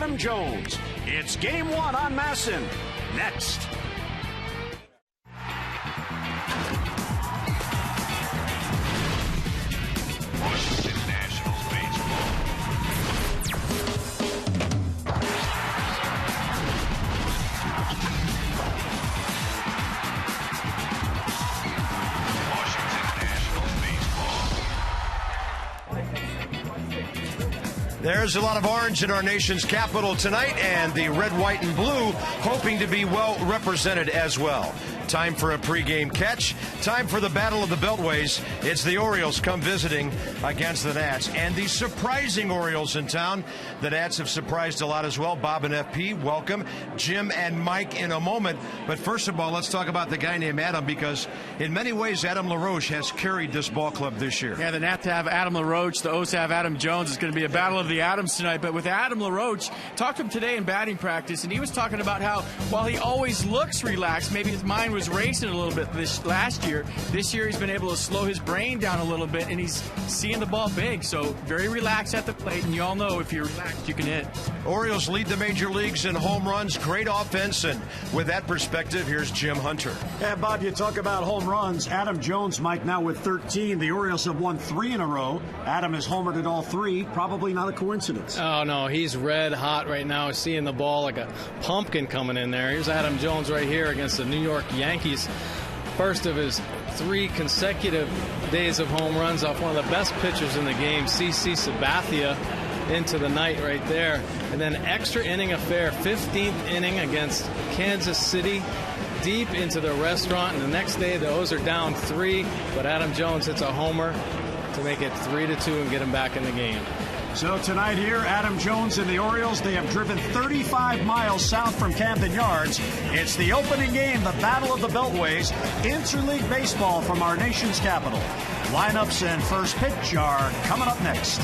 Adam Jones. It's Game 1 on MASN. Next. Washington Nationals baseball. Washington Nationals baseball. There's a lot of orange in our nation's capital tonight, and the red, white, and blue hoping to be well represented as well. Time for a pregame catch. Time for the Battle of the Beltways. It's the Orioles come visiting against the Nats. And the surprising Orioles in town. The Nats have surprised a lot as well. Bob and FP, welcome. Jim and Mike in a moment. But first of all, let's talk about the guy named Adam, because in many ways, Adam LaRoche has carried this ball club this year. Yeah, the Nats have Adam LaRoche. The O's have Adam Jones. It's going to be a battle of the Adams tonight. But with Adam LaRoche, talked to him today in batting practice, and he was talking about how while he always looks relaxed, maybe his mind was racing a little bit this year he's been able to slow his brain down a little bit, and he's seeing the ball big. So very relaxed at the plate, and you all know if you're relaxed, you can hit. Orioles lead the major leagues in home runs, great offense, and with that perspective, here's Jim Hunter. Yeah, Bob, you talk about home runs. Adam Jones, Mike, now with 13. The Orioles have won 3 in a row. Adam has homered at all 3. Probably not a coincidence. Oh, no, he's red hot right now, seeing the ball like a pumpkin coming in there. Here's Adam Jones right here against the New York Yankees. First of his 3 consecutive days of home runs off one of the best pitchers in the game, CC Sabathia, into the night right there. And then extra inning affair, 15th inning against Kansas City, deep into the restaurant. And the next day, the O's are down 3, but Adam Jones hits a homer to make it 3-2 and get him back in the game. So tonight here, Adam Jones and the Orioles, they have driven 35 miles south from Camden Yards. It's the opening game, the Battle of the Beltways, interleague baseball from our nation's capital. Lineups and first pitch are coming up next.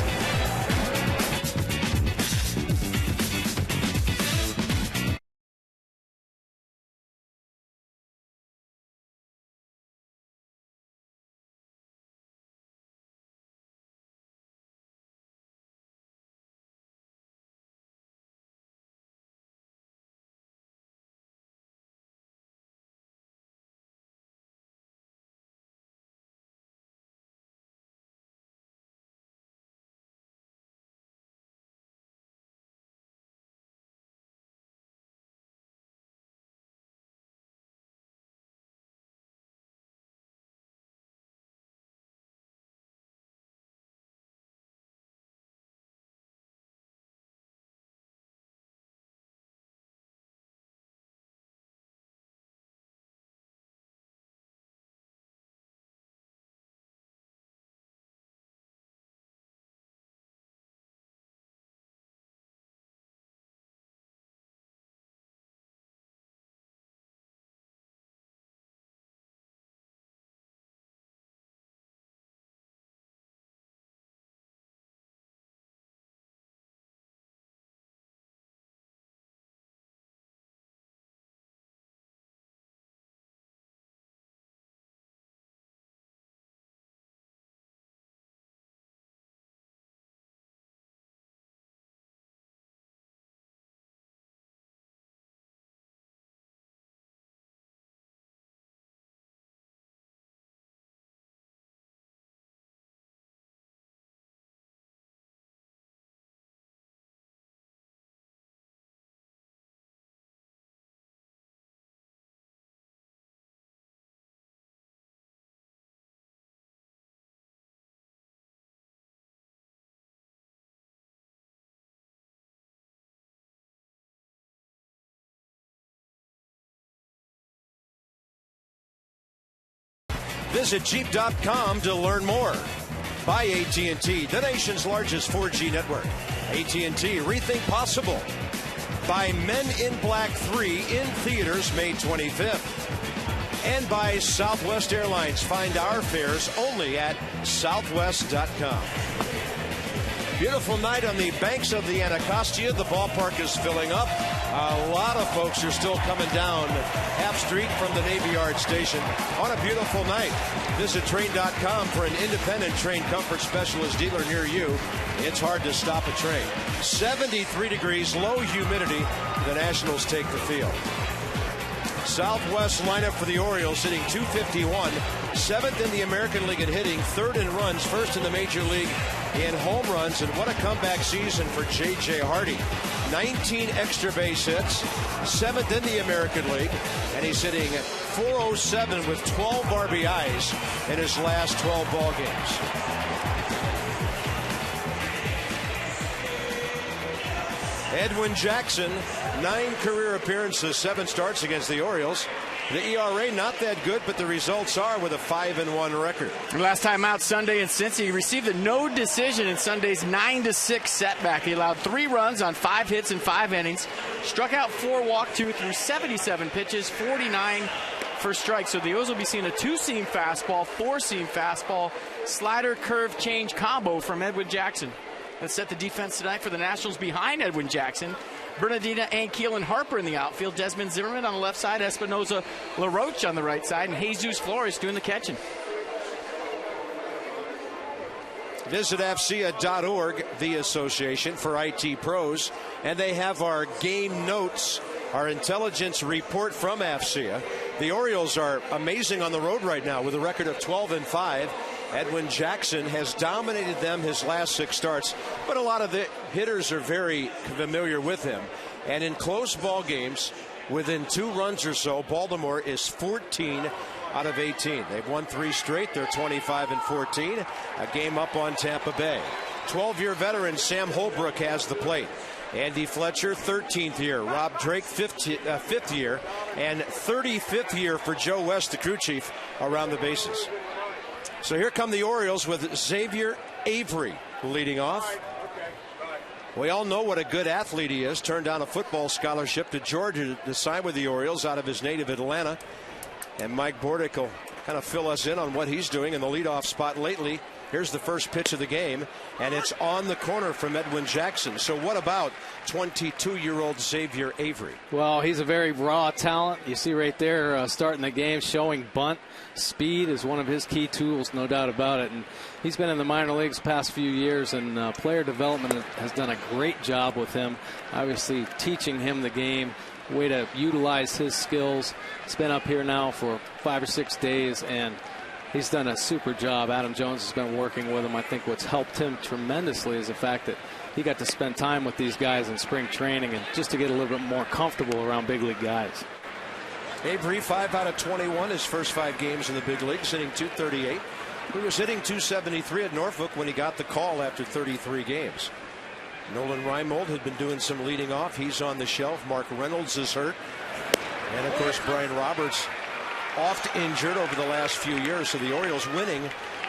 Visit Jeep.com to learn more. By AT&T, the nation's largest 4G network. AT&T, rethink possible. By Men in Black 3 in theaters May 25th. And by Southwest Airlines. Find our fares only at southwest.com. Beautiful night on the banks of the Anacostia. The ballpark is filling up. A lot of folks are still coming down Half Street from the Navy Yard station on a beautiful night. Visit Train.com for an independent Train comfort specialist dealer near you. It's hard to stop a train. 73 degrees, low humidity. The Nationals take the field. Southwest lineup for the Orioles, hitting .251, 7th in the American League in hitting, 3rd in runs, 1st in the Major League in home runs, and what a comeback season for J.J. Hardy. 19 extra base hits, 7th in the American League, and he's hitting .407 with 12 RBIs in his last 12 ball games. Edwin Jackson, 9 career appearances, 7 starts against the Orioles. The ERA not that good, but the results are with a 5-1 record. Last time out Sunday in Cincy, he received a no decision in Sunday's 9-6 setback. He allowed 3 runs on 5 hits in 5 innings, struck out 4, walked 2 through 77 pitches, 49 for strikes. So the O's will be seeing a 2-seam fastball, 4-seam fastball, slider, curve, change combo from Edwin Jackson. That set the defense tonight for the Nationals behind Edwin Jackson. Bernardina, Ankiel, and Harper in the outfield. Desmond Zimmerman on the left side. Espinosa, LaRoche on the right side. And Jesus Flores doing the catching. Visit AFCEA.org, the association for IT pros. And they have our game notes, our intelligence report from AFCEA. The Orioles are amazing on the road right now with a record of 12-5. Edwin Jackson has dominated them his last 6 starts, but a lot of the hitters are very familiar with him. And in close ball games, within 2 runs or so, Baltimore is 14 out of 18. They've won 3 straight. They're 25-14, a game up on Tampa Bay. 12-year veteran Sam Holbrook has the plate. Andy Fletcher, 13th year. Rob Drake, 5th year. And 35th year for Joe West, the crew chief, around the bases. So here come the Orioles with Xavier Avery leading off. We all know what a good athlete he is. Turned down a football scholarship to Georgia to sign with the Orioles out of his native Atlanta. And Mike Bordick will kind of fill us in on what he's doing in the leadoff spot lately. Here's the first pitch of the game, and it's on the corner from Edwin Jackson. So what about 22-year-old Xavier Avery? Well, he's a very raw talent. You see right there starting the game, showing bunt. Speed is one of his key tools, no doubt about it. And he's been in the minor leagues the past few years, and player development has done a great job with him, obviously teaching him the game, way to utilize his skills. It's been up here now for 5 or 6 days, and he's done a super job. Adam Jones has been working with him. I think what's helped him tremendously is the fact that he got to spend time with these guys in spring training and just to get a little bit more comfortable around big league guys. Avery, 5 out of 21, his first 5 games in the big leagues, hitting .238. He was hitting .273 at Norfolk when he got the call after 33 games. Nolan Reimold had been doing some leading off. He's on the shelf. Mark Reynolds is hurt. And, of course, Brian Roberts oft injured over the last few years. So the Orioles winning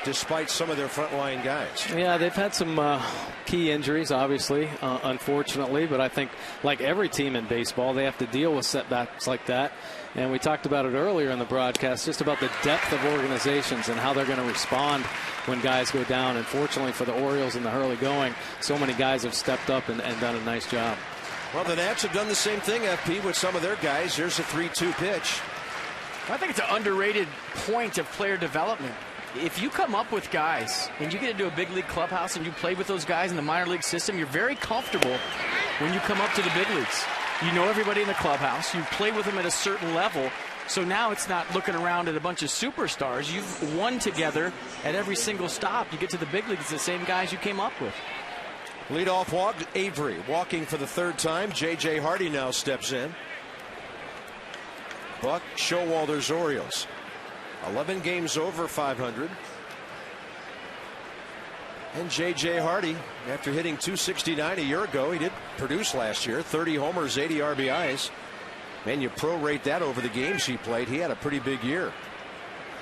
despite some of their frontline guys. Yeah, they've had some key injuries, obviously, unfortunately. But I think, like every team in baseball, they have to deal with setbacks like that. And we talked about it earlier in the broadcast, just about the depth of organizations and how they're going to respond when guys go down. And fortunately for the Orioles in the early going, so many guys have stepped up and done a nice job. Well, the Nats have done the same thing, FP, with some of their guys. Here's a 3-2 pitch. I think it's an underrated point of player development. If you come up with guys and you get into a big league clubhouse and you play with those guys in the minor league system, you're very comfortable when you come up to the big leagues. You know everybody in the clubhouse. You play with them at a certain level. So now it's not looking around at a bunch of superstars. You've won together at every single stop. You get to the big leagues, it's the same guys you came up with. Leadoff walk, Avery walking for the 3rd time. J.J. Hardy now steps in. Buck Showalter's Orioles, 11 games over 500. And J.J. Hardy, after hitting .269 a year ago, he did produce last year, 30 homers, 80 RBIs. Man, you prorate that over the games he played, he had a pretty big year.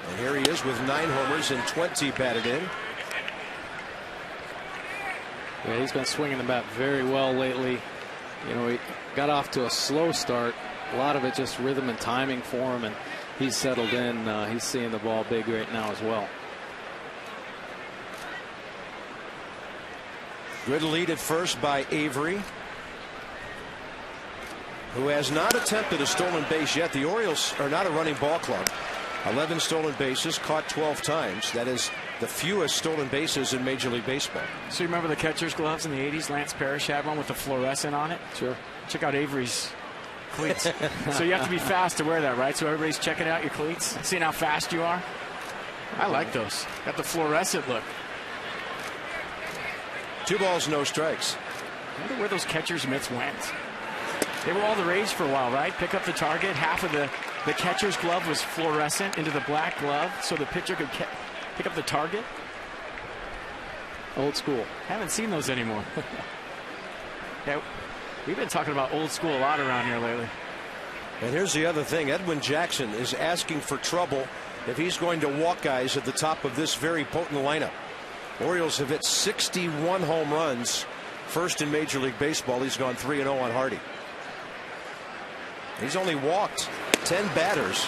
And here he is with 9 homers and 20 batted in. Yeah, he's been swinging the bat very well lately. You know, he got off to a slow start. A lot of it just rhythm and timing for him, and he's settled in. He's seeing the ball big right now as well. Good lead at first by Avery, who has not attempted a stolen base yet. The Orioles are not a running ball club. 11 stolen bases, caught 12 times. That is the fewest stolen bases in Major League Baseball. So you remember the catcher's gloves in the 80s? Lance Parrish had one with the fluorescent on it. Sure. Check out Avery's cleats. So you have to be fast to wear that, right? So everybody's checking out your cleats, seeing how fast you are. I like those. Got the fluorescent look. 2 balls, no strikes. I wonder where those catcher's mitts went. They were all the rage for a while, right? Pick up the target. Half of the catcher's glove was fluorescent into the black glove so the pitcher could pick up the target. Old school. Haven't seen those anymore. Yeah, we've been talking about old school a lot around here lately. And here's the other thing. Edwin Jackson is asking for trouble if he's going to walk guys at the top of this very potent lineup. Orioles have hit 61 home runs. First in Major League Baseball. He's gone 3-0 on Hardy. He's only walked 10 batters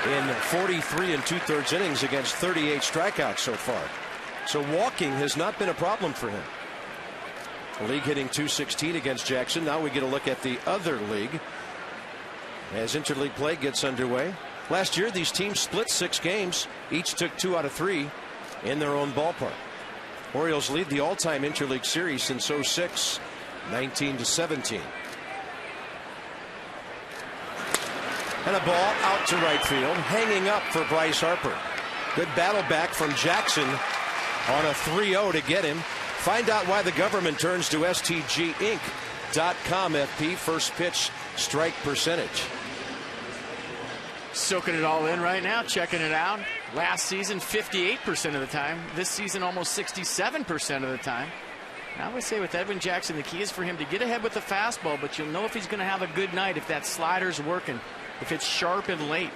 in 43 2/3 innings against 38 strikeouts so far. So walking has not been a problem for him. The league hitting .216 against Jackson. Now we get a look at the other league as interleague play gets underway. Last year these teams split 6 games. Each took 2 out of 3 in their own ballpark. Orioles lead the all-time interleague series since 06, 19-17. And a ball out to right field, hanging up for Bryce Harper. Good battle back from Jackson on a 3-0 to get him. Find out why the government turns to STGinc.com. FP first pitch strike percentage. Soaking it all in right now, checking it out. Last season 58% of the time. This season almost 67% of the time. I would say with Edwin Jackson, the key is for him to get ahead with the fastball, but you'll know if he's going to have a good night if that slider's working, if it's sharp and late.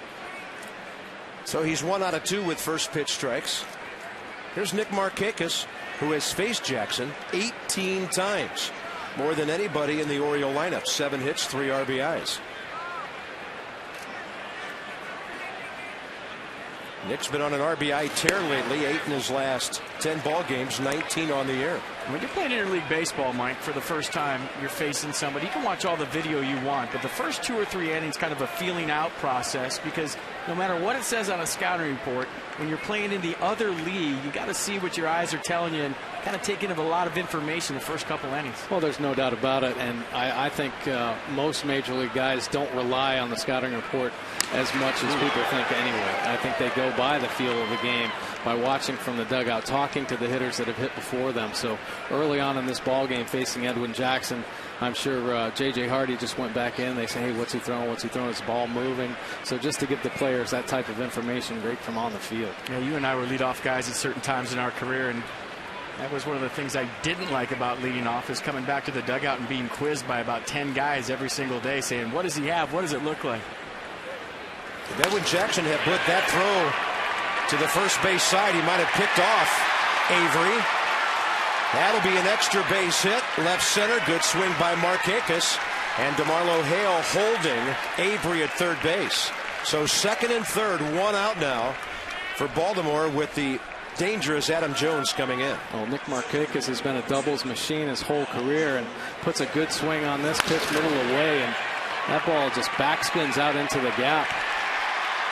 So he's 1 out of 2 with first pitch strikes. Here's Nick Markakis, who has faced Jackson 18 times, more than anybody in the Oriole lineup. 7 hits, 3 RBIs. Nick's been on an RBI tear lately, 8 in his last 10 ball games, 19 on the year. When you're playing interleague baseball, Mike, for the first time, you're facing somebody. You can watch all the video you want, but the first 2 or 3 innings kind of a feeling out process, because no matter what it says on a scouting report, when you're playing in the other league, you got to see what your eyes are telling you and kind of take in of a lot of information the first couple innings. Well, there's no doubt about it, and I think most major league guys don't rely on the scouting report as much as people think anyway. I think they go by the feel of the game by watching from the dugout, talking to the hitters that have hit before them. So early on in this ball game facing Edwin Jackson, I'm sure J.J. Hardy just went back in. They say, hey, what's he throwing? What's he throwing? Is the ball moving? So just to give the players that type of information right from on the field. Yeah, you and I were leadoff guys at certain times in our career, and that was one of the things I didn't like about leading off, is coming back to the dugout and being quizzed by about 10 guys every single day saying, what does he have? What does it look like? If Edwin Jackson had put that throw to the first base side, he might have picked off Avery. That'll be an extra base hit. Left center. Good swing by Markakis. And DeMarlo Hale holding Avery at third base. So second and third, 1 out now for Baltimore with the dangerous Adam Jones coming in. Well, Nick Markakis has been a doubles machine his whole career and puts a good swing on this pitch middle away. And that ball just backspins out into the gap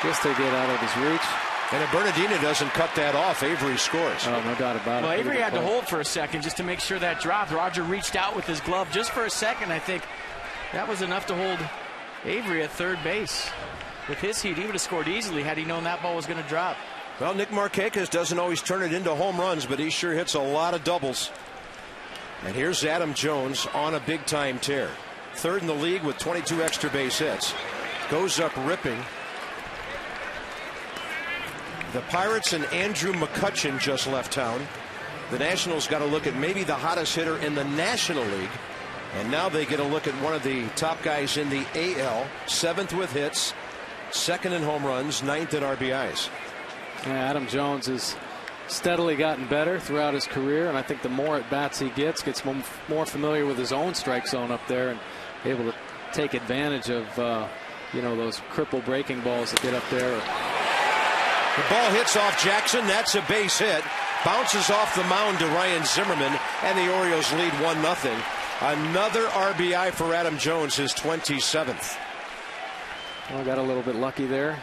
just to get out of his reach. And if Bernardino doesn't cut that off, Avery scores. Oh, no doubt about it. Well, Avery had to hold for a second just to make sure that dropped. Roger reached out with his glove just for a second. I think that was enough to hold Avery at third base. With his heat, he would have scored easily had he known that ball was going to drop. Well, Nick Markakis doesn't always turn it into home runs, but he sure hits a lot of doubles. And here's Adam Jones on a big-time tear. Third in the league with 22 extra base hits. Goes up ripping. The Pirates and Andrew McCutchen just left town. The Nationals got to look at maybe the hottest hitter in the National League. And now they get a look at one of the top guys in the AL. 7th with hits, 2nd in home runs, 9th in RBIs. Yeah, Adam Jones has steadily gotten better throughout his career, and I think the more at bats he gets more familiar with his own strike zone up there and able to take advantage of those cripple breaking balls that get up there. The ball hits off Jackson. That's a base hit. bounces off the mound to Ryan Zimmerman, and the Orioles lead 1-0. Another RBI for Adam Jones, his 27th. Well, got a little bit lucky there.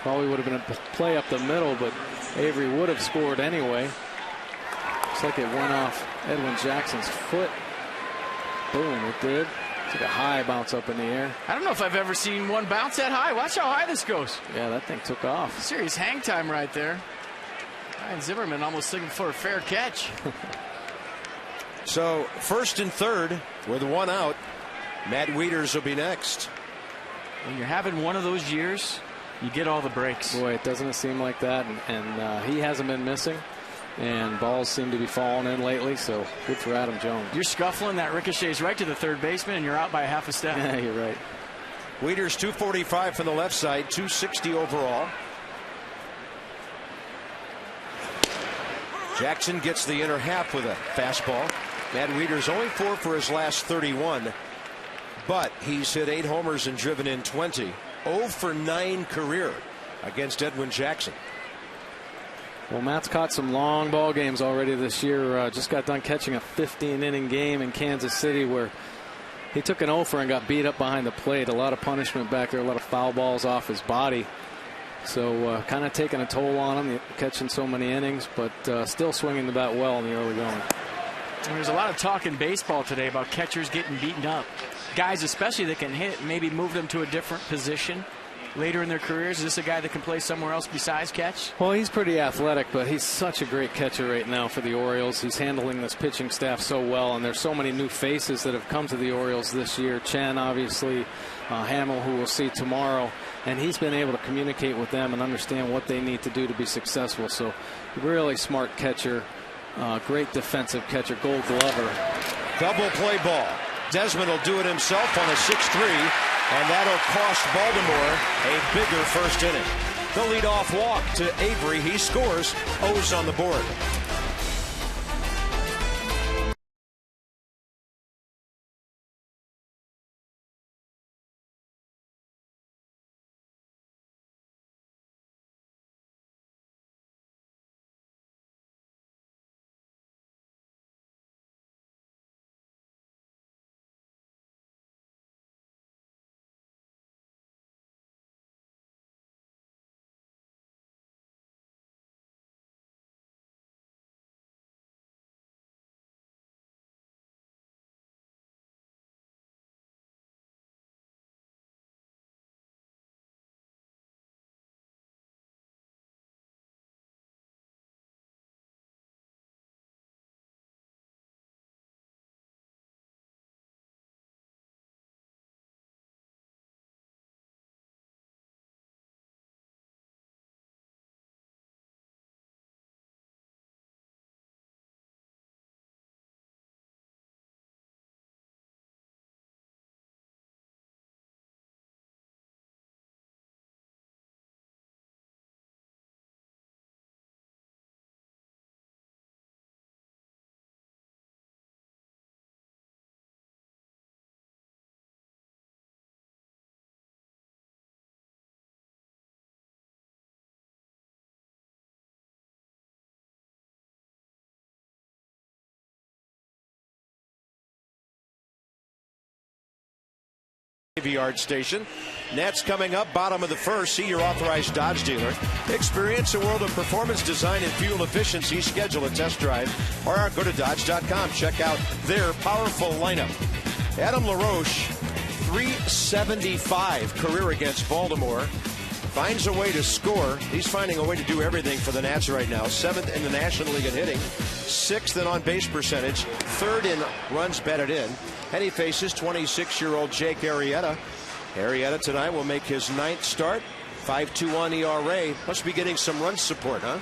Probably would have been a play up the middle, but Avery would have scored anyway. Looks like it went off Edwin Jackson's foot. Boom, it did. Took a high bounce up in the air. I don't know if I've ever seen one bounce that high. Watch how high this goes. Yeah, that thing took off. Serious hang time right there. Ryan Zimmerman almost looking for a fair catch. So first and third with one out. Matt Wieters will be next. When you're having one of those years, you get all the breaks. Boy, it doesn't seem like that, and he hasn't been missing, and balls seem to be falling in lately, so good for Adam Jones. You're scuffling, that ricochets right to the third baseman, and you're out by half a step. Yeah, you're right. Wieters 245 from the left side, 260 overall. Jackson gets the inner half with a fastball. Matt Wieters only 4 for his last 31, but he's hit 8 homers and driven in 20. 0 for 9 career against Edwin Jackson. Well, Matt's caught some long ball games already this year. Just got done catching a 15-inning game in Kansas City where he took an offer and got beat up behind the plate. A lot of punishment back there, a lot of foul balls off his body. So kind of taking a toll on him, catching so many innings, but still swinging the bat well in the early going. There's a lot of talk in baseball today about catchers getting beaten up. Guys especially that can hit, maybe move them to a different position later in their careers. Is this a guy that can play somewhere else besides catch? Well, he's pretty athletic, but he's such a great catcher right now for the Orioles. He's handling this pitching staff so well, and there's so many new faces that have come to the Orioles this year. Chen, obviously, Hamill, who we'll see tomorrow, and he's been able to communicate with them and understand what they need to do to be successful. So really smart catcher, great defensive catcher, Gold Glover. Double play ball. Desmond will do it himself on a 6-3, and that'll cost Baltimore a bigger first inning. The leadoff walk to Avery. He scores. O's on the board. Yard station. Nets coming up, bottom of the first. See your authorized Dodge dealer. Experience a world of performance, design, and fuel efficiency. Schedule a test drive or go to Dodge.com. Check out their powerful lineup. Adam LaRoche, 375 career against Baltimore. Finds a way to score. He's finding a way to do everything for the Nats right now. 7th in the National League in hitting, 6th in on-base percentage, 3rd in runs batted in. And he faces 26-year-old Jake Arrieta. Arrieta tonight will make his 9th start. 5.21 ERA. Must be getting some run support, huh?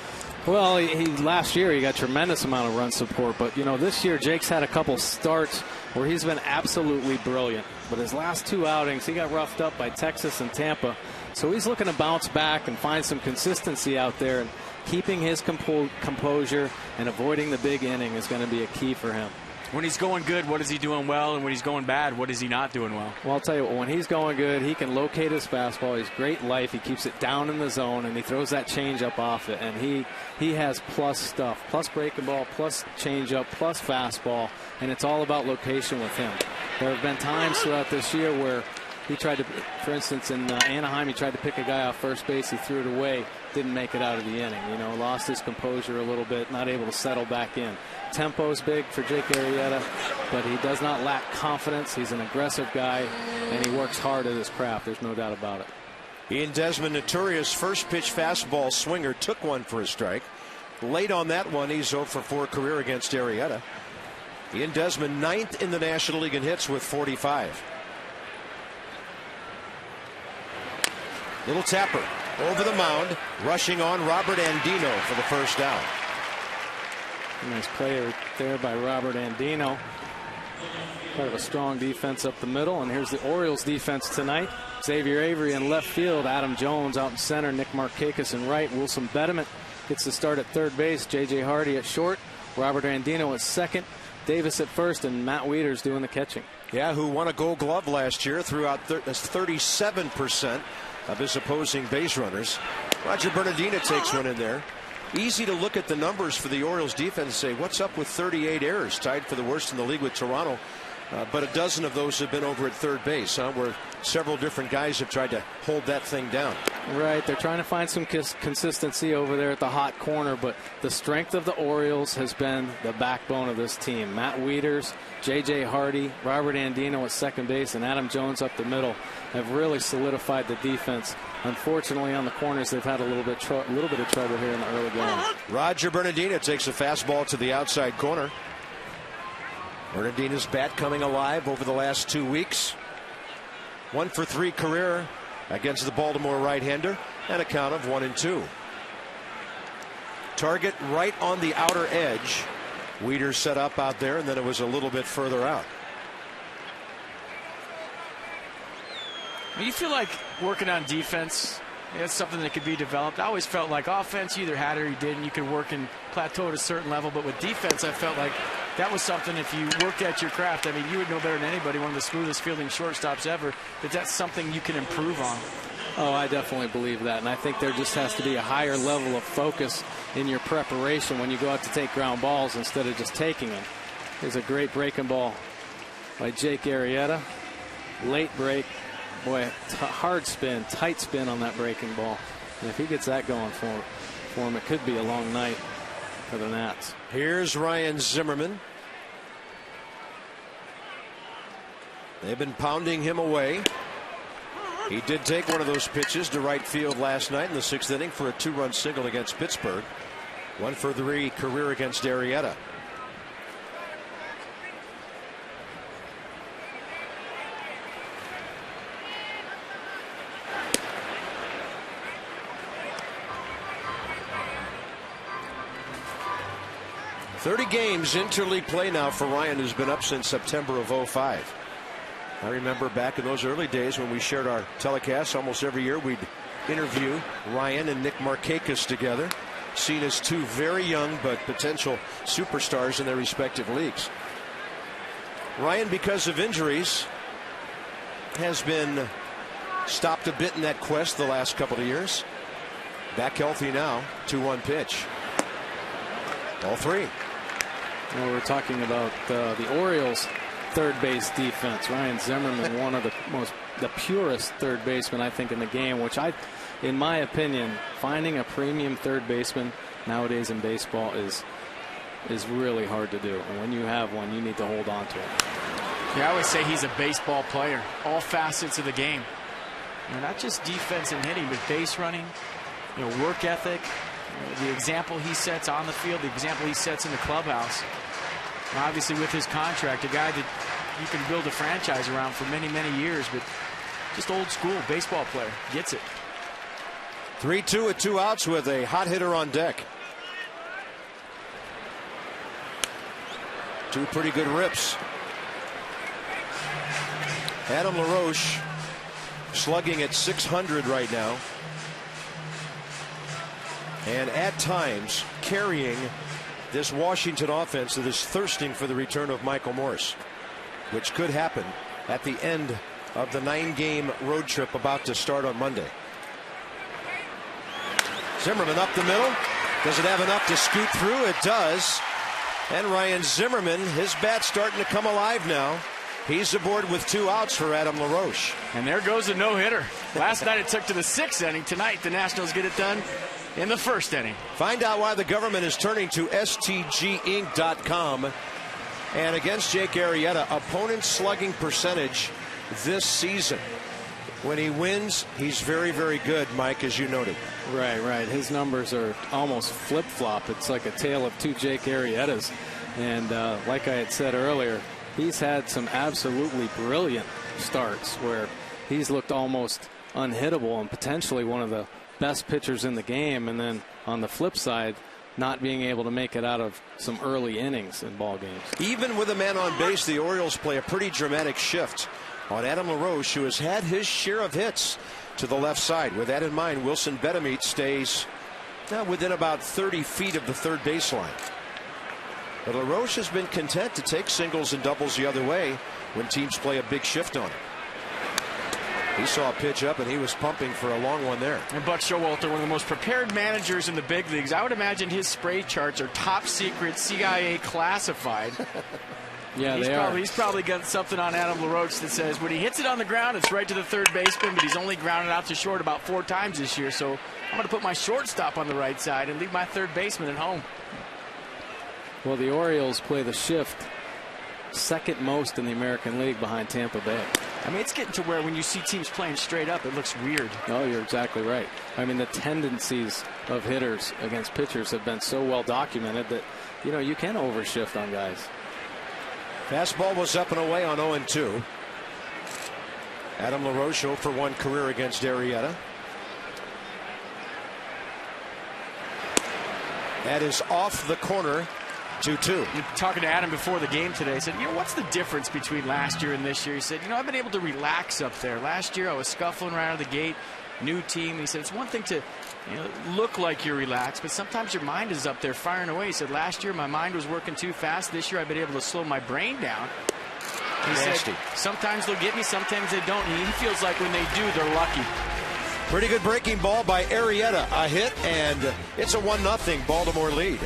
Well, he last year he got tremendous amount of run support, but you know this year Jake's had a couple starts where he's been absolutely brilliant. But his last 2 outings, he got roughed up by Texas and Tampa. So he's looking to bounce back and find some consistency out there, and keeping his composure and avoiding the big inning is going to be a key for him. When he's going good, what is he doing well? And when he's going bad, what is he not doing well? Well, I'll tell you what, when he's going good, he can locate his fastball. He's great life. He keeps it down in the zone, and he throws that changeup off it. And he has plus stuff, plus breaking ball, plus changeup, plus fastball, and it's all about location with him. There have been times throughout this year where he tried to, for instance, in Anaheim, he tried to pick a guy off first base. He threw it away, didn't make it out of the inning. You know, lost his composure a little bit, not able to settle back in. Tempo's big for Jake Arrieta, but he does not lack confidence. He's an aggressive guy, and he works hard at his craft. There's no doubt about it. Ian Desmond, notorious first pitch fastball swinger, took one for a strike. Late on that one, he's 0 for 4 career against Arrieta. Ian Desmond, 9th in the National League in hits with 45. Little tapper over the mound, rushing on Robert Andino for the first down. Nice play there by Robert Andino. Part of a strong defense up the middle. And here's the Orioles defense tonight. Xavier Avery in left field. Adam Jones out in center. Nick Markakis in right. Wilson Betterman gets the start at third base. J.J. Hardy at short. Robert Andino at second. Davis at first. And Matt Wieters doing the catching. Yeah, who won a Gold Glove last year, threw out 37% of his opposing base runners. Roger Bernardino takes one in there. Easy to look at the numbers for the Orioles defense and say, what's up with 38 errors, tied for the worst in the league with Toronto. But a dozen of those have been over at third base, where several different guys have tried to hold that thing down. Right, they're trying to find some consistency over there at the hot corner, but the strength of the Orioles has been the backbone of this team. Matt Wieters, J.J. Hardy, Robert Andino at second base, and Adam Jones up the middle have really solidified the defense. Unfortunately, on the corners, they've had a little bit of trouble here in the early going. Roger Bernardino takes a fastball to the outside corner. Bernardino's bat coming alive over the last 2 weeks. 1 for 3 career against the Baltimore right-hander, and a count of 1-2. Target right on the outer edge. Wieters set up out there, and then it was a little bit further out. You feel like working on defense, that's something that could be developed. I always felt like offense, you either had it or you didn't. You could work and plateau at a certain level, but with defense, I felt like that was something, if you worked at your craft, I mean, you would know better than anybody, one of the smoothest fielding shortstops ever, that that's something you can improve on. Oh, I definitely believe that, and I think there just has to be a higher level of focus in your preparation when you go out to take ground balls instead of just taking them. Here's a great breaking ball by Jake Arrieta. Late break. Boy, hard spin, tight spin on that breaking ball. And if he gets that going for him, it could be a long night for the Nats. Here's Ryan Zimmerman. They've been pounding him away. He did take one of those pitches to right field last night in the 6th inning for a 2-run single against Pittsburgh. 1 for 3 career against Arrieta. "30 games interleague play now for Ryan, who's been up since September of 2005. I remember back in those early days when we shared our telecasts almost every year, we'd interview Ryan and Nick Markakis together, seen as two very young but potential superstars in their respective leagues. Ryan, because of injuries, has been stopped a bit in that quest the last couple of years. Back healthy now. 2-1 pitch. Ball 3. Well, we're talking about the Orioles' third base defense. Ryan Zimmerman, one of the purest third basemen, I think, in the game, which in my opinion, finding a premium third baseman nowadays in baseball is really hard to do. And when you have one, you need to hold on to it. Yeah, I always say he's a baseball player, all facets of the game. Not just defense and hitting, but base running, work ethic, the example he sets on the field, the example he sets in the clubhouse. And obviously with his contract, a guy that you can build a franchise around for many, many years, but just old school baseball player. Gets it. 3-2 with 2 outs with a hot hitter on deck. 2 pretty good rips. Adam LaRoche slugging at .600 right now, and at times carrying this Washington offense that is thirsting for the return of Michael Morse, which could happen at the end of the 9-game road trip about to start on Monday. Zimmerman up the middle. Does it have enough to scoot through? It does. And Ryan Zimmerman, his bat's starting to come alive now. He's aboard with 2 outs for Adam LaRoche. And there goes a no-hitter. Last night it took to the 6th inning. Tonight the Nationals get it done in the 1st inning. Find out why the government is turning to STGinc.com. And against Jake Arrieta, opponent slugging percentage this season. When he wins, he's very, very good, Mike, as you noted. Right. His numbers are almost flip-flop. It's like a tale of 2 Jake Arrietas. And like I had said earlier, he's had some absolutely brilliant starts where he's looked almost unhittable and potentially one of the best pitchers in the game. And then on the flip side, not being able to make it out of some early innings in ball games. Even with a man on base, the Orioles play a pretty dramatic shift on Adam LaRoche, who has had his share of hits to the left side. With that in mind, Wilson Betemit stays within about 30 feet of the third baseline. But LaRoche has been content to take singles and doubles the other way when teams play a big shift on him. He saw a pitch up and he was pumping for a long one there. And Buck Showalter, one of the most prepared managers in the big leagues. I would imagine his spray charts are top secret, CIA classified. Yeah, they are. He's probably got something on Adam LaRoche that says when he hits it on the ground, it's right to the third baseman, but he's only grounded out to short about 4 times this year. So I'm going to put my shortstop on the right side and leave my third baseman at home. Well, the Orioles play the shift second most in the American League behind Tampa Bay. I mean, it's getting to where when you see teams playing straight up, it looks weird. Oh, you're exactly right. I mean, the tendencies of hitters against pitchers have been so well documented that, you know, you can overshift on guys. Fastball was up and away on 0-2. Adam LaRoche 0 for 1 career against Arrieta. That is off the corner. 2-2. Talking to Adam before the game today, I said, you know, what's the difference between last year and this year? He said, you know, I've been able to relax up there. Last year I was scuffling right out of the gate, new team. He said, it's one thing to, you know, look like you're relaxed, but sometimes your mind is up there firing away. He said, last year my mind was working too fast. This year I've been able to slow my brain down. He said, sometimes they'll get me, sometimes they don't. And he feels like when they do, they're lucky. Pretty good breaking ball by Arrieta. A hit, and it's a 1-0 Baltimore lead.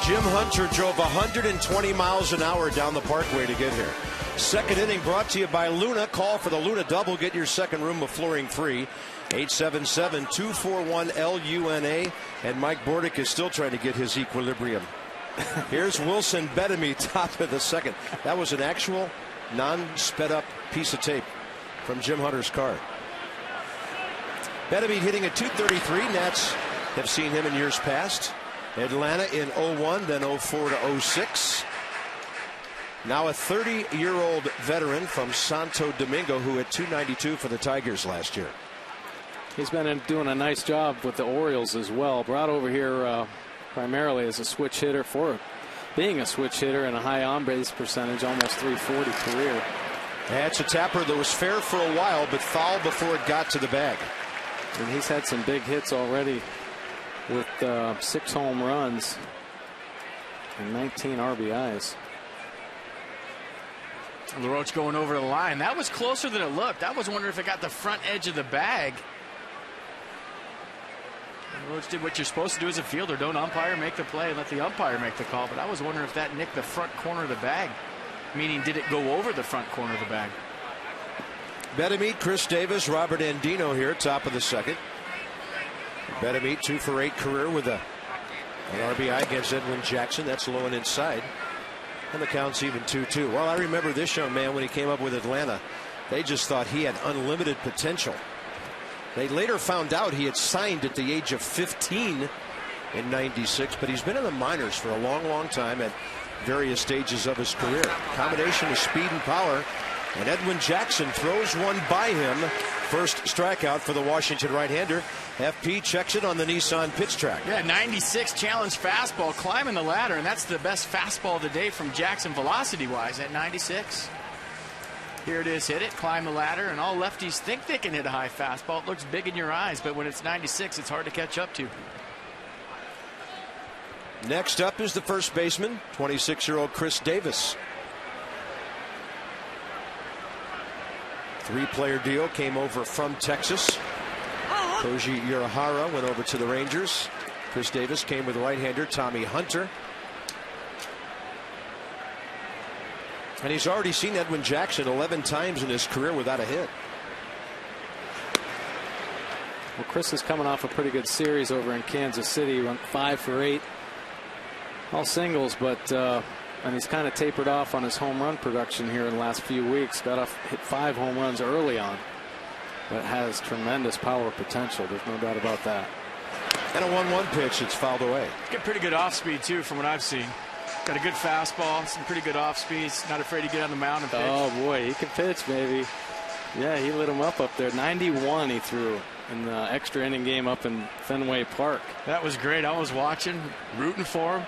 Jim Hunter drove 120 miles an hour down the parkway to get here. Second inning brought to you by Luna. Call for the Luna double. Get your second room of flooring free. 877-241-LUNA. And Mike Bordick is still trying to get his equilibrium. Here's Wilson Bedemy, top of the second. That was an actual non-sped up piece of tape from Jim Hunter's car. Bedemy hitting a .233. Nats have seen him in years past. Atlanta in 01, then 04 to 06. Now a 30-year-old veteran from Santo Domingo who hit .292 for the Tigers last year. He's been doing a nice job with the Orioles as well. Brought over here primarily as a switch hitter, for being a switch hitter and a high on-base percentage, almost .340 career. That's a tapper that was fair for a while, but foul before it got to the bag. And he's had some big hits already with 6 home runs and 19 RBIs. LaRoche going over the line. That was closer than it looked. I was wondering if it got the front edge of the bag. LaRoche did what you're supposed to do as a fielder. Don't umpire, make the play, and let the umpire make the call. But I was wondering if that nicked the front corner of the bag. Meaning, did it go over the front corner of the bag? Bedemy, Chris Davis, Robert Andino here, top of the second. Bedemy, 2 for 8 career with an RBI against Edwin Jackson. That's low and inside. And the count's even 2-2. Well, I remember this young man when he came up with Atlanta. They just thought he had unlimited potential. They later found out he had signed at the age of 15 in '96, but he's been in the minors for a long, long time at various stages of his career. Combination of speed and power. And Edwin Jackson throws one by him. First strikeout for the Washington right-hander. FP checks it on the Nissan pitch track. Yeah, 96 challenge fastball, climbing the ladder, and that's the best fastball of the day from Jackson velocity-wise at 96. Here it is, hit it, climb the ladder, and all lefties think they can hit a high fastball. It looks big in your eyes, but when it's 96, it's hard to catch up to. Next up is the first baseman, 26-year-old Chris Davis. 3-player deal, came over from Texas. Koji Urahara went over to the Rangers. Chris Davis came with right-hander Tommy Hunter. And he's already seen Edwin Jackson 11 times in his career without a hit. Well, Chris is coming off a pretty good series over in Kansas City. Went 5 for 8. All singles, but and he's kind of tapered off on his home run production here in the last few weeks. Hit 5 home runs early on, but has tremendous power potential. There's no doubt about that. And a 1-1 pitch. It's fouled away. Got pretty good off speed too, from what I've seen. Got a good fastball, some pretty good off speeds. Not afraid to get on the mound and pitch. Oh boy, he can pitch, baby. Yeah, he lit him up there. 91 he threw in the extra inning game up in Fenway Park. That was great. I was watching, rooting for him.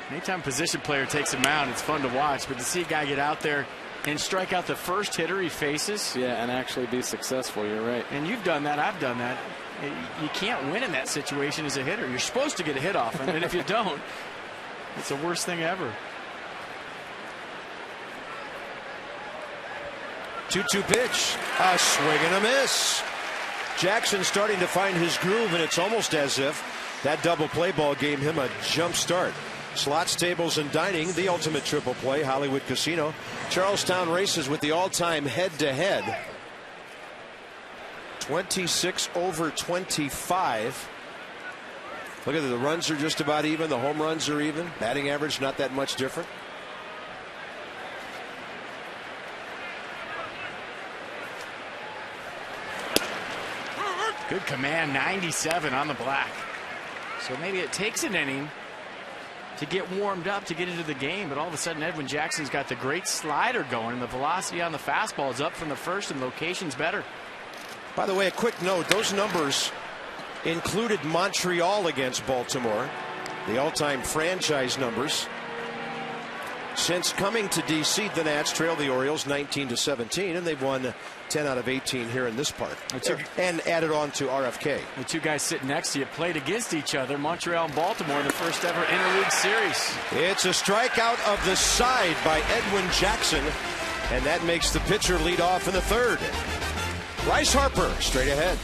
Anytime a position player takes a mound, it's fun to watch. But to see a guy get out there and strike out the first hitter he faces. Yeah, and actually be successful. You're right. And you've done that. I've done that. You can't win in that situation as a hitter. You're supposed to get a hit off him, and if you don't, it's the worst thing ever. 2-2 pitch. A swing and a miss. Jackson starting to find his groove, and it's almost as if that double play ball gave him a jump start. Slots, tables, and dining, the ultimate triple play, Hollywood Casino. Charlestown races with the all-time head-to-head. 26 over 25. Look at it, the runs are just about even. The home runs are even. Batting average not that much different. Good command, 97 on the black. So maybe it takes an inning to get warmed up to get into the game, but all of a sudden Edwin Jackson's got the great slider going, and the velocity on the fastball is up from the first, and location's better. By the way, a quick note, those numbers included Montreal against Baltimore, the all-time franchise numbers. Since coming to D.C., the Nats trail the Orioles 19-17, and they've won 10 out of 18 here in this park, and added on to RFK. The two guys sitting next to you played against each other, Montreal and Baltimore, in the first ever interleague series. It's a strikeout of the side by Edwin Jackson, and that makes the pitcher lead off in the third. Bryce Harper straight ahead.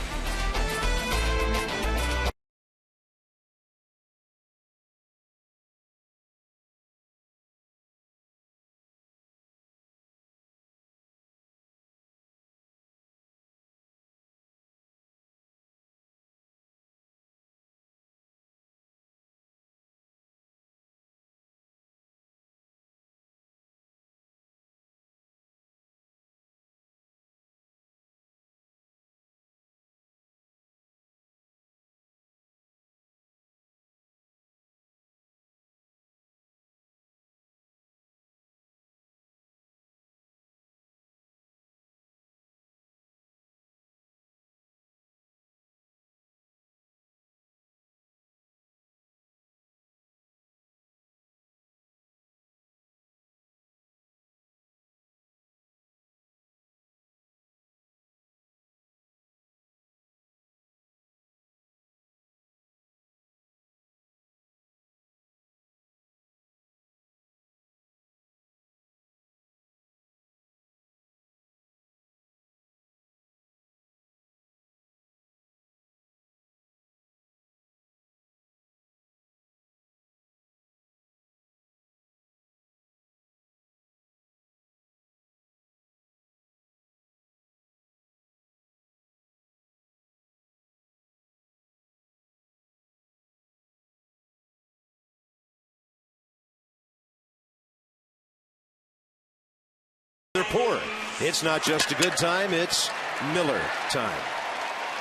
They're poor. It's not just a good time, it's Miller time.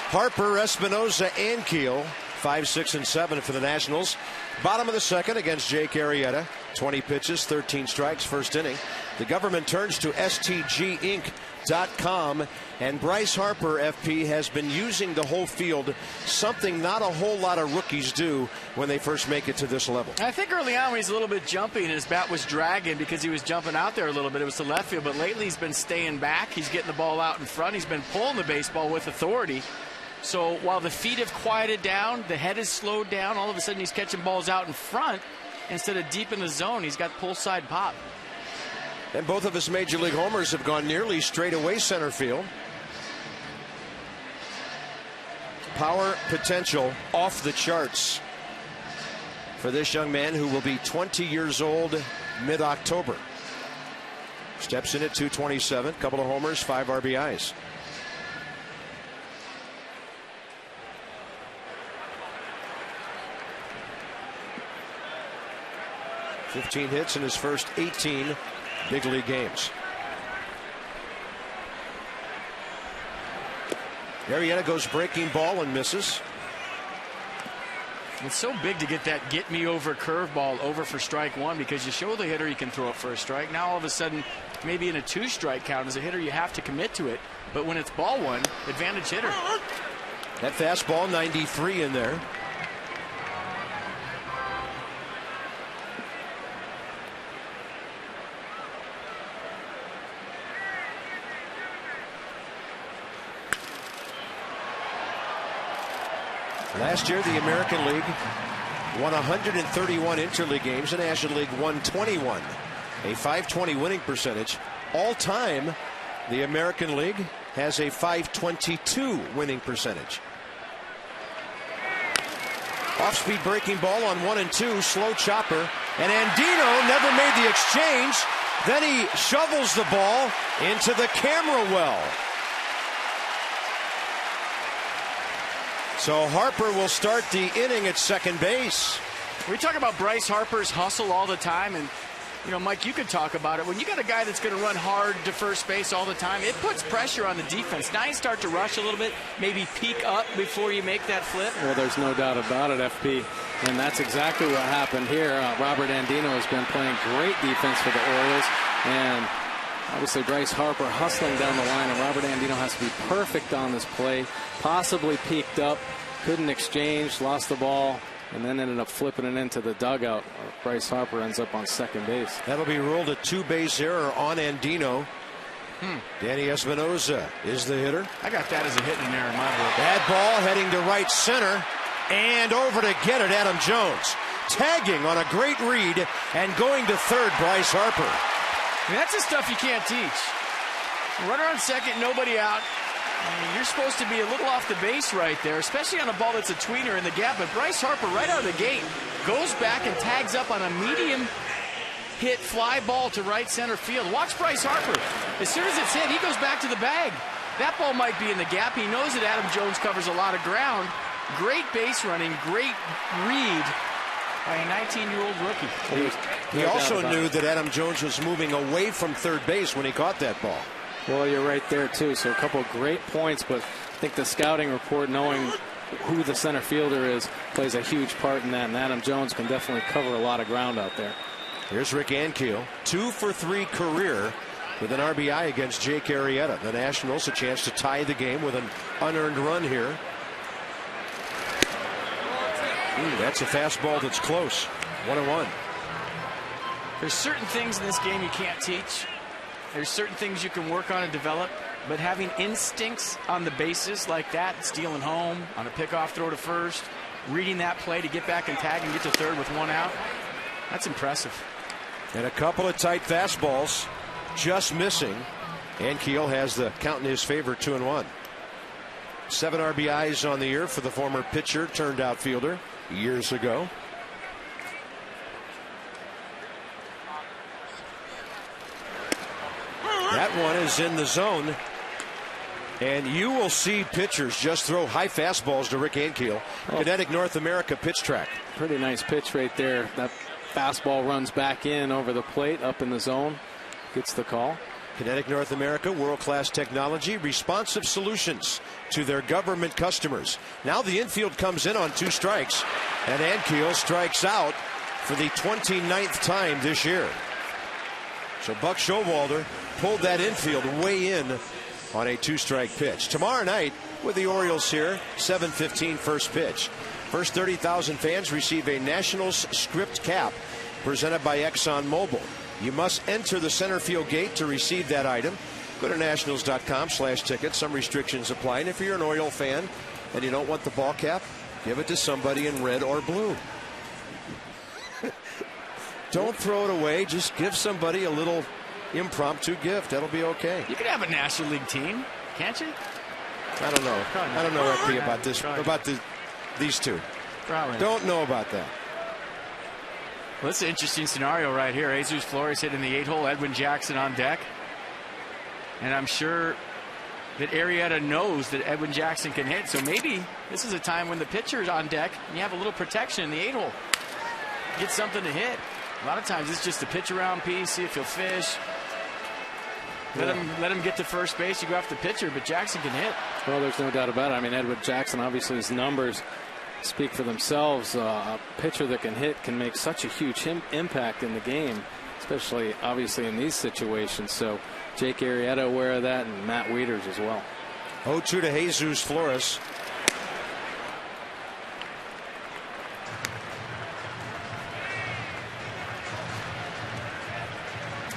Harper, Espinoza, and Keel, 5, 6, and 7 for the Nationals. Bottom of the second against Jake Arrieta. 20 pitches, 13 strikes, first inning. The government turns to STGinc.com, and Bryce Harper, FP, has been using the whole field, something not a whole lot of rookies do when they first make it to this level. I think early on he was a little bit jumpy and his bat was dragging because he was jumping out there a little bit. It was to left field, but lately he's been staying back. He's getting the ball out in front. He's been pulling the baseball with authority. So while the feet have quieted down, the head has slowed down, all of a sudden he's catching balls out in front instead of deep in the zone. He's got pull side pop. And both of his major league homers have gone nearly straight away center field. Power potential off the charts for this young man who will be 20 years old mid-October. Steps in at 227, couple of homers, 5 RBIs. $15 hits in his first 18 big league games. Arrieta goes breaking ball and misses. It's so big to get that get me over curveball over for strike one because you show the hitter you can throw it for a strike. Now all of a sudden, maybe in a 2-strike count as a hitter, you have to commit to it. But when it's ball one, advantage hitter. That fastball, 93 in there. Last year, the American League won 131 interleague games. The National League won 21. A .520 winning percentage. All time, the American League has a .522 winning percentage. Off-speed breaking ball on 1 and 2. Slow chopper. And Andino never made the exchange. Then he shovels the ball into the camera well. So Harper will start the inning at second base. We talk about Bryce Harper's hustle all the time, and you know, Mike, you could talk about it. When you got a guy that's going to run hard to first base all the time, it puts pressure on the defense. Now you start to rush a little bit, maybe peek up before you make that flip. Well, there's no doubt about it, FP. And that's exactly what happened here. Robert Andino has been playing great defense for the Orioles. And obviously Bryce Harper hustling down the line, and Robert Andino has to be perfect on this play. Possibly peeked up, couldn't exchange, lost the ball, and then ended up flipping it into the dugout. Bryce Harper ends up on second base. That'll be ruled a 2-base error on Andino. Danny Espinoza is the hitter. I got that as a hit in there in my book. Bad ball heading to right center, and over to get it, Adam Jones. Tagging on a great read, and going to third, Bryce Harper. I mean, that's the stuff you can't teach. Runner on second, nobody out. I mean, you're supposed to be a little off the base right there, especially on a ball that's a tweener in the gap. But Bryce Harper, right out of the gate, goes back and tags up on a medium hit fly ball to right center field. Watch Bryce Harper. As soon as it's hit, he goes back to the bag. That ball might be in the gap. He knows that Adam Jones covers a lot of ground. Great base running, great read by a 19-year-old rookie. He also knew that Adam Jones was moving away from third base when he caught that ball. Well, you're right there, too. So a couple of great points, but I think the scouting report, knowing who the center fielder is, plays a huge part in that. And Adam Jones can definitely cover a lot of ground out there. Here's Rick Ankiel, 2 for 3 career with an RBI against Jake Arrieta. The Nationals a chance to tie the game with an unearned run here. That's a fastball that's close. 1-1. There's certain things in this game you can't teach. There's certain things you can work on and develop, but having instincts on the bases like that, stealing home on a pickoff throw to first, reading that play to get back and tag and get to third with 1 out, that's impressive. And a couple of tight fastballs just missing. Ankiel has the count in his favor, 2-1. 7 RBIs on the year for the former pitcher turned outfielder years ago. That one is in the zone. And you will see pitchers just throw high fastballs to Rick Ankiel. Kinetic North America pitch track. Pretty nice pitch right there. That fastball runs back in over the plate, up in the zone. Gets the call. Kinetic North America, world-class technology, responsive solutions to their government customers. Now the infield comes in on 2 strikes, and Ankiel strikes out for the 29th time this year. So Buck Showalter pulled that infield way in on a 2-strike pitch. Tomorrow night with the Orioles here, 7:15 first pitch. First 30,000 fans receive a Nationals script cap presented by ExxonMobil. You must enter the center field gate to receive that item. Go to nationals.com/tickets. Some restrictions apply. And if you're an Oriole fan and you don't want the ball cap, give it to somebody in red or blue. Don't throw it away. Just give somebody a little impromptu gift. That'll be okay. You could have a National League team, can't you? I don't know. I don't know FP about this. These two. Probably. Don't know about that. Well, this is an interesting scenario right here. Jesus Flores hitting the 8-hole, Edwin Jackson on deck. And I'm sure that Arrieta knows that Edwin Jackson can hit. So maybe this is a time when the pitcher's on deck and you have a little protection in the 8-hole. Get something to hit. A lot of times it's just a pitch around piece, see if he'll fish. Let him get to first base. You go after the pitcher, but Jackson can hit. Well, there's no doubt about it. I mean, Edwin Jackson, obviously his numbers speak for themselves. A pitcher that can hit can make such a huge impact in the game, especially obviously in these situations. So Jake Arrieta aware of that, and Matt Wieters as well. 0-2 to Jesus Flores.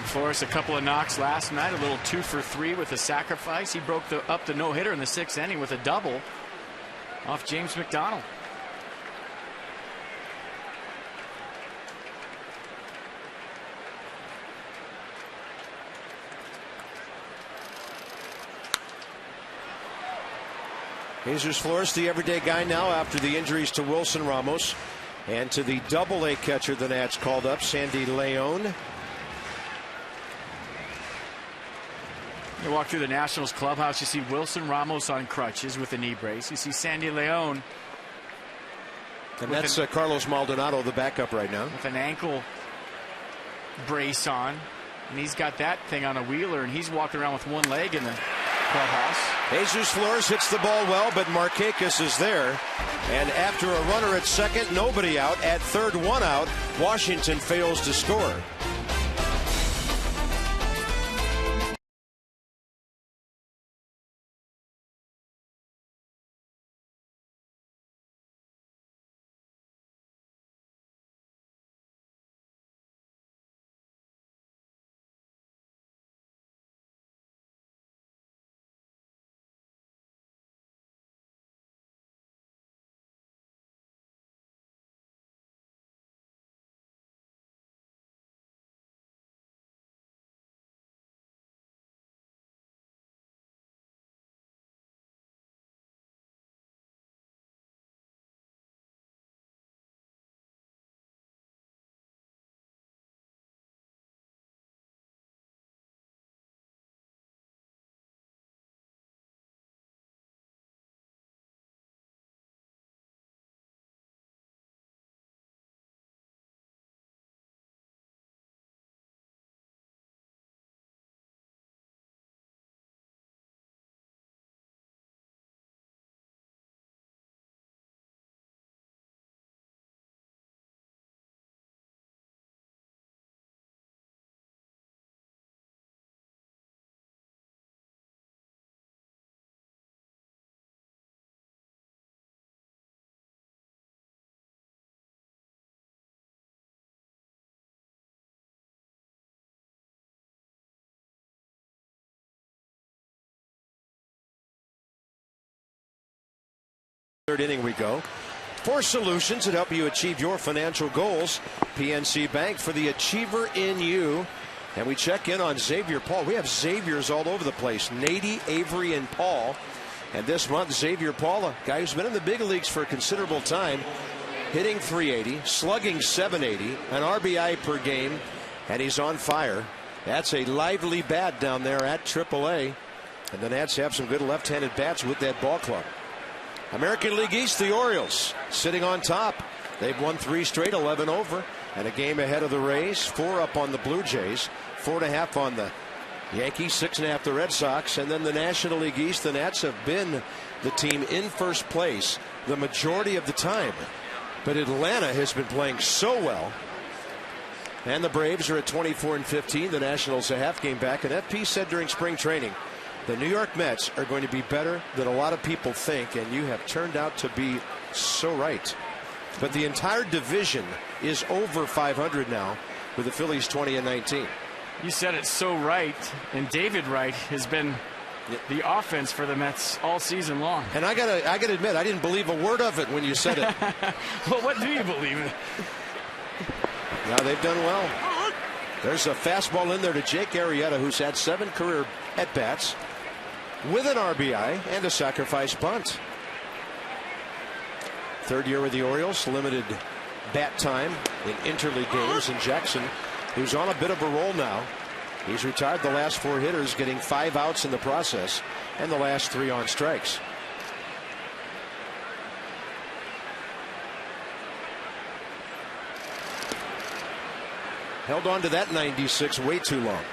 Flores a couple of knocks last night, a little 2 for 3 with a sacrifice. He broke up the no-hitter in the 6th inning with a double off James McDonald. Jesus Flores, the everyday guy now after the injuries to Wilson Ramos and to the Double-A catcher the Nats called up, Sandy Leon. You walk through the Nationals clubhouse, you see Wilson Ramos on crutches with a knee brace. You see Sandy Leon. And that's Carlos Maldonado, the backup right now. With an ankle brace on. And he's got that thing on a wheeler, and he's walking around with one leg in the clubhouse. Jesus Flores hits the ball well, but Markakis is there. And after a runner at second, nobody out. At third, 1 out. Washington fails to score. Third inning we go. 4 solutions that help you achieve your financial goals. PNC Bank for the achiever in you. And we check in on Xavier Paul. We have Xaviers all over the place. Nady, Avery, and Paul. And this month, Xavier Paul, a guy who's been in the big leagues for a considerable time, hitting .380, slugging .780, an RBI per game, and he's on fire. That's a lively bat down there at AAA. And the Nats have some good left-handed bats with that ball club. American League East, the Orioles sitting on top. They've won 3 straight, 11 over, and a game ahead of the Rays, 4 up on the Blue Jays, 4.5 on the Yankees 6.5 the Red Sox, and then the National League East. The Nats have been the team in first place the majority of the time, but Atlanta has been playing so well. And the Braves are at 24-15. The Nationals a half game back. And FP said during spring training, the New York Mets are going to be better than a lot of people think, and you have turned out to be so right. But the entire division is over 500 now, with the Phillies 20-19. You said it so right, and David Wright has been the offense for the Mets all season long. And I gotta admit, I didn't believe a word of it when you said it. Well, what do you believe in? Now they've done well. There's a fastball in there to Jake Arrieta, who's had 7 career at-bats with an RBI and a sacrifice bunt. Third year with the Orioles, limited bat time in interleague games. And Jackson, who's on a bit of a roll now, he's retired the last 4 hitters, getting 5 outs in the process and the last 3 on strikes. Held on to that 96 way too long.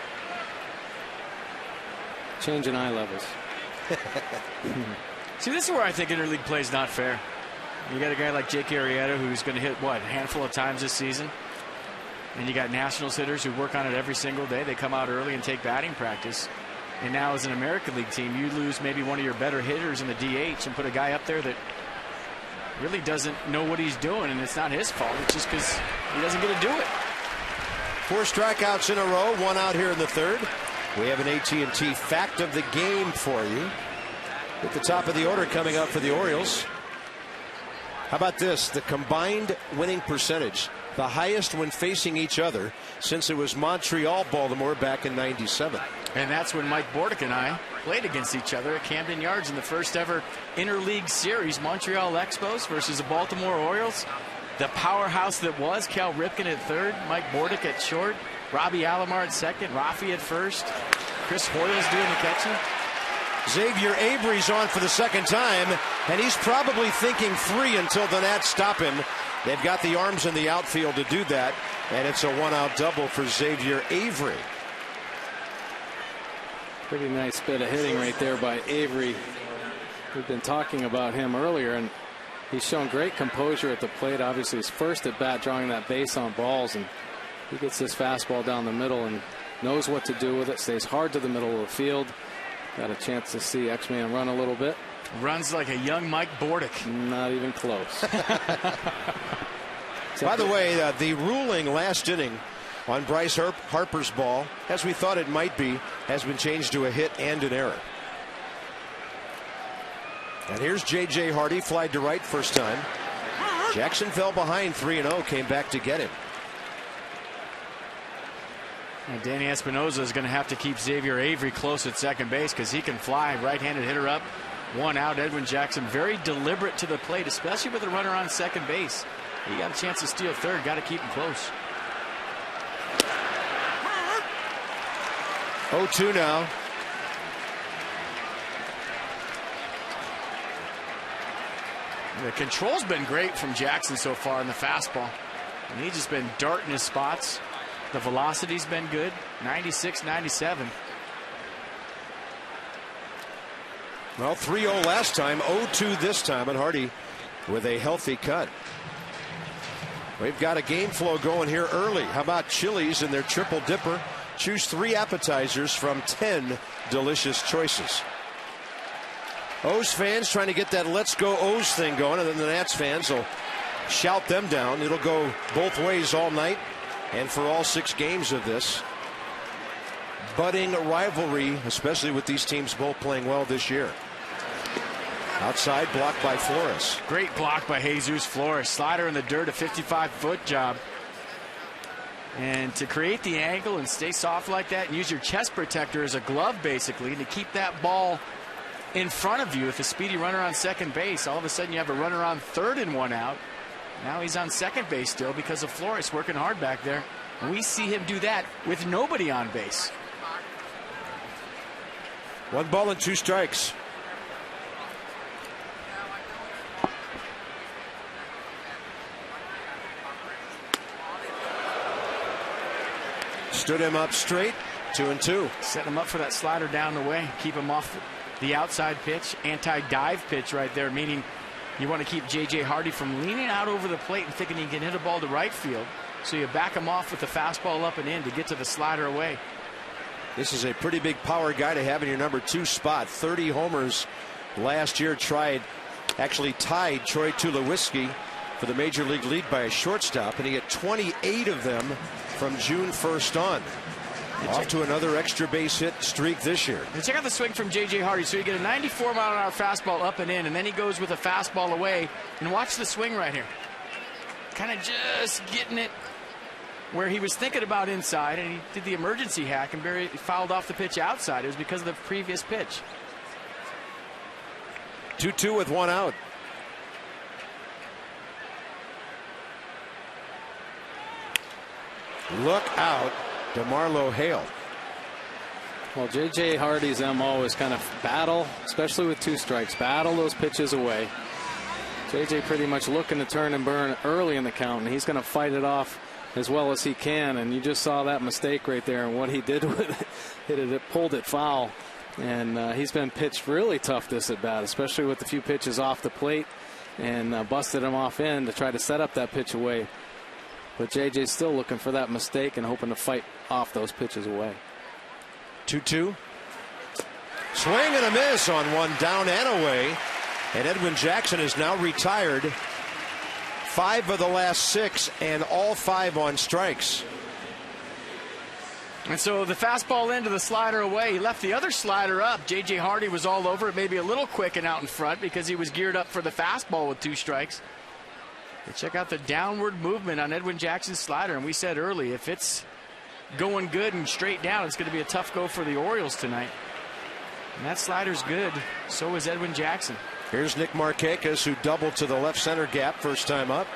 Change in eye levels. See, this is where I think interleague play is not fair. You got a guy like Jake Arrieta who's going to hit, what, a handful of times this season? And you got Nationals hitters who work on it every single day. They come out early and take batting practice. And now as an American League team, you lose maybe one of your better hitters in the DH and put a guy up there that really doesn't know what he's doing, and it's not his fault. It's just because he doesn't get to do it. 4 strikeouts in a row, 1 out here in the third. We have an AT&T fact of the game for you. At the top of the order coming up for the Orioles. How about this? The combined winning percentage, the highest when facing each other since it was Montreal-Baltimore back in '97. And that's when Mike Bordick and I played against each other at Camden Yards in the first ever interleague series, Montreal Expos versus the Baltimore Orioles. The powerhouse that was Cal Ripken at third, Mike Bordick at short, Robbie Alomar at second, Rafi at first, Chris Hoyle's doing the catching. Xavier Avery's on for the second time, and he's probably thinking 3 until the Nats stop him. They've got the arms in the outfield to do that, and it's a 1-out double for Xavier Avery. Pretty nice bit of hitting right there by Avery. We've been talking about him earlier, and he's shown great composure at the plate. Obviously, his first at bat drawing that base on balls, and he gets this fastball down the middle and knows what to do with it. Stays hard to the middle of the field. Got a chance to see X-Man run a little bit. Runs like a young Mike Bordick. Not even close. By the way, the ruling last inning on Bryce Harper's ball, as we thought it might be, has been changed to a hit and an error. And here's J.J. Hardy, flied to right first time. Jackson fell behind 3-0, came back to get him. And Danny Espinosa is going to have to keep Xavier Avery close at second base because he can fly. Right-handed hitter up, 1 out. Edwin Jackson very deliberate to the plate, especially with a runner on second base. He got a chance to steal third. Got to keep him close. 0-2 now. The control's been great from Jackson so far in the fastball. And he's just been darting his spots. The velocity's been good. 96, 97. Well, 3-0 last time, 0-2 this time, and Hardy with a healthy cut. We've got a game flow going here early. How about Chili's and their triple dipper? Choose 3 appetizers from 10 delicious choices. O's fans trying to get that Let's Go O's thing going, and then the Nats fans will shout them down. It'll go both ways all night and for all 6 games of this budding rivalry, especially with these teams both playing well this year. Outside, blocked by Flores. Great block by Jesus Flores. Slider in the dirt, a 55-foot job. And to create the angle and stay soft like that and use your chest protector as a glove, basically, to keep that ball in front of you with a speedy runner on second base. All of a sudden, you have a runner on third and 1 out. Now he's on second base still because of Flores working hard back there. And we see him do that with nobody on base. 1 ball and 2 strikes. Stood him up straight, 2-2. Set him up for that slider down the way. Keep him off the outside pitch. Anti-dive pitch right there, meaning you want to keep J.J. Hardy from leaning out over the plate and thinking he can hit a ball to right field. So you back him off with the fastball up and in to get to the slider away. This is a pretty big power guy to have in your number 2 spot. 30 homers last year. Actually tied Troy Tulowitzki for the major league lead by a shortstop, and he had 28 of them from June 1st on. Off to another extra base hit streak this year. And check out the swing from J.J. Hardy. So you get a 94-mile-an-hour fastball up and in, and then he goes with a fastball away. And watch the swing right here. Kind of just getting it where he was thinking about inside, and he did the emergency hack and fouled off the pitch outside. It was because of the previous pitch. 2-2 with 1 out. Look out, DeMarlo Hale. Well, J.J. Hardy's MO is kind of battle, especially with 2 strikes. Battle those pitches away. J.J. pretty much looking to turn and burn early in the count, and he's going to fight it off as well as he can. And you just saw that mistake right there and what he did with it. It pulled it foul. And he's been pitched really tough this at bat, especially with the few pitches off the plate, and busted him off in to try to set up that pitch away. But JJ's still looking for that mistake and hoping to fight off those pitches away. 2-2. Swing and a miss on one down and away. And Edwin Jackson is now retired. 5 of the last 6, and all 5 on strikes. And so the fastball into the slider away. He left the other slider up. J.J. Hardy was all over it, maybe a little quick and out in front because he was geared up for the fastball with 2 strikes. But check out the downward movement on Edwin Jackson's slider. And we said early, if it's going good and straight down, it's going to be a tough go for the Orioles tonight. And that slider's good. So is Edwin Jackson. Here's Nick Markakis, who doubled to the left center gap first time up.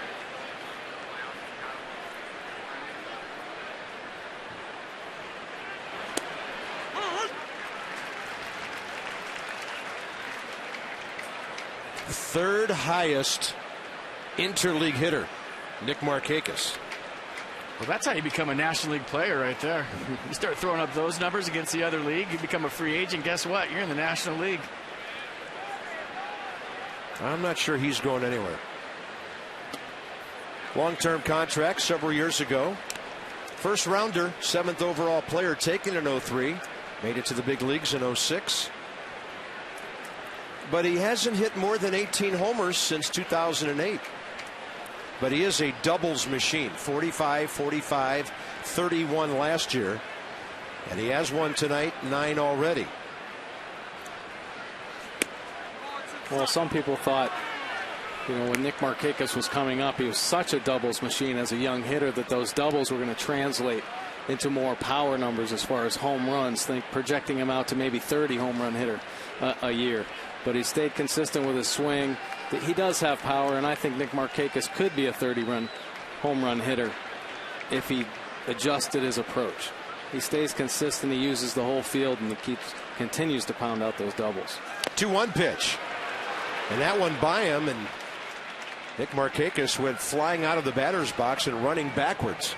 Third highest interleague hitter, Nick Markakis. Well, that's how you become a National League player right there. You start throwing up those numbers against the other league, you become a free agent. Guess what? You're in the National League. I'm not sure he's going anywhere. Long-term contract several years ago. First rounder, 7th overall player taken in 03. Made it to the big leagues in 06. But he hasn't hit more than 18 homers since 2008. But he is a doubles machine. 45, 45, 31 last year. And he has one tonight, 9 already. Well, some people thought, when Nick Markakis was coming up, he was such a doubles machine as a young hitter that those doubles were going to translate into more power numbers as far as home runs, projecting him out to maybe 30 home run hitter a year. But he stayed consistent with his swing. He does have power, and I think Nick Markakis could be a 30-run home run hitter if he adjusted his approach. He stays consistent, he uses the whole field, and he continues to pound out those doubles. 2-1 pitch. And that one by him, and Nick Markakis went flying out of the batter's box and running backwards.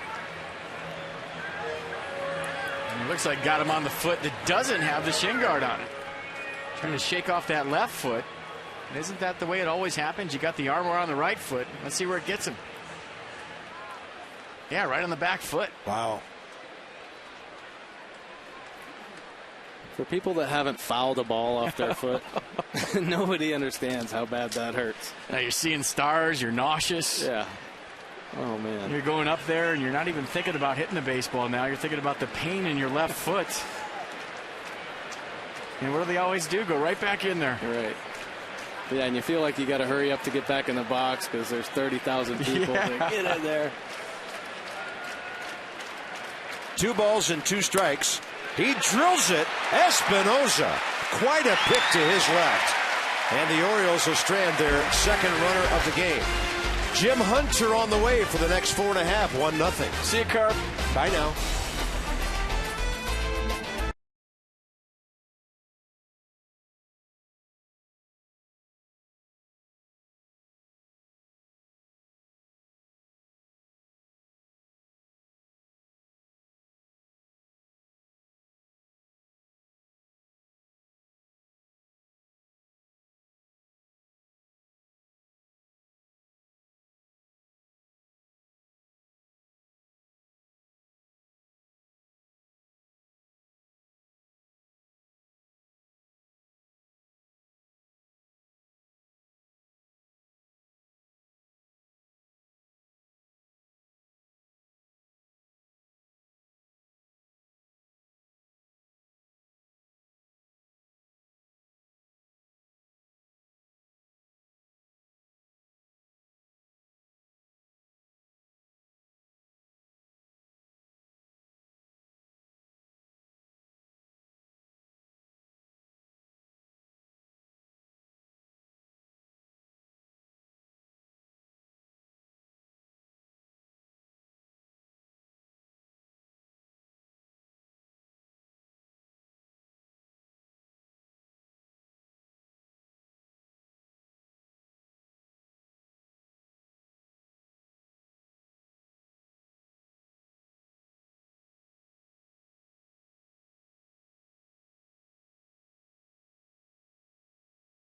And it looks like got him on the foot that doesn't have the shin guard on it. Trying to shake off that left foot. And isn't that the way it always happens? You got the armor on the right foot. Let's see where it gets him. Yeah, right on the back foot. Wow. For people that haven't fouled a ball off their foot, nobody understands how bad that hurts. Now you're seeing stars, you're nauseous. Yeah. Oh, man. You're going up there and you're not even thinking about hitting the baseball now. You're thinking about the pain in your left foot. And what do they always do? Go right back in there. Right. Yeah, and you feel like you got to hurry up to get back in the box because there's 30,000 people that get in there. 2 balls and 2 strikes. He drills it. Espinosa. Quite a pick to his left. And the Orioles will strand their second runner of the game. Jim Hunter on the way for the next 4.5. 1-0. See you, Carp. Bye now.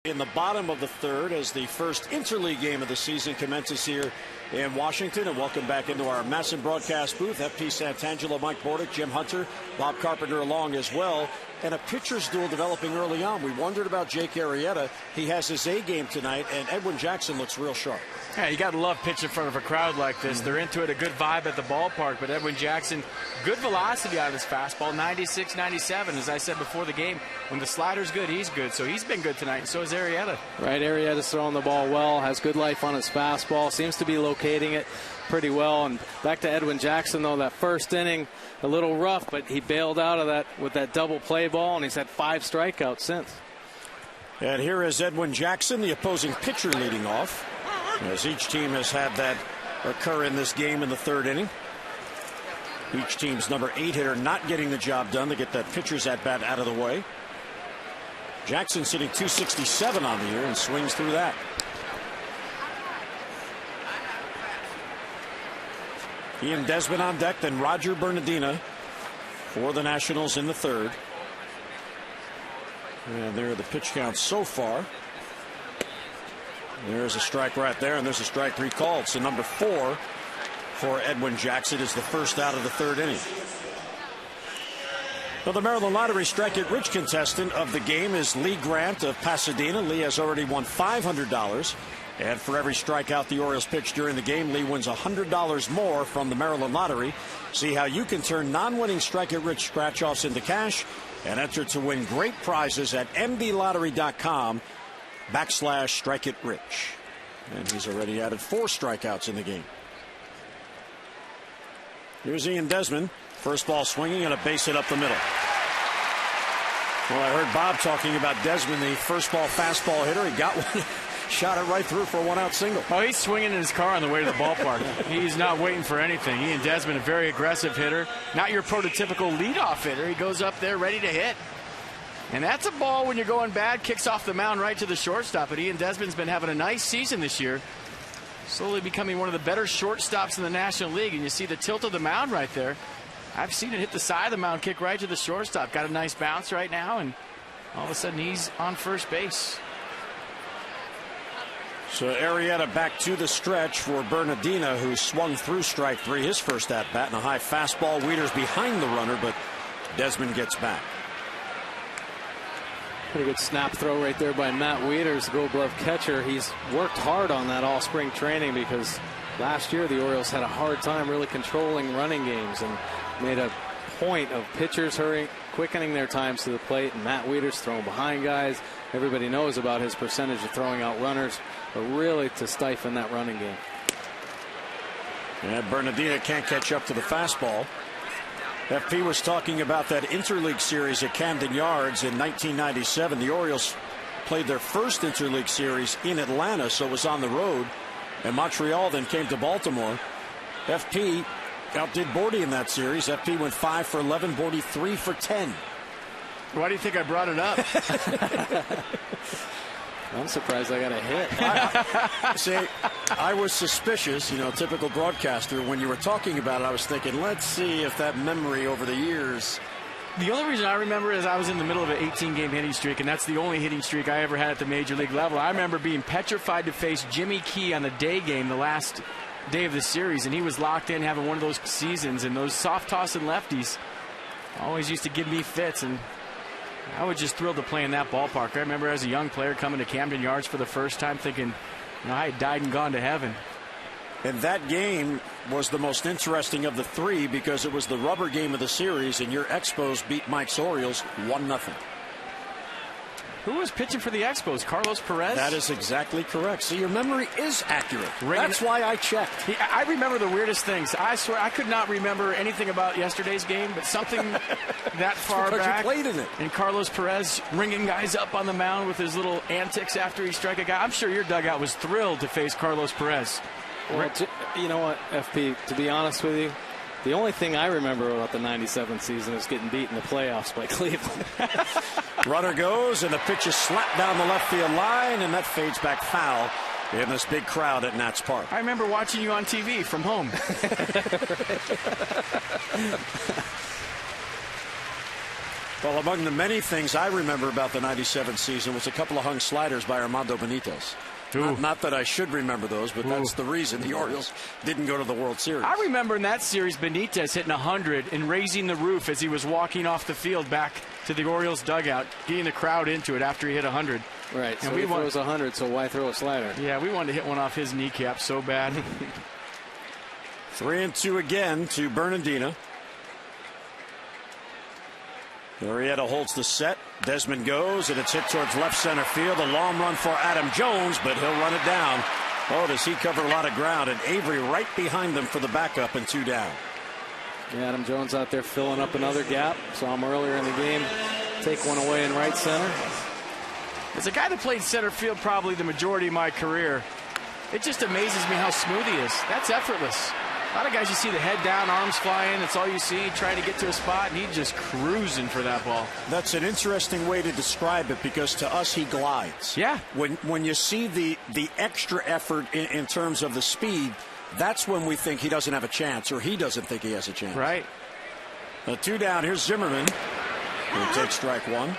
In the bottom of the third, as the first interleague game of the season commences here in Washington. And welcome back into our Masson broadcast booth. FP Santangelo, Mike Bordick, Jim Hunter, Bob Carpenter along as well. And a pitcher's duel developing early on. We wondered about Jake Arrieta. He has his A game tonight, and Edwin Jackson looks real sharp. Yeah, you got to love pitching in front of a crowd like this. They're into it, a good vibe at the ballpark. But Edwin Jackson, good velocity out of his fastball, 96, 97. As I said before the game, when the slider's good, he's good. So he's been good tonight, and so is Arrieta. Right, Arrieta's throwing the ball well, has good life on his fastball, seems to be locating it pretty well. And back to Edwin Jackson, though, that first inning, a little rough, but he bailed out of that with that double play ball, and he's had 5 strikeouts since. And here is Edwin Jackson, the opposing pitcher, leading off, as each team has had that occur in this game in the third inning. Each team's number 8 hitter not getting the job done to get that pitcher's at bat out of the way. Jackson sitting 267 on the year and swings through that. Ian Desmond on deck, then Roger Bernardina for the Nationals in the third. And there are the pitch counts so far. There's a strike right there, and there's a strike recalled. So number 4 for Edwin Jackson is the first out of the third inning. Well, the Maryland Lottery Strike It Rich contestant of the game is Lee Grant of Pasadena. Lee has already won $500. And for every strikeout the Orioles pitch during the game, Lee wins $100 more from the Maryland Lottery. See how you can turn non-winning Strike It Rich scratch-offs into cash and enter to win great prizes at mdlottery.com/Strike It Rich. And he's already added 4 strikeouts in the game. Here's Ian Desmond. First ball swinging and a base hit up the middle. Well, I heard Bob talking about Desmond, the first ball fastball hitter. He got one. Shot it right through for a 1-out single. Oh, he's swinging in his car on the way to the ballpark. He's not waiting for anything. Ian Desmond, a very aggressive hitter. Not your prototypical leadoff hitter. He goes up there ready to hit. And that's a ball when you're going bad. Kicks off the mound right to the shortstop. But Ian Desmond's been having a nice season this year. Slowly becoming one of the better shortstops in the National League. And you see the tilt of the mound right there. I've seen it hit the side of the mound, kick right to the shortstop. Got a nice bounce right now. And all of a sudden he's on first base. So Arrieta back to the stretch for Bernardina, who swung through strike 3 his first at bat, and a high fastball. Wieters behind the runner, but Desmond gets back. Pretty good snap throw right there by Matt Wieters, the Gold Glove catcher. He's worked hard on that all spring training because last year the Orioles had a hard time really controlling running games and made a point of pitchers quickening their times to the plate, and Matt Wieters throwing behind guys. Everybody knows about his percentage of throwing out runners, but really to stifle that running game. And Bernardina can't catch up to the fastball. FP was talking about that interleague series at Camden Yards in 1997. The Orioles played their first interleague series in Atlanta, so it was on the road. And Montreal then came to Baltimore. FP outdid Bordy in that series. FP went 5 for 11, Bordy 3 for 10. Why do you think I brought it up? I'm surprised I got a hit. See, I was suspicious, typical broadcaster. When you were talking about it, I was thinking, let's see if that memory over the years. The only reason I remember is I was in the middle of an 18-game hitting streak, and that's the only hitting streak I ever had at the major league level. I remember being petrified to face Jimmy Key on the day game, the last day of the series, and he was locked in having one of those seasons, and those soft-tossing lefties always used to give me fits, and I was just thrilled to play in that ballpark. I remember as a young player coming to Camden Yards for the first time thinking, I had died and gone to heaven. And that game was the most interesting of the 3 because it was the rubber game of the series, and your Expos beat Mike's Orioles 1-0. Who was pitching for the Expos? Carlos Perez? That is exactly correct. See, your memory is accurate. That's why I checked. I remember the weirdest things. I swear I could not remember anything about yesterday's game, but something that far back. You played in it. And Carlos Perez ringing guys up on the mound with his little antics after he struck a guy. I'm sure your dugout was thrilled to face Carlos Perez. Well, you know what, FP, to be honest with you, the only thing I remember about the 97 season is getting beat in the playoffs by Cleveland. Runner goes, and the pitch is slapped down the left field line, and that fades back foul in this big crowd at Nats Park. I remember watching you on TV from home. Well, among the many things I remember about the 97 season was a couple of hung sliders by Armando Benitez. Not that I should remember those, but that's the reason the Orioles didn't go to the World Series. I remember in that series Benitez hitting 100 and raising the roof as he was walking off the field back to the Orioles dugout, getting the crowd into it after he hit 100. Right, and so he throws 100, so why throw a slider? Yeah, we wanted to hit one off his kneecap so bad. 3-2 again to Bernardina. Arrieta holds the set. Desmond goes, and it's hit towards left center field. A long run for Adam Jones, but he'll run it down. Oh, does he cover a lot of ground? And Avery right behind them for the backup and 2 down. Yeah, Adam Jones out there filling up another gap. Saw him earlier in the game take one away in right center. As a guy that played center field probably the majority of my career, it just amazes me how smooth he is. That's effortless. A lot of guys, you see the head down, arms flying. That's all you see, trying to get to a spot, and he's just cruising for that ball. That's an interesting way to describe it, because to us he glides. Yeah. When you see the extra effort in terms of the speed, that's when we think he doesn't have a chance, or he doesn't think he has a chance. Right. 2 down. Here's Zimmerman. He'll take strike 1.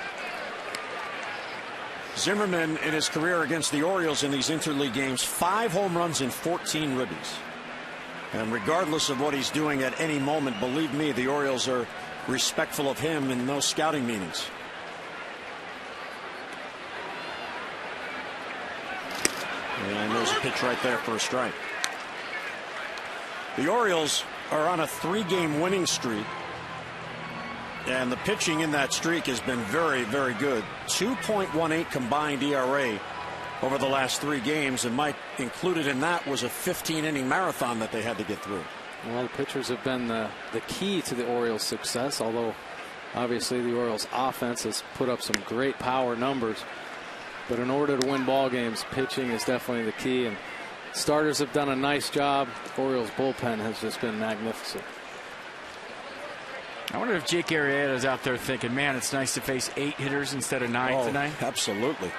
Zimmerman in his career against the Orioles in these interleague games, 5 home runs and 14 ribbies. And regardless of what he's doing at any moment, believe me, the Orioles are respectful of him in those scouting meetings. And there's a pitch right there for a strike. The Orioles are on a 3-game winning streak. And the pitching in that streak has been very, very good. 2.18 combined ERA over the last 3 games, and Mike, included in that was a 15-inning marathon that they had to get through. Well, the pitchers have been the key to the Orioles' success, although obviously the Orioles' offense has put up some great power numbers. But in order to win ball games, pitching is definitely the key, and starters have done a nice job. The Orioles' bullpen has just been magnificent. I wonder if Jake Arrieta is out there thinking, man, it's nice to face 8 hitters instead of 9 tonight. Absolutely.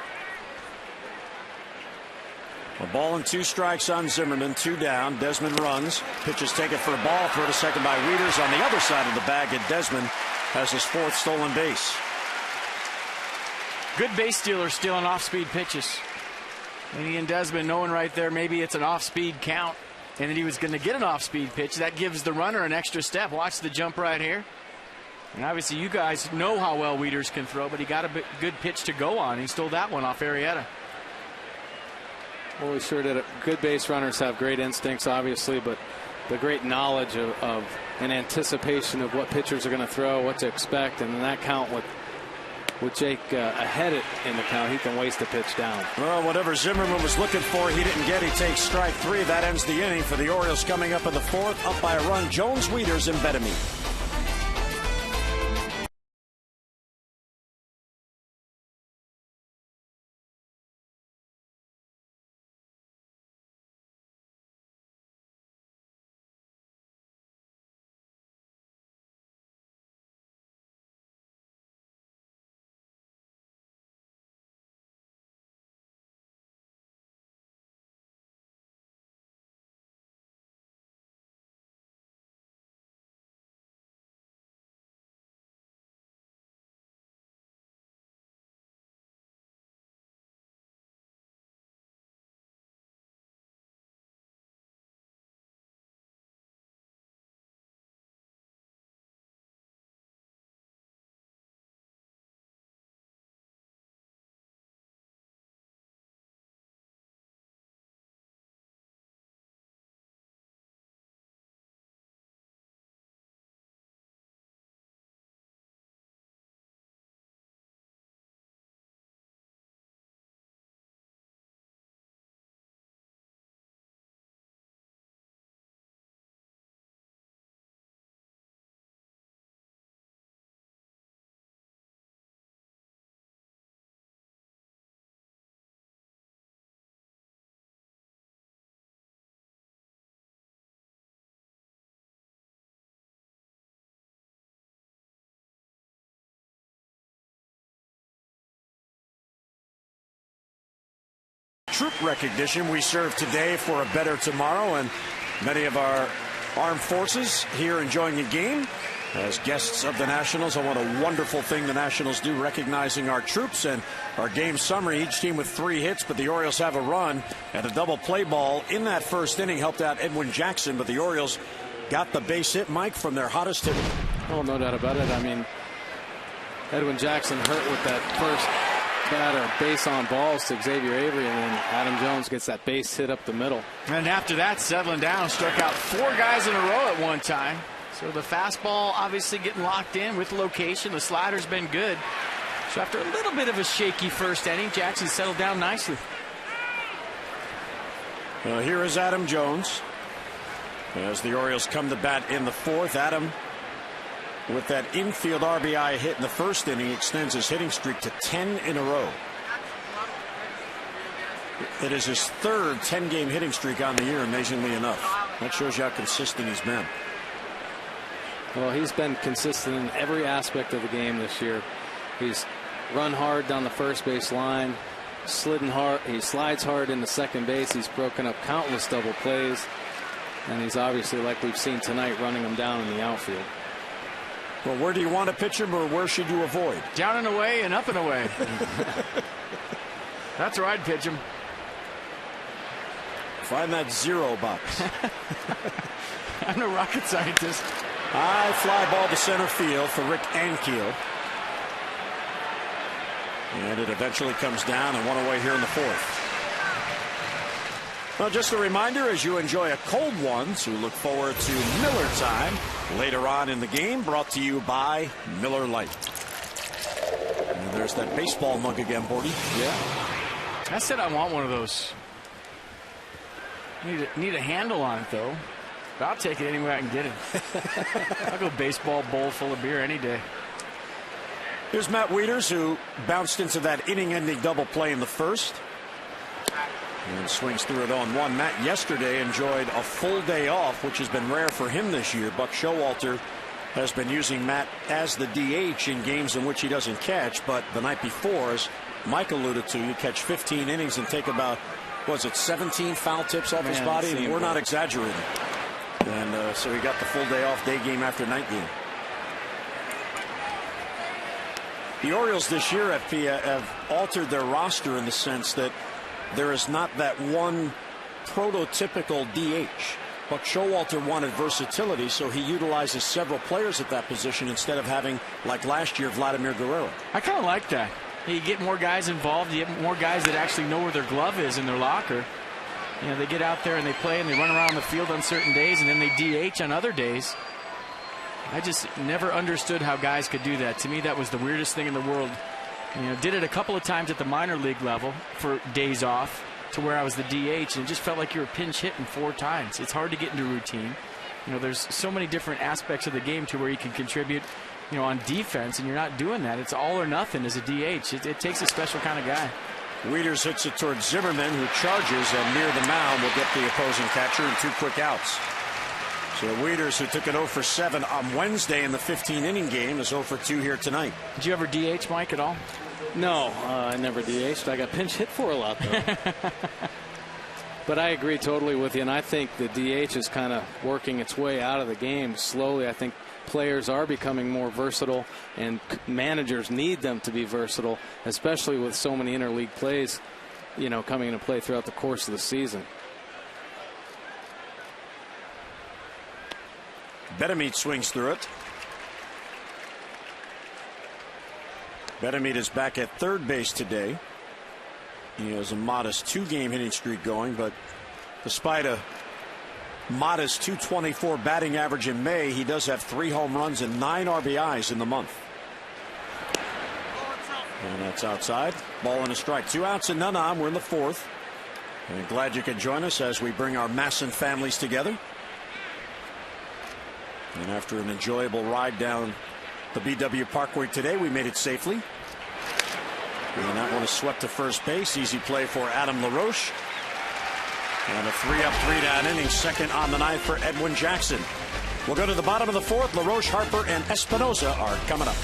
A ball and 2 strikes on Zimmerman, 2 down. Desmond runs. Pitches taken for a ball. Throw to second by Wieters on the other side of the bag, and Desmond has his 4th stolen base. Good base stealer stealing off-speed pitches. And Ian Desmond knowing right there maybe it's an off-speed count, and that he was going to get an off-speed pitch. That gives the runner an extra step. Watch the jump right here. And obviously you guys know how well Wieters can throw, but he got a good pitch to go on. He stole that one off Arrieta. Well, we sure did. Good base runners have great instincts, obviously, but the great knowledge of and anticipation of what pitchers are going to throw, what to expect, and in that count with Jake ahead in the count, he can waste a pitch down. Well, whatever Zimmerman was looking for, he didn't get. He takes strike 3. That ends the inning for the Orioles. Coming up in the 4th, up by a run, Jones, Wieters, and Bettamy. Troop recognition. We serve today for a better tomorrow, and many of our armed forces here enjoying a game As guests of the Nationals, and what a wonderful thing the Nationals do, recognizing our troops. And our game summary, each team with 3 hits, but the Orioles have a run, and a double play ball in that first inning helped out Edwin Jackson, but the Orioles got the base hit, Mike, from their hottest hitter. Oh, no doubt about it. I mean, Edwin Jackson hurt with that first batter base on balls to Xavier Avery, and then Adam Jones gets that base hit up the middle. And after that, settling down, struck out 4 guys in a row at one time. So the fastball obviously getting locked in with location. The slider's been good. So after a little bit of a shaky first inning, Jackson settled down nicely. Well, here is Adam Jones. As the Orioles come to bat in the 4th, Adam, with that infield RBI hit in the first inning, extends his hitting streak to 10 in a row. It is his 3rd 10-game hitting streak on the year, amazingly enough. That shows you how consistent he's been. Well, he's been consistent in every aspect of the game this year. He's run hard down the first base line, slidden hard. He slides hard into second base. He's broken up countless double plays, and he's obviously, like we've seen tonight, running them down in the outfield. Well, where do you want to pitch him, or where should you avoid? Down and away and up and away. That's where I'd pitch him. Find that 0 box. I'm no rocket scientist. High fly ball to center field for Rick Ankiel. And it eventually comes down and one away here in the 4th. Well, just a reminder, as you enjoy a cold one, to look forward to Miller Time later on in the game, brought to you by Miller Lite. And there's that baseball mug again, Bordy. Yeah. I said I want one of those. Need a handle on it, though. But I'll take it anywhere I can get it. I'll go baseball bowl full of beer any day. Here's Matt Wieters, who bounced into that inning-ending double play in the 1st. And swings through it on 1. Matt yesterday enjoyed a full day off, which has been rare for him this year. Buck Showalter has been using Matt as the DH in games in which he doesn't catch. But the night before, as Mike alluded to, you catch 15 innings and take about, was it 17 foul tips off his body? And we're not exaggerating. And so he got the full day off, day game after night game. The Orioles this year, FP, have altered their roster in the sense that there is not that one prototypical DH. Buck Showalter wanted versatility, so he utilizes several players at that position instead of having, like last year, Vladimir Guerrero. I kind of like that. You get more guys involved. You get more guys that actually know where their glove is in their locker. You know, they get out there and they play and they run around the field on certain days, and then they DH on other days. I just never understood how guys could do that. To me, that was the weirdest thing in the world. You know, did it a couple of times at the minor league level for days off, to where I was the DH, and it just felt like you were pinch hitting 4 times. It's hard to get into routine. You know, there's so many different aspects of the game to where you can contribute, you know, on defense, and you're not doing that. It's all or nothing as a DH. It takes a special kind of guy. Wieters hits it towards Zimmerman, who charges, and near the mound will get the opposing catcher and 2 quick outs. So Wieters, who took it 0 for 7 on Wednesday in the 15-inning game, is 0 for 2 here tonight. Did you ever DH, Mike, at all? No, I never DH'd. I got pinch hit for a lot, though. But I agree totally with you, and I think the DH is kind of working its way out of the game slowly. I think players are becoming more versatile, and managers need them to be versatile, especially with so many interleague plays, you know, coming into play throughout the course of the season. Betemeet swings through it. Betemeet is back at third base today. He has a modest 2-game hitting streak going, but despite a modest .224 batting average in May, he does have 3 home runs and 9 RBIs in the month. And that's outside. Ball and a strike. 2 outs and none on. We're in the 4th. And glad you could join us as we bring our Masson families together. And after an enjoyable ride down the BW Parkway today, we made it safely. And that one is swept to first base. Easy play for Adam LaRoche. And a 3-up, 3-down inning, second on the ninth for Edwin Jackson. We'll go to the bottom of the 4th. LaRoche, Harper, and Espinosa are coming up.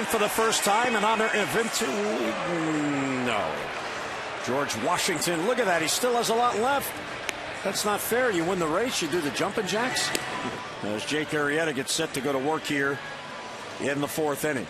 for the first time and honor event. No. George Washington, look at that. He still has a lot left. That's not fair. You win the race, you do the jumping jacks. As Jake Arrieta gets set to go to work here in the 4th inning.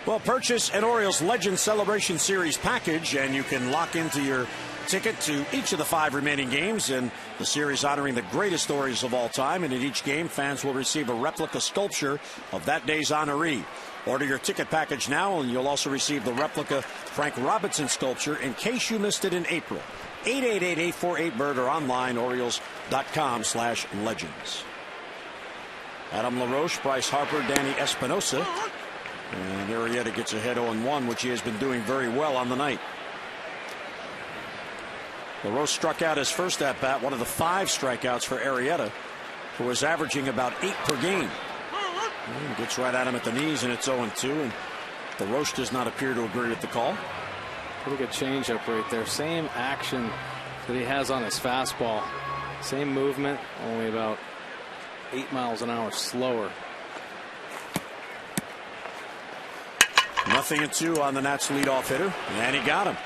Well, purchase an Orioles Legend Celebration Series package, and you can lock into your ticket to each of the 5 remaining games in the series honoring the greatest Orioles of all time. And in each game, fans will receive a replica sculpture of that day's honoree. Order your ticket package now, and you'll also receive the replica Frank Robinson sculpture in case you missed it in April. 888-848-BIRD or online, Orioles.com/legends. Adam LaRoche, Bryce Harper, Danny Espinosa. And Arrieta gets ahead 0-1, which he has been doing very well on the night. LaRoche struck out his first at-bat, one of the 5 strikeouts for Arrieta, who was averaging about 8 per game. And gets right at him at the knees, and it's 0-2, and LaRoche does not appear to agree with the call. Pretty good changeup right there. Same action that he has on his fastball. Same movement, only about 8 miles an hour slower. 0-2 on the Nats leadoff hitter, and he got him.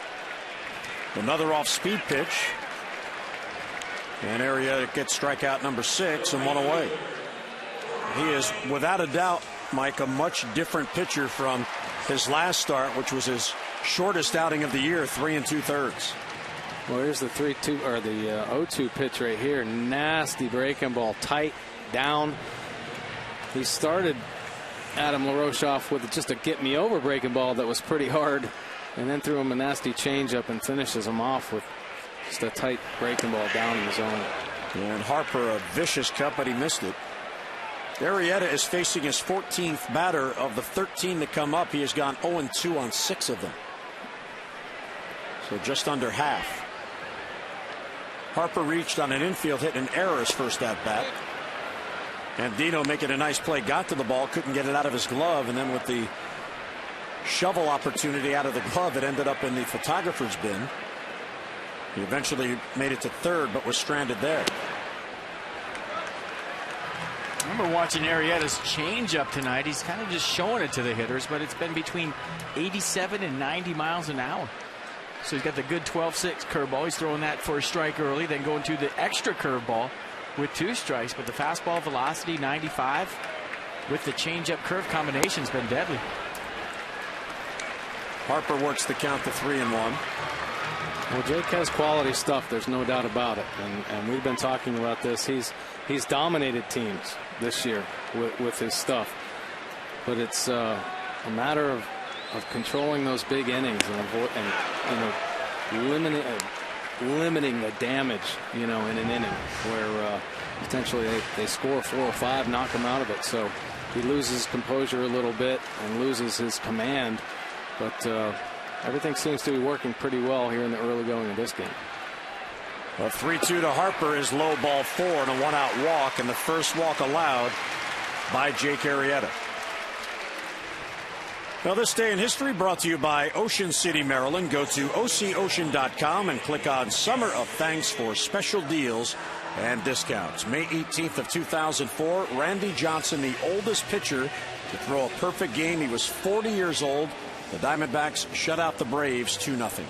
Another off-speed pitch, and Arrieta gets strikeout number 6 and 1 away. He is, without a doubt, Mike, a much different pitcher from his last start, which was his shortest outing of the year, 3 2/3. Well, here's the 3-2 or the 0-2 pitch right here. Nasty breaking ball, tight down. He started Adam LaRoche off with just a get-me-over breaking ball that was pretty hard, and then threw him a nasty changeup and finishes him off with just a tight breaking ball down in the zone. And Harper, a vicious cut, but he missed it. Arrieta is facing his 14th batter of the 13 to come up. He has gone 0-2 on 6 of them. So just under half. Harper reached on an infield hit and error his first at-bat. And Dino making a nice play, got to the ball, couldn't get it out of his glove, and then with the shovel opportunity out of the glove, it ended up in the photographer's bin. He eventually made it to third, but was stranded there. I remember watching Arrieta's changeup tonight. He's kind of just showing it to the hitters, but it's been between 87 and 90 miles an hour. So he's got the good 12-6 curveball. He's throwing that for a strike early, then going to the extra curveball with 2 strikes. But the fastball velocity, 95, with the changeup curve combination has been deadly. Harper works the count to 3-1. Well, Jake has quality stuff. There's no doubt about it. And we've been talking about this. He's dominated teams this year with his stuff. But it's a matter of controlling those big innings and limiting the damage, in an inning where potentially they score 4 or 5, knock him out of it. So he loses composure a little bit and loses his command. But everything seems to be working pretty well here in the early going of this game. A 3-2 to Harper is low ball 4 and a 1-out walk, and the first walk allowed by Jake Arrieta. Now, this day in history brought to you by Ocean City, Maryland. Go to OCOcean.com and click on Summer of Thanks for special deals and discounts. May 18th of 2004, Randy Johnson, the oldest pitcher to throw a perfect game. He was 40 years old. The Diamondbacks shut out the Braves 2-0.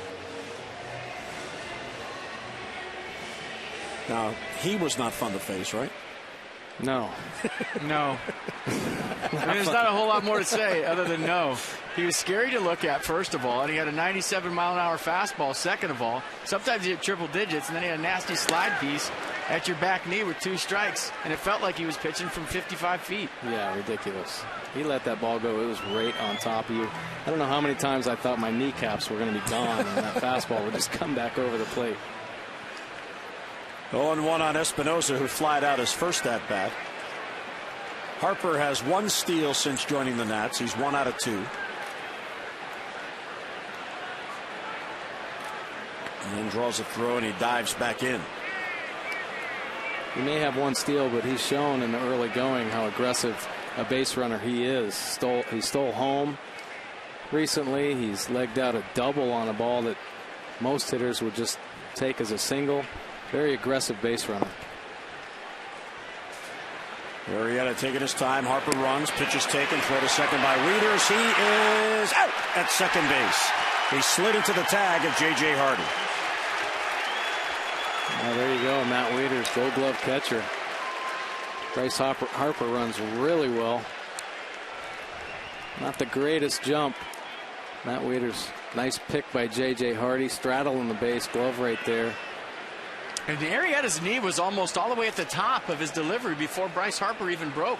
Now, he was not fun to face, right? No. No. There's not a whole lot more to say other than no. He was scary to look at, first of all, and he had a 97-mile-an-hour fastball, second of all. Sometimes he hit triple digits, and then he had a nasty slide piece at your back knee with 2 strikes, and it felt like he was pitching from 55 feet. Yeah, ridiculous. He let that ball go. It was right on top of you. I don't know how many times I thought my kneecaps were going to be gone, and that fastball would just come back over the plate. 0-1 on Espinosa, who flied out his first at-bat. Harper has 1 steal since joining the Nats. He's 1 out of 2. And then draws a throw, and he dives back in. He may have 1 steal, but he's shown in the early going how aggressive a base runner he is. He stole home recently. He's legged out a double on a ball that most hitters would just take as a single. Very aggressive base runner. Arrieta taking his time. Harper runs. Pitch is taken. Throw to second by Wieters. He is out at second base. He slid into the tag of J.J. Hardy. Well, there you go, Matt Wieters, Gold Glove catcher. Bryce Harper runs really well. Not the greatest jump. Matt Wieters, nice pick by J.J. Hardy, straddling the base, glove right there. And Arrieta's knee was almost all the way at the top of his delivery before Bryce Harper even broke.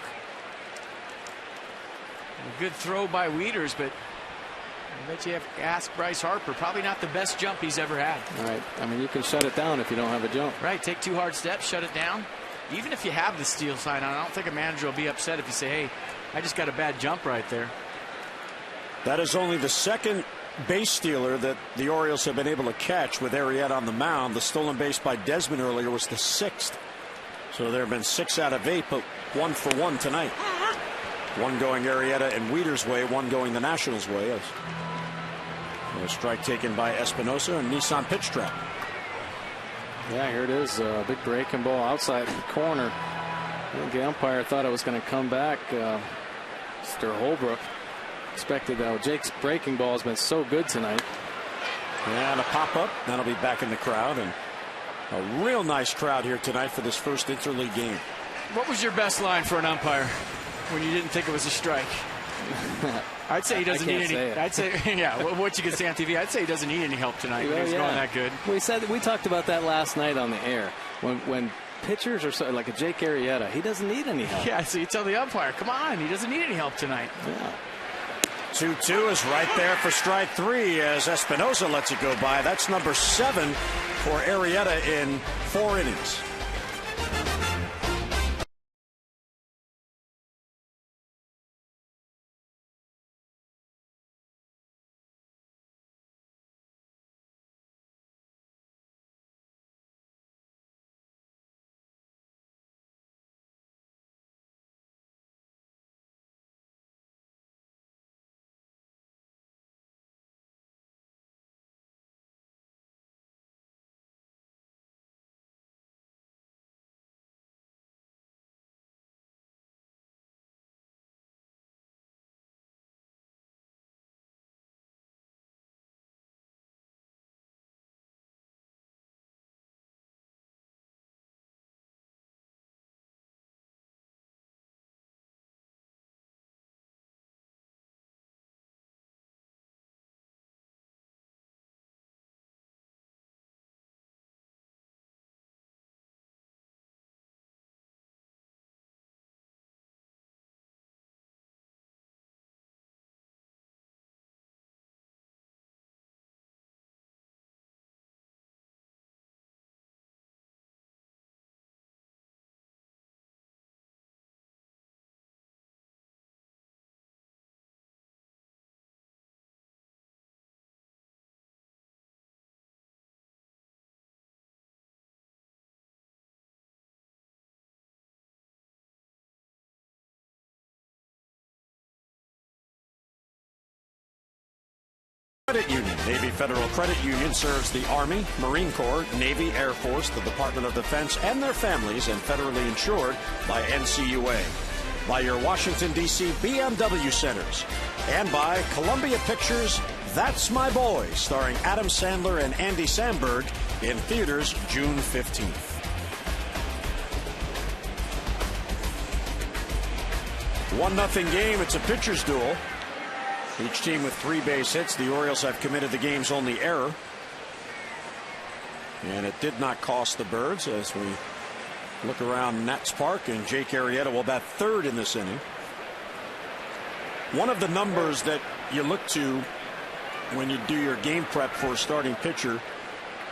A good throw by Wieters, but I bet you have to ask Bryce Harper. Probably not the best jump he's ever had. All right. I mean, you can shut it down if you don't have a jump. Right. Take 2 hard steps, shut it down. Even if you have the steal sign on, I don't think a manager will be upset if you say, hey, I just got a bad jump right there. That is only the second base stealer that the Orioles have been able to catch with Arrieta on the mound. The stolen base by Desmond earlier was the 6th. So there have been 6 out of 8, but 1 for 1 tonight. 1 going Arrieta and Wieters' way, 1 going the Nationals' way. A strike taken by Espinosa and Nissan pitch trap. Yeah, here it is. Big breaking ball outside the corner. I think the umpire thought it was going to come back. Mr. Holbrook expected that. Jake's breaking ball has been so good tonight. And a pop up. That'll be back in the crowd. And a real nice crowd here tonight for this first interleague game. What was your best line for an umpire when you didn't think it was a strike? I'd say he doesn't need any. I'd say, yeah, what you can say on TV. I'd say he doesn't need any help tonight. He's going that good. We talked about that last night on the air. When pitchers are so, like a Jake Arrieta, he doesn't need any help. Yeah, so you tell the umpire, come on, he doesn't need any help tonight. Yeah. 2-2 is right there for strike 3 as Espinosa lets it go by. That's number 7 for Arrieta in 4 innings. Credit Union. Navy Federal Credit Union serves the Army, Marine Corps, Navy, Air Force, the Department of Defense, and their families, and federally insured by NCUA. By your Washington, D.C. BMW centers. And by Columbia Pictures' That's My Boy, starring Adam Sandler and Andy Samberg, in theaters June 15th. 1-0 game. It's a pitcher's duel. Each team with 3 base hits. The Orioles have committed the game's only error. And it did not cost the Birds as we look around Nats Park, and Jake Arrieta will bat 3rd in this inning. One of the numbers that you look to when you do your game prep for a starting pitcher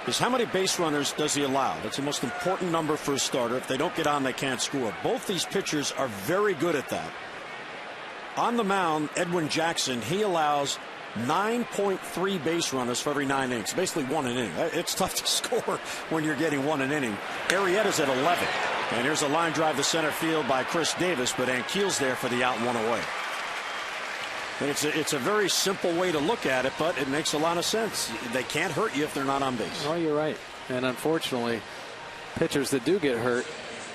is how many base runners does he allow. That's the most important number for a starter. If they don't get on, they can't score. Both these pitchers are very good at that. On the mound, Edwin Jackson, he allows 9.3 base runners for every 9 innings. Basically 1 an inning. It's tough to score when you're getting 1 an inning. Arrieta's at 11. And here's a line drive to center field by Chris Davis, but Ankiel's there for the out, 1 away. And it's a very simple way to look at it, but it makes a lot of sense. They can't hurt you if they're not on base. Oh, you're right. And unfortunately, pitchers that do get hurt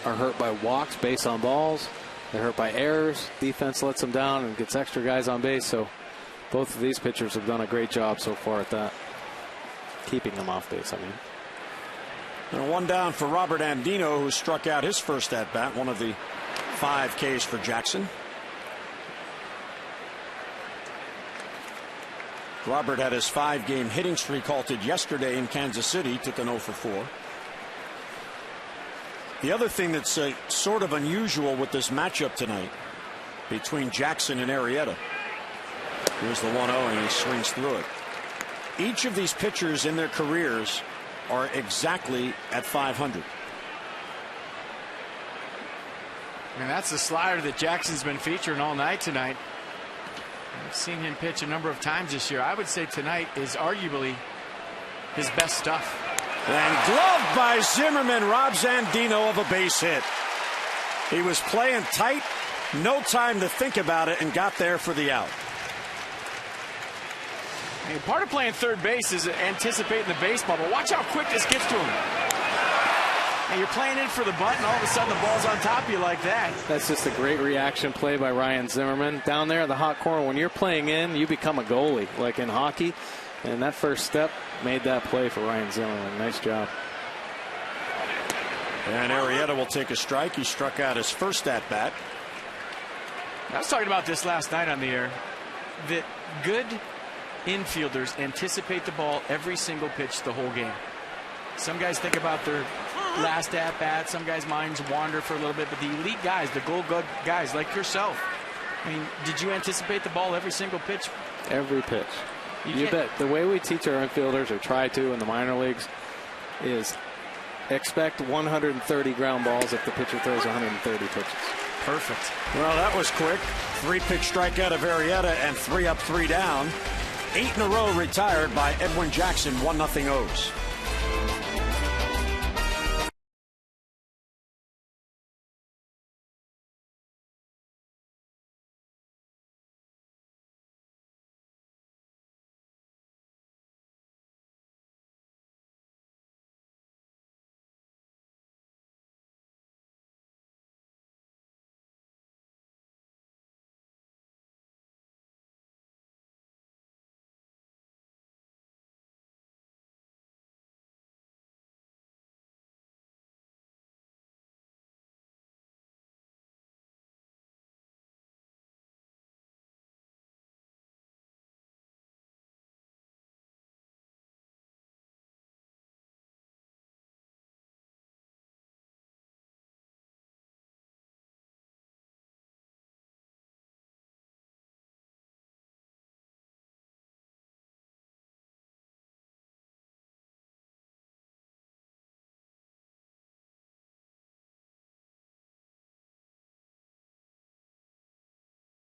are hurt by walks, base on balls, They're hurt by errors. Defense lets them down and gets extra guys on base. So both of these pitchers have done a great job so far at that. Keeping them off base, I mean. And one down for Robert Andino, who struck out his first at bat, one of the 5 Ks for Jackson. Robert had his 5-game hitting streak halted yesterday in Kansas City, took an 0 for 4. The other thing that's sort of unusual with this matchup tonight between Jackson and Arrieta. Here's the 1-0 and he swings through it. Each of these pitchers in their careers are exactly at 500. And that's the slider that Jackson's been featuring all night tonight. I've seen him pitch a number of times this year. I would say tonight is arguably his best stuff. And gloved by Zimmerman robs Andino of a base hit. He was playing tight, no time to think about it, and got there for the out. And part of playing third base is anticipating the baseball, but watch how quick this gets to him. And you're playing in for the bunt, and all of a sudden the ball's on top of you like that. That's just a great reaction play by Ryan Zimmerman. Down there in the hot corner, when you're playing in, you become a goalie, like in hockey. And that first step made that play for Ryan Zimmerman. Nice job. And Arrieta will take a strike. He struck out his first at bat. I was talking about this last night on the air, that good infielders anticipate the ball every single pitch the whole game. Some guys think about their last at bat. Some guys' minds wander for a little bit. But the elite guys, the goal good guys like yourself, I mean, did you anticipate the ball every single pitch? Every pitch. You bet. The way we teach our infielders, or try to in the minor leagues, is expect 130 ground balls if the pitcher throws 130 pitches. Perfect. Well, that was quick. 3-pitch strikeout of Arrieta and 3 up, 3 down. 8 in a row retired by Edwin Jackson. 1-0 O's.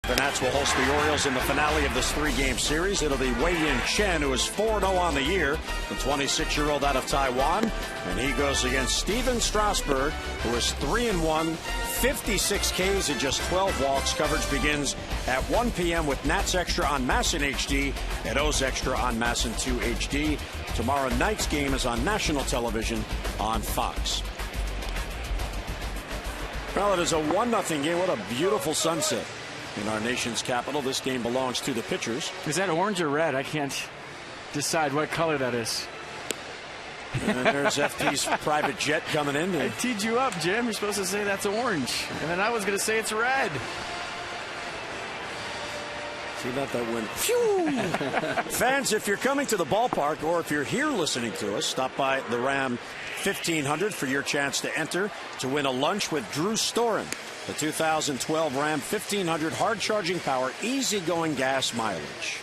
The Nats will host the Orioles in the finale of this 3-game series. It'll be Wei-Yin Chen, who is 4-0 on the year, the 26-year-old out of Taiwan. And he goes against Steven Strasburg, who is 3-1, 56 Ks and just 12 walks. Coverage begins at 1 p.m. with Nats Extra on MASN HD and O's Extra on MASN 2 HD. Tomorrow night's game is on national television on Fox. Well, it is a 1-0 game. What a beautiful sunset in our nation's capital. This game belongs to the pitchers. Is that orange or red? I can't decide what color that is. And there's FT's private jet coming in. I teed you up, Jim. You're supposed to say that's orange. And then I was going to say it's red. See that went phew. Fans, if you're coming to the ballpark or if you're here listening to us, stop by the Ram 1500 for your chance to enter to win a lunch with Drew Storen. The 2012 Ram 1500 hard-charging power, easy-going gas mileage.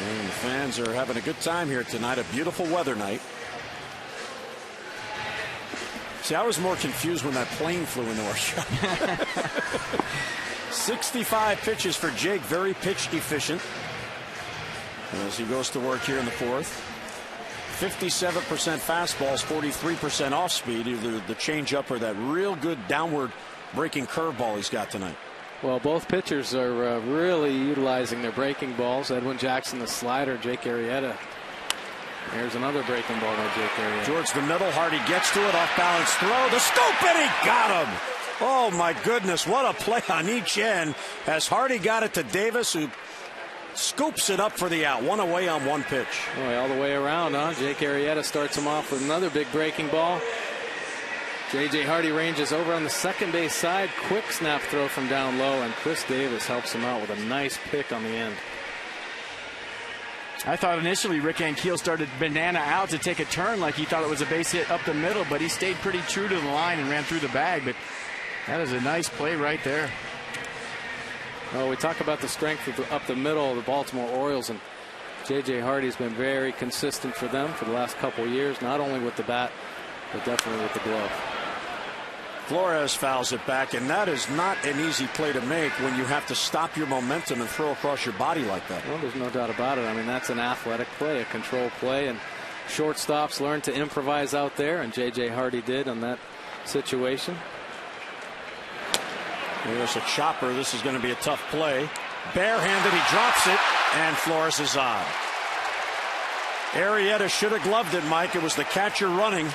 And the fans are having a good time here tonight. A beautiful weather night. See, I was more confused when that plane flew into our shop. 65 pitches for Jake, very pitch efficient as he goes to work here in the fourth. 57% fastballs, 43% off speed, either the changeup or that real good downward breaking curveball he's got tonight. Well, both pitchers are really utilizing their breaking balls. Edwin Jackson, the slider, Jake Arrieta, Here's another breaking ball by Jake Arrieta. Towards the middle, Hardy gets to it, off balance throw, the scoop, and he got him. Oh my goodness, what a play on each end as Hardy got it to Davis, who scoops it up for the out. One away on one pitch. Boy, all the way around, huh? Jake Arrieta starts him off with another big breaking ball. J.J. Hardy ranges over on the second base side. Quick snap throw from down low, and Chris Davis helps him out with a nice pick on the end. I thought initially Rick Ankiel started banana out to take a turn like he thought it was a base hit up the middle, but he stayed pretty true to the line and ran through the bag. But that is a nice play right there. Well, we talk about the strength of up the middle of the Baltimore Orioles, and J.J. Hardy's been very consistent for them for the last couple of years, not only with the bat, but definitely with the glove. Flores fouls it back, and that is not an easy play to make when you have to stop your momentum and throw across your body like that. Well, there's no doubt about it. I mean, that's an athletic play, a control play, and shortstops learn to improvise out there, and J.J. Hardy did on that situation. There's a chopper. This is going to be a tough play. Barehanded, he drops it, and Flores is on. Arrieta should have gloved it, Mike. It was the catcher running.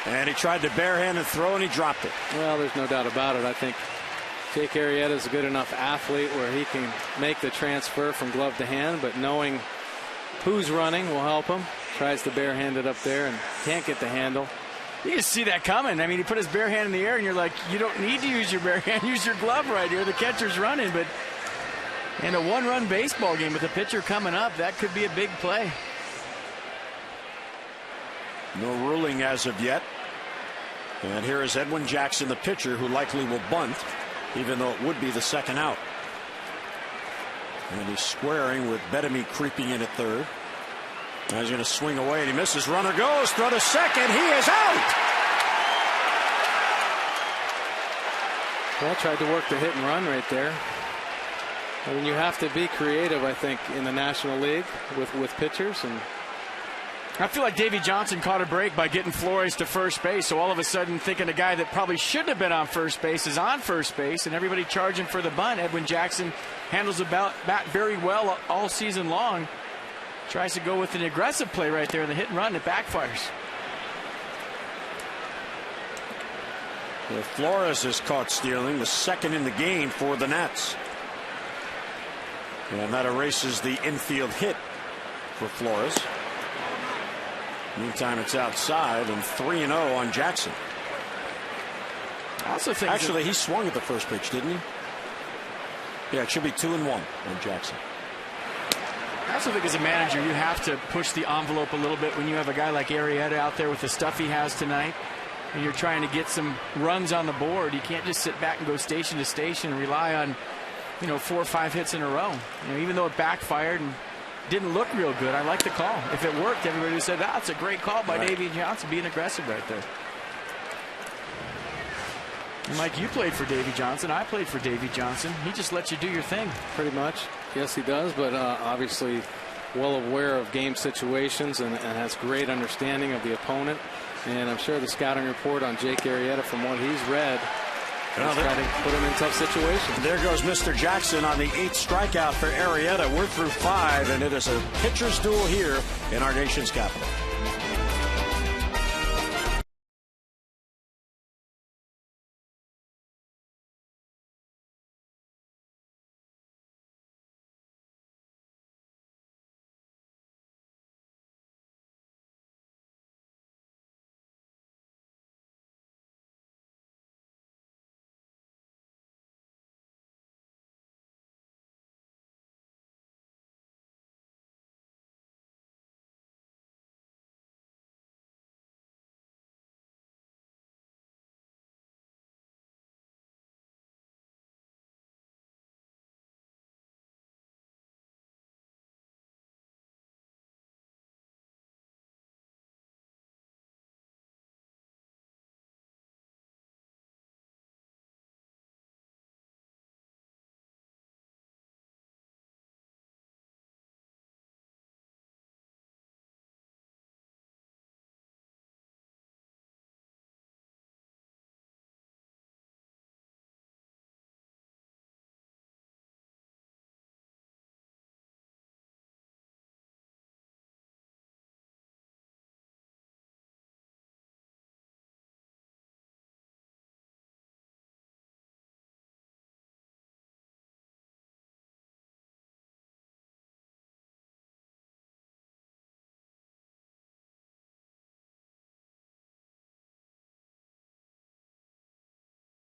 And he tried to barehanded throw, and he dropped it. Well, there's no doubt about it. I think Jake Arrieta is a good enough athlete where he can make the transfer from glove to hand, but knowing who's running will help him. Tries to barehand it up there and can't get the handle. You just see that coming. I mean, he put his bare hand in the air, and you're like, you don't need to use your bare hand. Use your glove right here. The catcher's running, but in a one-run baseball game with the pitcher coming up, that could be a big play. No ruling as of yet. And here is Edwin Jackson, the pitcher, who likely will bunt, even though it would be the second out. And he's squaring with Bettamy creeping in at third. Now he's going to swing away, and he misses. Runner goes, throw to second. He is out. Well, tried to work the hit and run right there. I mean, you have to be creative, I think, in the National League with pitchers. And I feel like Davey Johnson caught a break by getting Flores to first base. So all of a sudden, thinking a guy that probably shouldn't have been on first base is on first base, and everybody charging for the bunt. Edwin Jackson handles the bat very well all season long. Tries to go with an aggressive play right there in the hit and run. It backfires. Well, Flores is caught stealing, the second in the game for the Nats. And that erases the infield hit for Flores. Meantime, it's outside, and 3-0 on Jackson. I also think actually he swung at the first pitch, didn't he? Yeah, it should be 2-1 on Jackson. I also think as a manager, you have to push the envelope a little bit when you have a guy like Arrieta out there with the stuff he has tonight, and you're trying to get some runs on the board. You can't just sit back and go station to station and rely on, 4 or 5 hits in a row. Even though it backfired and didn't look real good, I like the call. If it worked, everybody said, it's a great call by Davey Johnson, being aggressive right there. And Mike, you played for Davey Johnson. I played for Davey Johnson. He just lets you do your thing. Pretty much. Yes, he does, but obviously well aware of game situations and has great understanding of the opponent. And I'm sure the scouting report on Jake Arrieta, from what he's read, is trying to put him in tough situations. There goes Mr. Jackson on the 8th strikeout for Arrieta. We're through 5, and it is a pitcher's duel here in our nation's capital.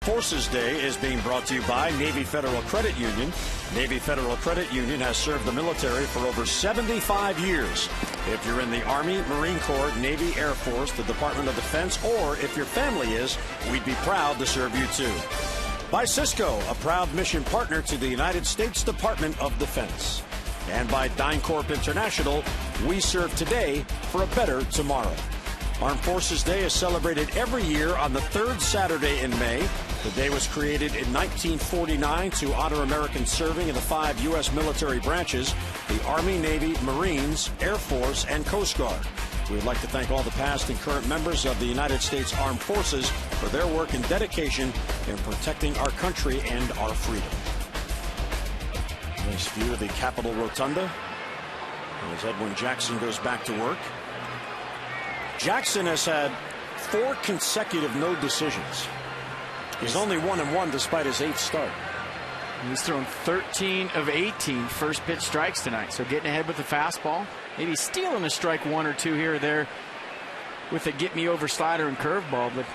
Forces Day is being brought to you by Navy Federal Credit Union. Navy Federal Credit Union has served the military for over 75 years. If you're in the Army, Marine Corps, Navy, Air Force, the Department of Defense, or if your family is, we'd be proud to serve you too. By Cisco, a proud mission partner to the United States Department of Defense. And by DynCorp International, we serve today for a better tomorrow. Armed Forces Day is celebrated every year on the third Saturday in May. The day was created in 1949 to honor Americans serving in the 5 U.S. military branches, the Army, Navy, Marines, Air Force, and Coast Guard. We would like to thank all the past and current members of the United States Armed Forces for their work and dedication in protecting our country and our freedom. Nice view of the Capitol Rotunda as Edwin Jackson goes back to work. Jackson has had 4 consecutive no decisions. He's only 1-1 despite his 8th start. He's thrown 13 of 18 first pitch strikes tonight. So getting ahead with the fastball, maybe stealing a strike 1 or 2 here or there with a get me over slider and curveball. But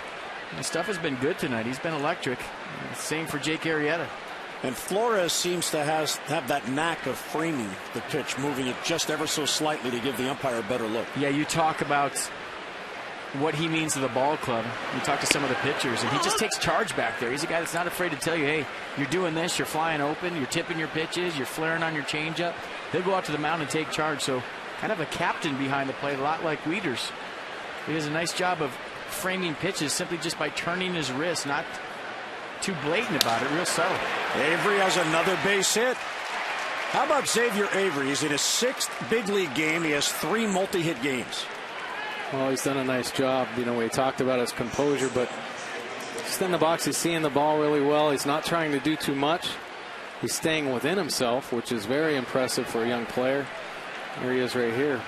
the stuff has been good tonight. He's been electric. Same for Jake Arrieta. And Flores seems to have that knack of framing the pitch, moving it just ever so slightly to give the umpire a better look. Yeah, you talk about what he means to the ball club. You talk to some of the pitchers, and he just takes charge back there. He's a guy that's not afraid to tell you, hey, you're doing this, you're flying open, you're tipping your pitches, you're flaring on your changeup. He'll go out to the mound and take charge. So kind of a captain behind the plate, a lot like Wieters. He does a nice job of framing pitches simply just by turning his wrist, not too blatant about it, real subtle. Avery has another base hit. How about Xavier Avery? He's in his 6th big league game. He has 3 multi-hit games. Well, he's done a nice job. You know, we talked about his composure, but just in the box, he's seeing the ball really well. He's not trying to do too much. He's staying within himself, which is very impressive for a young player. There he is right here.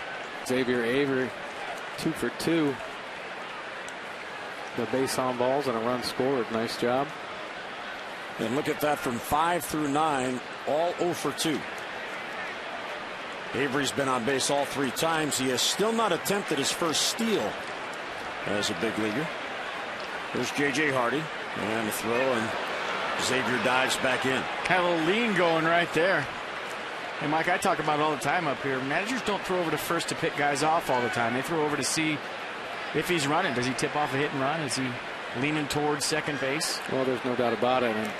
Xavier Avery, 2 for 2. The base on balls and a run scored. Nice job. And look at that, from 5 through 9, all 0 for 2. Avery's been on base all 3 times. He has still not attempted his first steal as a big leaguer. There's J.J. Hardy, and the throw, and Xavier dives back in. Kind of a little lean going right there. And Mike, I talk about it all the time up here. Managers don't throw over to first to pick guys off all the time. They throw over to see if he's running. Does he tip off a hit and run? Is he leaning towards second base? Well, there's no doubt about it. And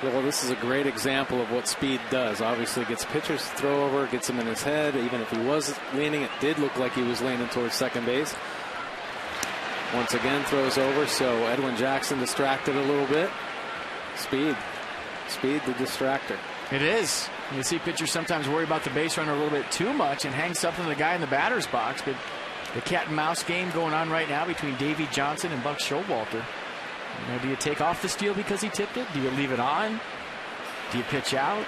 well, this is a great example of what speed does. Obviously, gets pitchers to throw over, gets him in his head. Even if he was leaning, it did look like he was leaning towards second base. Once again, throws over. So Edwin Jackson distracted a little bit. Speed the distractor. It is. You see pitchers sometimes worry about the base runner a little bit too much and hang something to the guy in the batter's box. But the cat and mouse game going on right now between Davey Johnson and Buck Showalter. You know, do you take off the steal because he tipped it? Do you leave it on? Do you pitch out?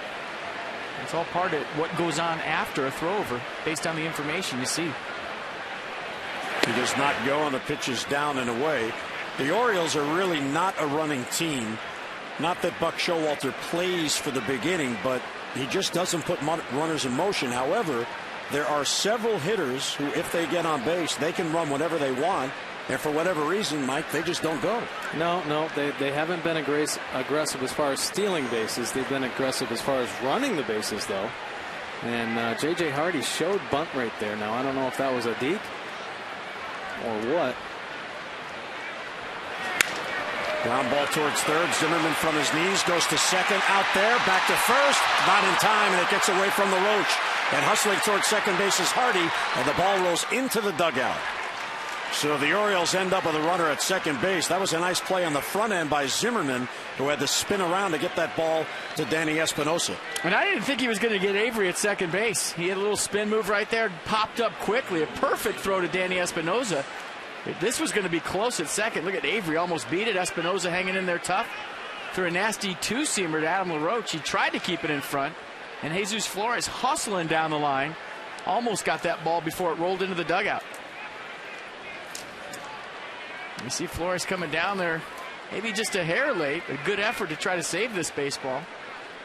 It's all part of what goes on after a throwover based on the information you see. He does not go on the pitches down and away. The Orioles are really not a running team. Not that Buck Showalter plays for the beginning, but he just doesn't put runners in motion. However, there are several hitters who, if they get on base, they can run whatever they want. And for whatever reason, Mike, they just don't go. No, they haven't been aggressive as far as stealing bases. They've been aggressive as far as running the bases, though. And J.J. Hardy showed bunt right there. Now, I don't know if that was a deke or what. Ground ball towards third. Zimmerman from his knees goes to second. Out there, back to first. Not in time, and it gets away from the Roach. And hustling towards second base is Hardy, and the ball rolls into the dugout. So the Orioles end up with a runner at second base. That was a nice play on the front end by Zimmerman, who had to spin around to get that ball to Danny Espinosa. And I didn't think he was going to get Avery at second base. He had a little spin move right there, popped up quickly. A perfect throw to Danny Espinosa. This was going to be close at second. Look at Avery, almost beat it. Espinosa hanging in there tough. Threw a nasty two-seamer to Adam LaRoche. He tried to keep it in front. And Jesus Flores hustling down the line. Almost got that ball before it rolled into the dugout. You see Flores coming down there, maybe just a hair late. A good effort to try to save this baseball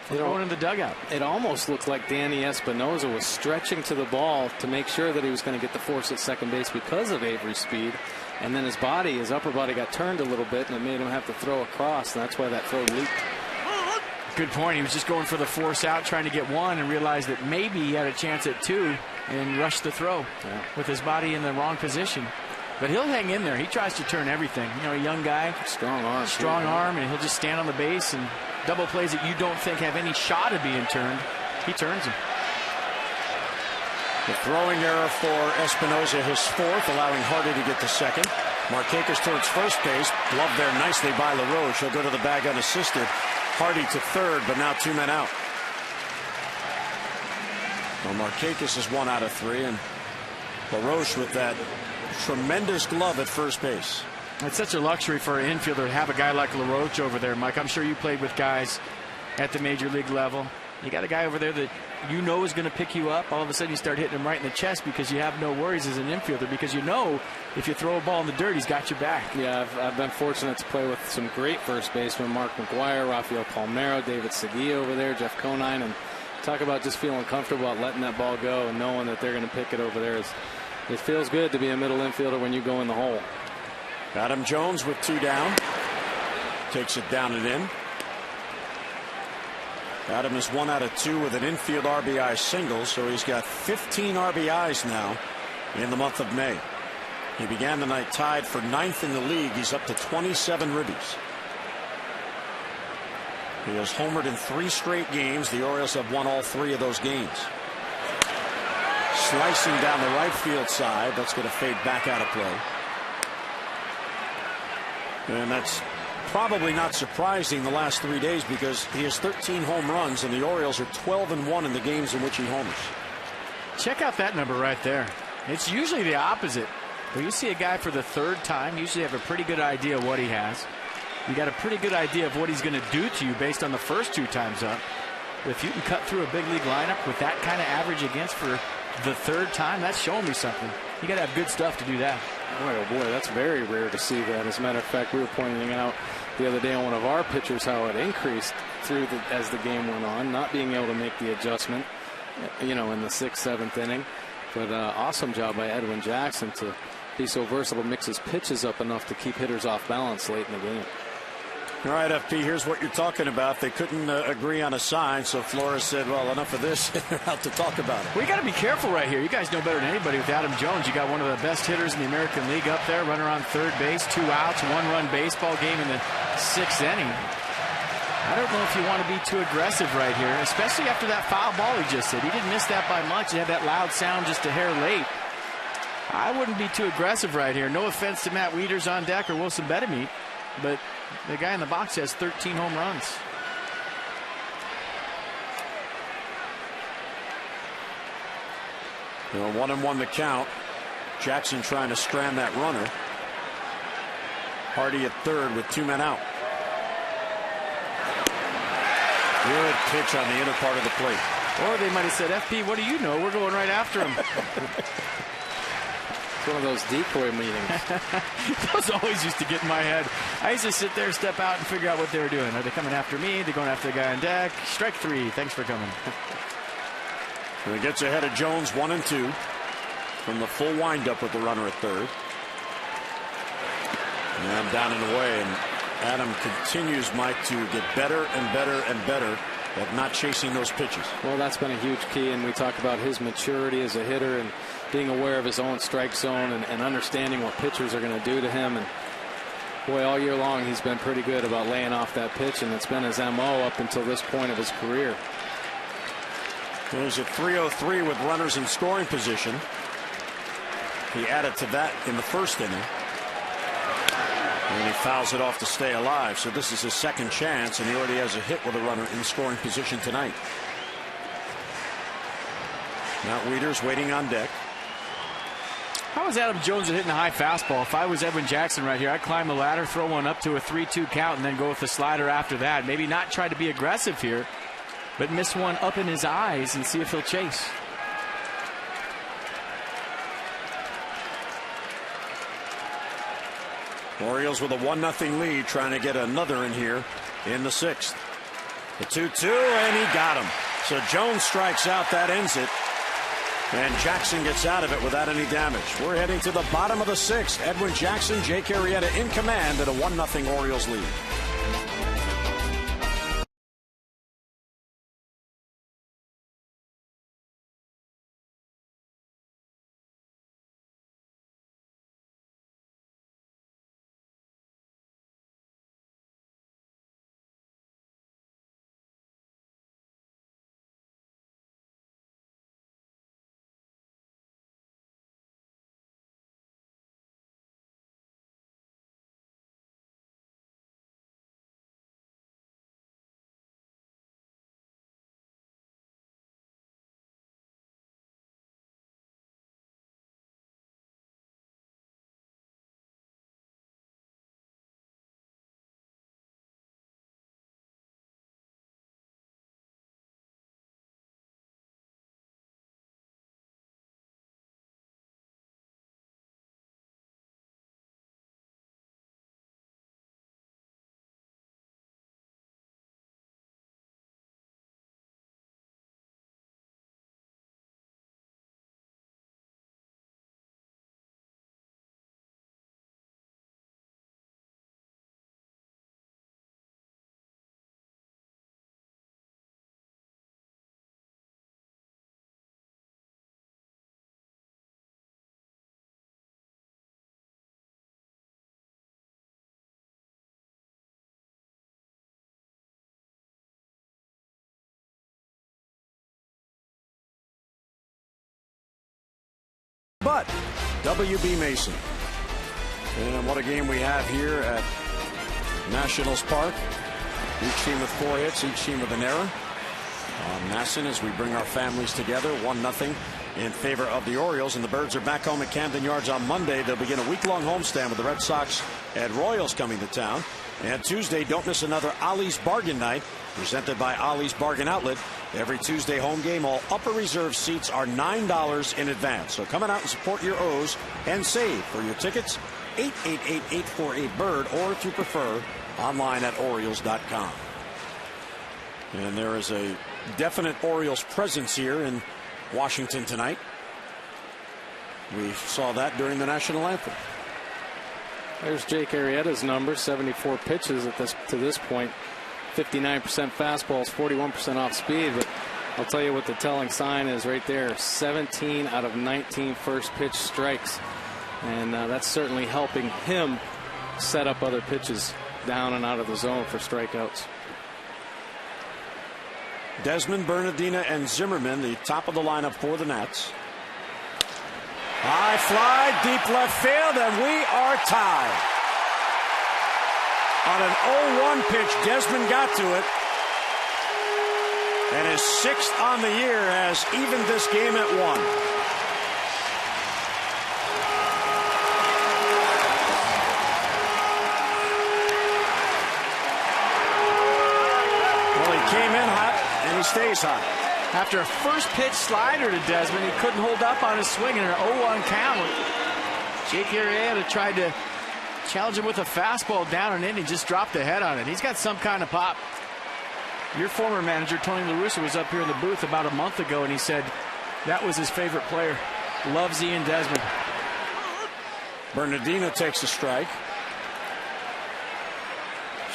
from going in the dugout. It almost looked like Danny Espinosa was stretching to the ball to make sure that he was going to get the force at second base because of Avery's speed. and then his upper body got turned a little bit, and it made him have to throw across, and that's why that throw leaked. Good point. He was just going for the force out, trying to get one, and realized that maybe he had a chance at two, and rushed the throw with his body in the wrong position. But he'll hang in there. He tries to turn everything. You know, a young guy, strong arm, and he'll just stand on the base and double plays that you don't think have any shot of being turned. He turns them. The throwing error for Espinoza, his fourth, allowing Hardy to get to second. Markakis towards first base. Gloved there nicely by LaRoche. He'll go to the bag unassisted. Hardy to third, but now 2 men out. Well, Markakis is 1 out of 3, and LaRoche with that tremendous glove at first base. It's such a luxury for an infielder to have a guy like LaRoche over there, Mike. I'm sure you played with guys at the major league level. You got a guy over there that you know is going to pick you up. All of a sudden you start hitting him right in the chest because you have no worries as an infielder, because you know if you throw a ball in the dirt, he's got your back. Yeah, I've been fortunate to play with some great first basemen: Mark McGuire, Rafael Palmeiro, David Seguí over there, Jeff Conine, and talk about just feeling comfortable about letting that ball go and knowing that they're going to pick it over there. It feels good to be a middle infielder when you go in the hole. Adam Jones with 2 down. Takes it down and in. Adam is 1 out of 2 with an infield RBI single, so he's got 15 RBIs now in the month of May. He began the night tied for 9th in the league. He's up to 27 ribbies. He has homered in 3 straight games. The Orioles have won all 3 of those games. Slicing down the right field side. That's going to fade back out of play. And that's probably not surprising the last 3 days, because he has 13 home runs, and the Orioles are 12-1 in the games in which he homers. Check out that number right there. It's usually the opposite. When you see a guy for the 3rd time, you usually have a pretty good idea of what he has. You got a pretty good idea of what he's going to do to you based on the first 2 times up. If you can cut through a big league lineup with that kind of average against for the 3rd time, that's showing me something. You got to have good stuff to do that. Boy, oh boy, that's very rare to see that. As a matter of fact, we were pointing out the other day on one of our pitchers how it increased as the game went on, not being able to make the adjustment, you know, in the 6th, 7th inning. But awesome job by Edwin Jackson to be so versatile, mix his pitches up enough to keep hitters off balance late in the game. All right, FP, here's what you're talking about. They couldn't agree on a sign, so Flores said, well, enough of this. They're out to talk about it. We got to be careful right here. You guys know better than anybody with Adam Jones. You got one of the best hitters in the American League up there, running around third base, 2 outs, 1-run baseball game in the 6th inning. I don't know if you want to be too aggressive right here, especially after that foul ball he just hit. He didn't miss that by much. He had that loud sound just a hair late. I wouldn't be too aggressive right here. No offense to Matt Wieters on deck or Wilson Betemit, but the guy in the box has 13 home runs. You know, 1-1 the count. Jackson trying to strand that runner. Hardy at third with 2 men out. Good pitch on the inner part of the plate. Or they might have said, FP, what do you know? We're going right after him. It's one of those decoy meetings. Those always used to get in my head. I used to sit there, step out, and figure out what they were doing. Are they coming after me? They're going after the guy on deck. Strike 3. Thanks for coming. And it gets ahead of Jones 1-2 from the full windup with the runner at third. And down and away. And Adam continues, Mike, to get better and better and better at not chasing those pitches. Well, that's been a huge key, and we talk about his maturity as a hitter and being aware of his own strike zone and understanding what pitchers are going to do to him. And boy, all year long he's been pretty good about laying off that pitch, and it's been his MO up until this point of his career. There's a 3-0-3 with runners in scoring position. He added to that in the 1st inning. And he fouls it off to stay alive. So this is his 2nd chance, and he already has a hit with a runner in scoring position tonight. Now Wieters waiting on deck. How is Adam Jones at hitting a high fastball? If I was Edwin Jackson right here, I'd climb the ladder, throw one up to a 3-2 count, and then go with the slider after that. Maybe not try to be aggressive here, but miss one up in his eyes and see if he'll chase. Orioles with a 1-0 lead, trying to get another in here in the 6th. The 2-2, and he got him. So Jones strikes out. That ends it. And Jackson gets out of it without any damage. We're heading to the bottom of the 6th. Edwin Jackson, Jake Arrieta in command at a 1-0 Orioles lead. But W.B. Mason. And what a game we have here at Nationals Park. Each team with 4 hits, each team with an error. Masson, as we bring our families together, 1-0 in favor of the Orioles. And the Birds are back home at Camden Yards on Monday. They'll begin a week-long homestand with the Red Sox and Royals coming to town. And Tuesday, don't miss another Ollie's Bargain Night, presented by Ollie's Bargain Outlet. Every Tuesday home game, all upper reserve seats are $9 in advance. So come on out and support your O's and save. For your tickets, 888-848-BIRD, or if you prefer, online at Orioles.com. And there is a definite Orioles presence here in Washington tonight. We saw that during the national anthem. There's Jake Arrieta's number, 74 pitches to this point. 59% fastballs, 41% off speed. But I'll tell you what the telling sign is right there. 17 out of 19 first pitch strikes. And that's certainly helping him set up other pitches down and out of the zone for strikeouts. Desmond, Bernardina, and Zimmerman, the top of the lineup for the Nats. High fly, deep left field, and we are tied. On an 0-1 pitch, Desmond got to it. And his 6th on the year has evened this game at 1. Well, he came in hot, and he stays hot. After a first pitch slider to Desmond, he couldn't hold up on his swing in an 0-1 count. Jake Arrieta tried to challenge him with a fastball down and in. He just dropped the head on it. He's got some kind of pop. Your former manager, Tony La Russa, was up here in the booth about a month ago, and he said that was his favorite player. Loves Ian Desmond. Bernardino takes a strike.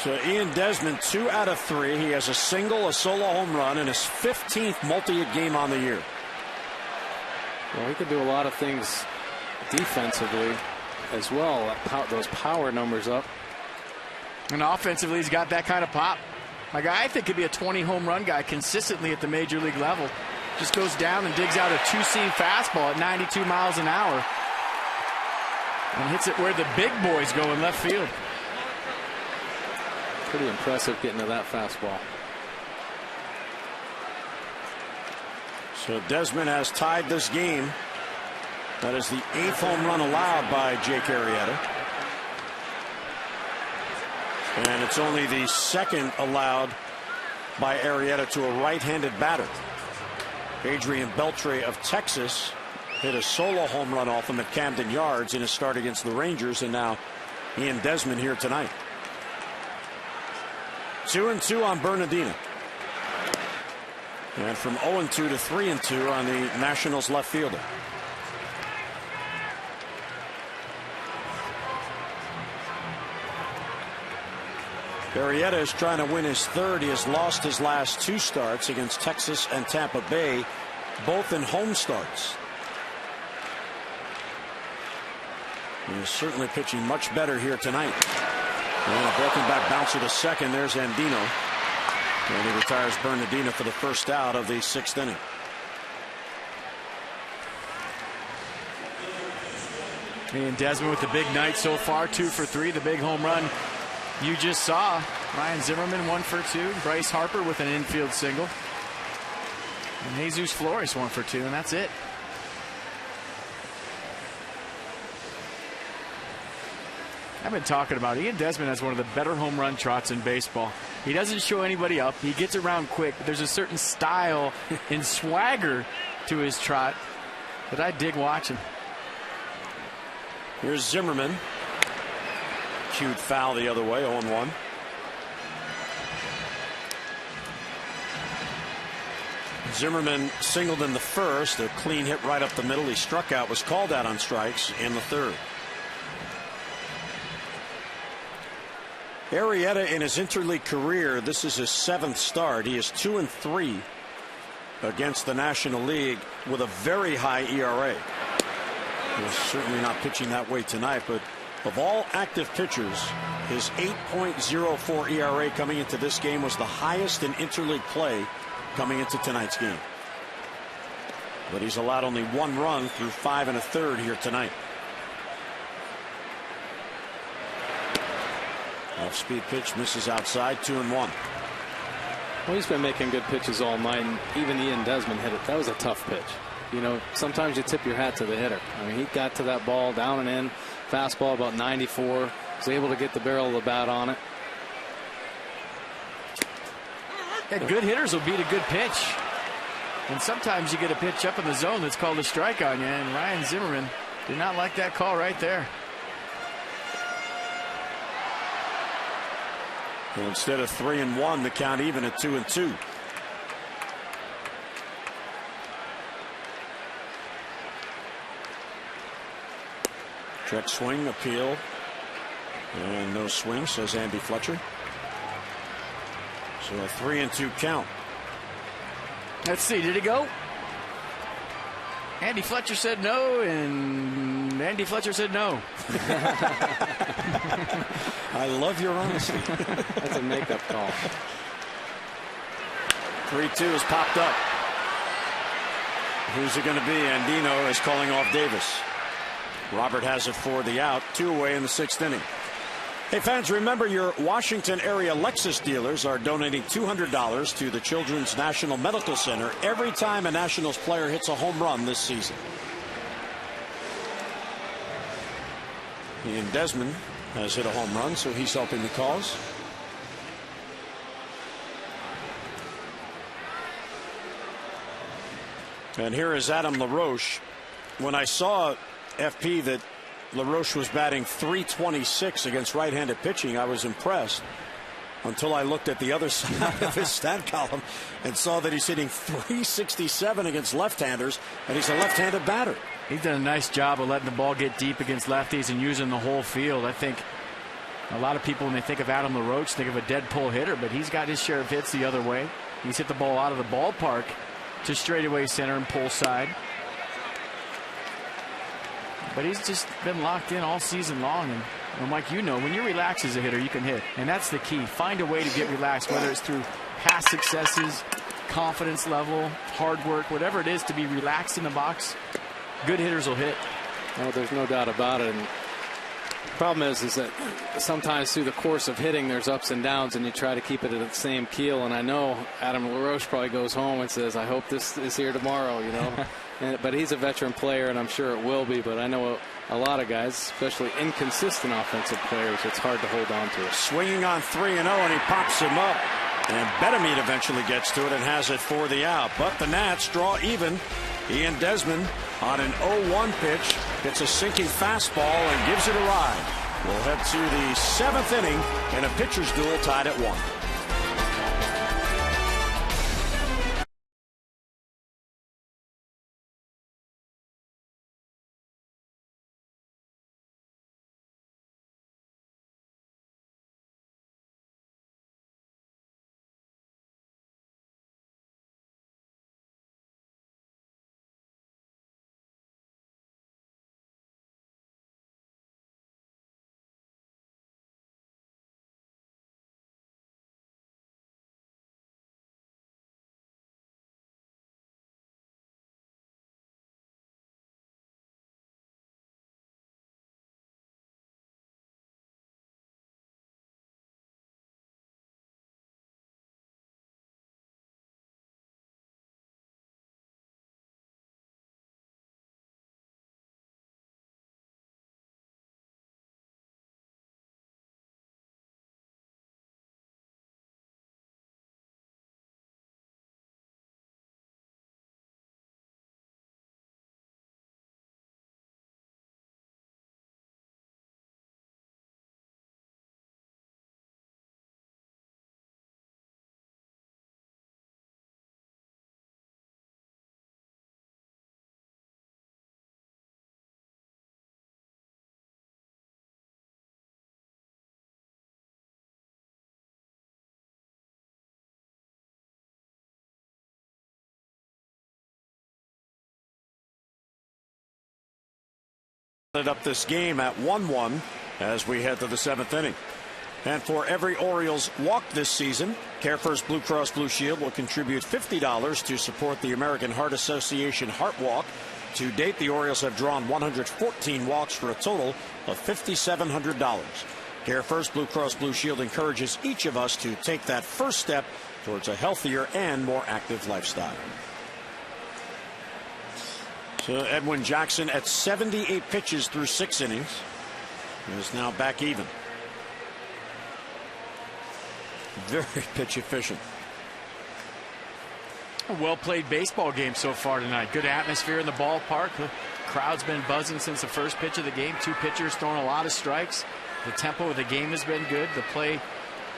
So Ian Desmond, 2 out of 3. He has a single, a solo home run, and his 15th multi-hit game on the year. Well, he could do a lot of things defensively as well. Those power numbers up. And offensively, he's got that kind of pop. A guy I think could be a 20 home run guy consistently at the major league level. Just goes down and digs out a 2-seam fastball at 92 miles an hour. And hits it where the big boys go in left field. Pretty impressive getting to that fastball. So Desmond has tied this game. That is the 8th home run allowed by Jake Arrieta. And it's only the 2nd allowed by Arrieta to a right-handed batter. Adrian Beltre of Texas hit a solo home run off him at Camden Yards in his start against the Rangers, and now Ian Desmond here tonight. 2-2 on Bernardina. And from 0-2 to 3-2 on the Nationals left fielder. Arrieta is trying to win his third. He has lost his last 2 starts against Texas and Tampa Bay, both in home starts. He is certainly pitching much better here tonight. And a broken back bouncer to second. There's Andino. And he retires Bernardino for the first out of the 6th inning. And Desmond with the big night so far, 2 for 3, the big home run you just saw. Ryan Zimmerman 1 for 2. Bryce Harper with an infield single. And Jesus Flores 1 for 2, and that's it. I've been talking about Ian Desmond has one of the better home run trots in baseball. He doesn't show anybody up. He gets around quick. But there's a certain style and swagger to his trot that I dig watching. Here's Zimmerman. Cued foul the other way, 0-1. Zimmerman singled in the first. A clean hit right up the middle. He struck out, was called out on strikes in the third. Arrieta in his interleague career, this is his 7th start. He is 2-3 against the National League with a very high ERA. He's certainly not pitching that way tonight, but of all active pitchers, his 8.04 ERA coming into this game was the highest in interleague play coming into tonight's game. But he's allowed only 1 run through 5 1/3 here tonight. Off-speed pitch misses outside, 2-1. Well, he's been making good pitches all night, and even Ian Desmond hit it. That was a tough pitch. You know, sometimes you tip your hat to the hitter. I mean, he got to that ball down and in, fastball about 94, was able to get the barrel of the bat on it. Yeah, good hitters will beat a good pitch. And sometimes you get a pitch up in the zone that's called a strike on you, and Ryan Zimmerman did not like that call right there. And instead of 3-1, the count even at 2-2. Check swing, appeal. And no swing, says Andy Fletcher. So a 3-2 count. Let's see, did it go? Andy Fletcher said no, and Andy Fletcher said no. I love your honesty. That's a makeup call. 3-2 is popped up. Who's it going to be? Andino is calling off Davis. Robert has it for the out. 2 away in the 6th inning. Hey fans, remember your Washington area Lexus dealers are donating $200 to the Children's National Medical Center every time a Nationals player hits a home run this season. Ian Desmond has hit a home run, so he's helping the cause. And here is Adam LaRoche. When I saw FP that LaRoche was batting .326 against right-handed pitching, I was impressed until I looked at the other side of his stat column and saw that he's hitting .367 against left-handers, and he's a left-handed batter. He's done a nice job of letting the ball get deep against lefties and using the whole field. I think a lot of people, when they think of Adam LaRoche, think of a dead pull hitter, but he's got his share of hits the other way. He's hit the ball out of the ballpark to straightaway center and pull side. But he's just been locked in all season long. And Mike, you know, when you relax as a hitter, you can hit. And that's the key. Find a way to get relaxed, whether it's through past successes, confidence level, hard work, whatever it is, to be relaxed in the box. Good hitters will hit. Well, there's no doubt about it. And the problem is that sometimes through the course of hitting, there's ups and downs, and you try to keep it at the same keel. And I know Adam LaRoche probably goes home and says, I hope this is here tomorrow, you know. But he's a veteran player, and I'm sure it will be. But I know a lot of guys, especially inconsistent offensive players, it's hard to hold on to it. Swinging on 3-0, and he pops him up. And Betemeat eventually gets to it and has it for the out. But the Nats draw even. Ian Desmond on an 0-1 pitch gets a sinking fastball and gives it a ride. We'll head to the 7th inning in a pitcher's duel tied at 1. Up this game at 1-1 as we head to the 7th inning. And for every Orioles walk this season, CareFirst Blue Cross Blue Shield will contribute $50 to support the American Heart Association Heart Walk. To date, the Orioles have drawn 114 walks for a total of $5,700. CareFirst Blue Cross Blue Shield encourages each of us to take that first step towards a healthier and more active lifestyle. So Edwin Jackson at 78 pitches through 6 innings is now back even. Very pitch efficient. A well-played baseball game so far tonight. Good atmosphere in the ballpark. The crowd's been buzzing since the first pitch of the game. 2 pitchers throwing a lot of strikes. The tempo of the game has been good. The play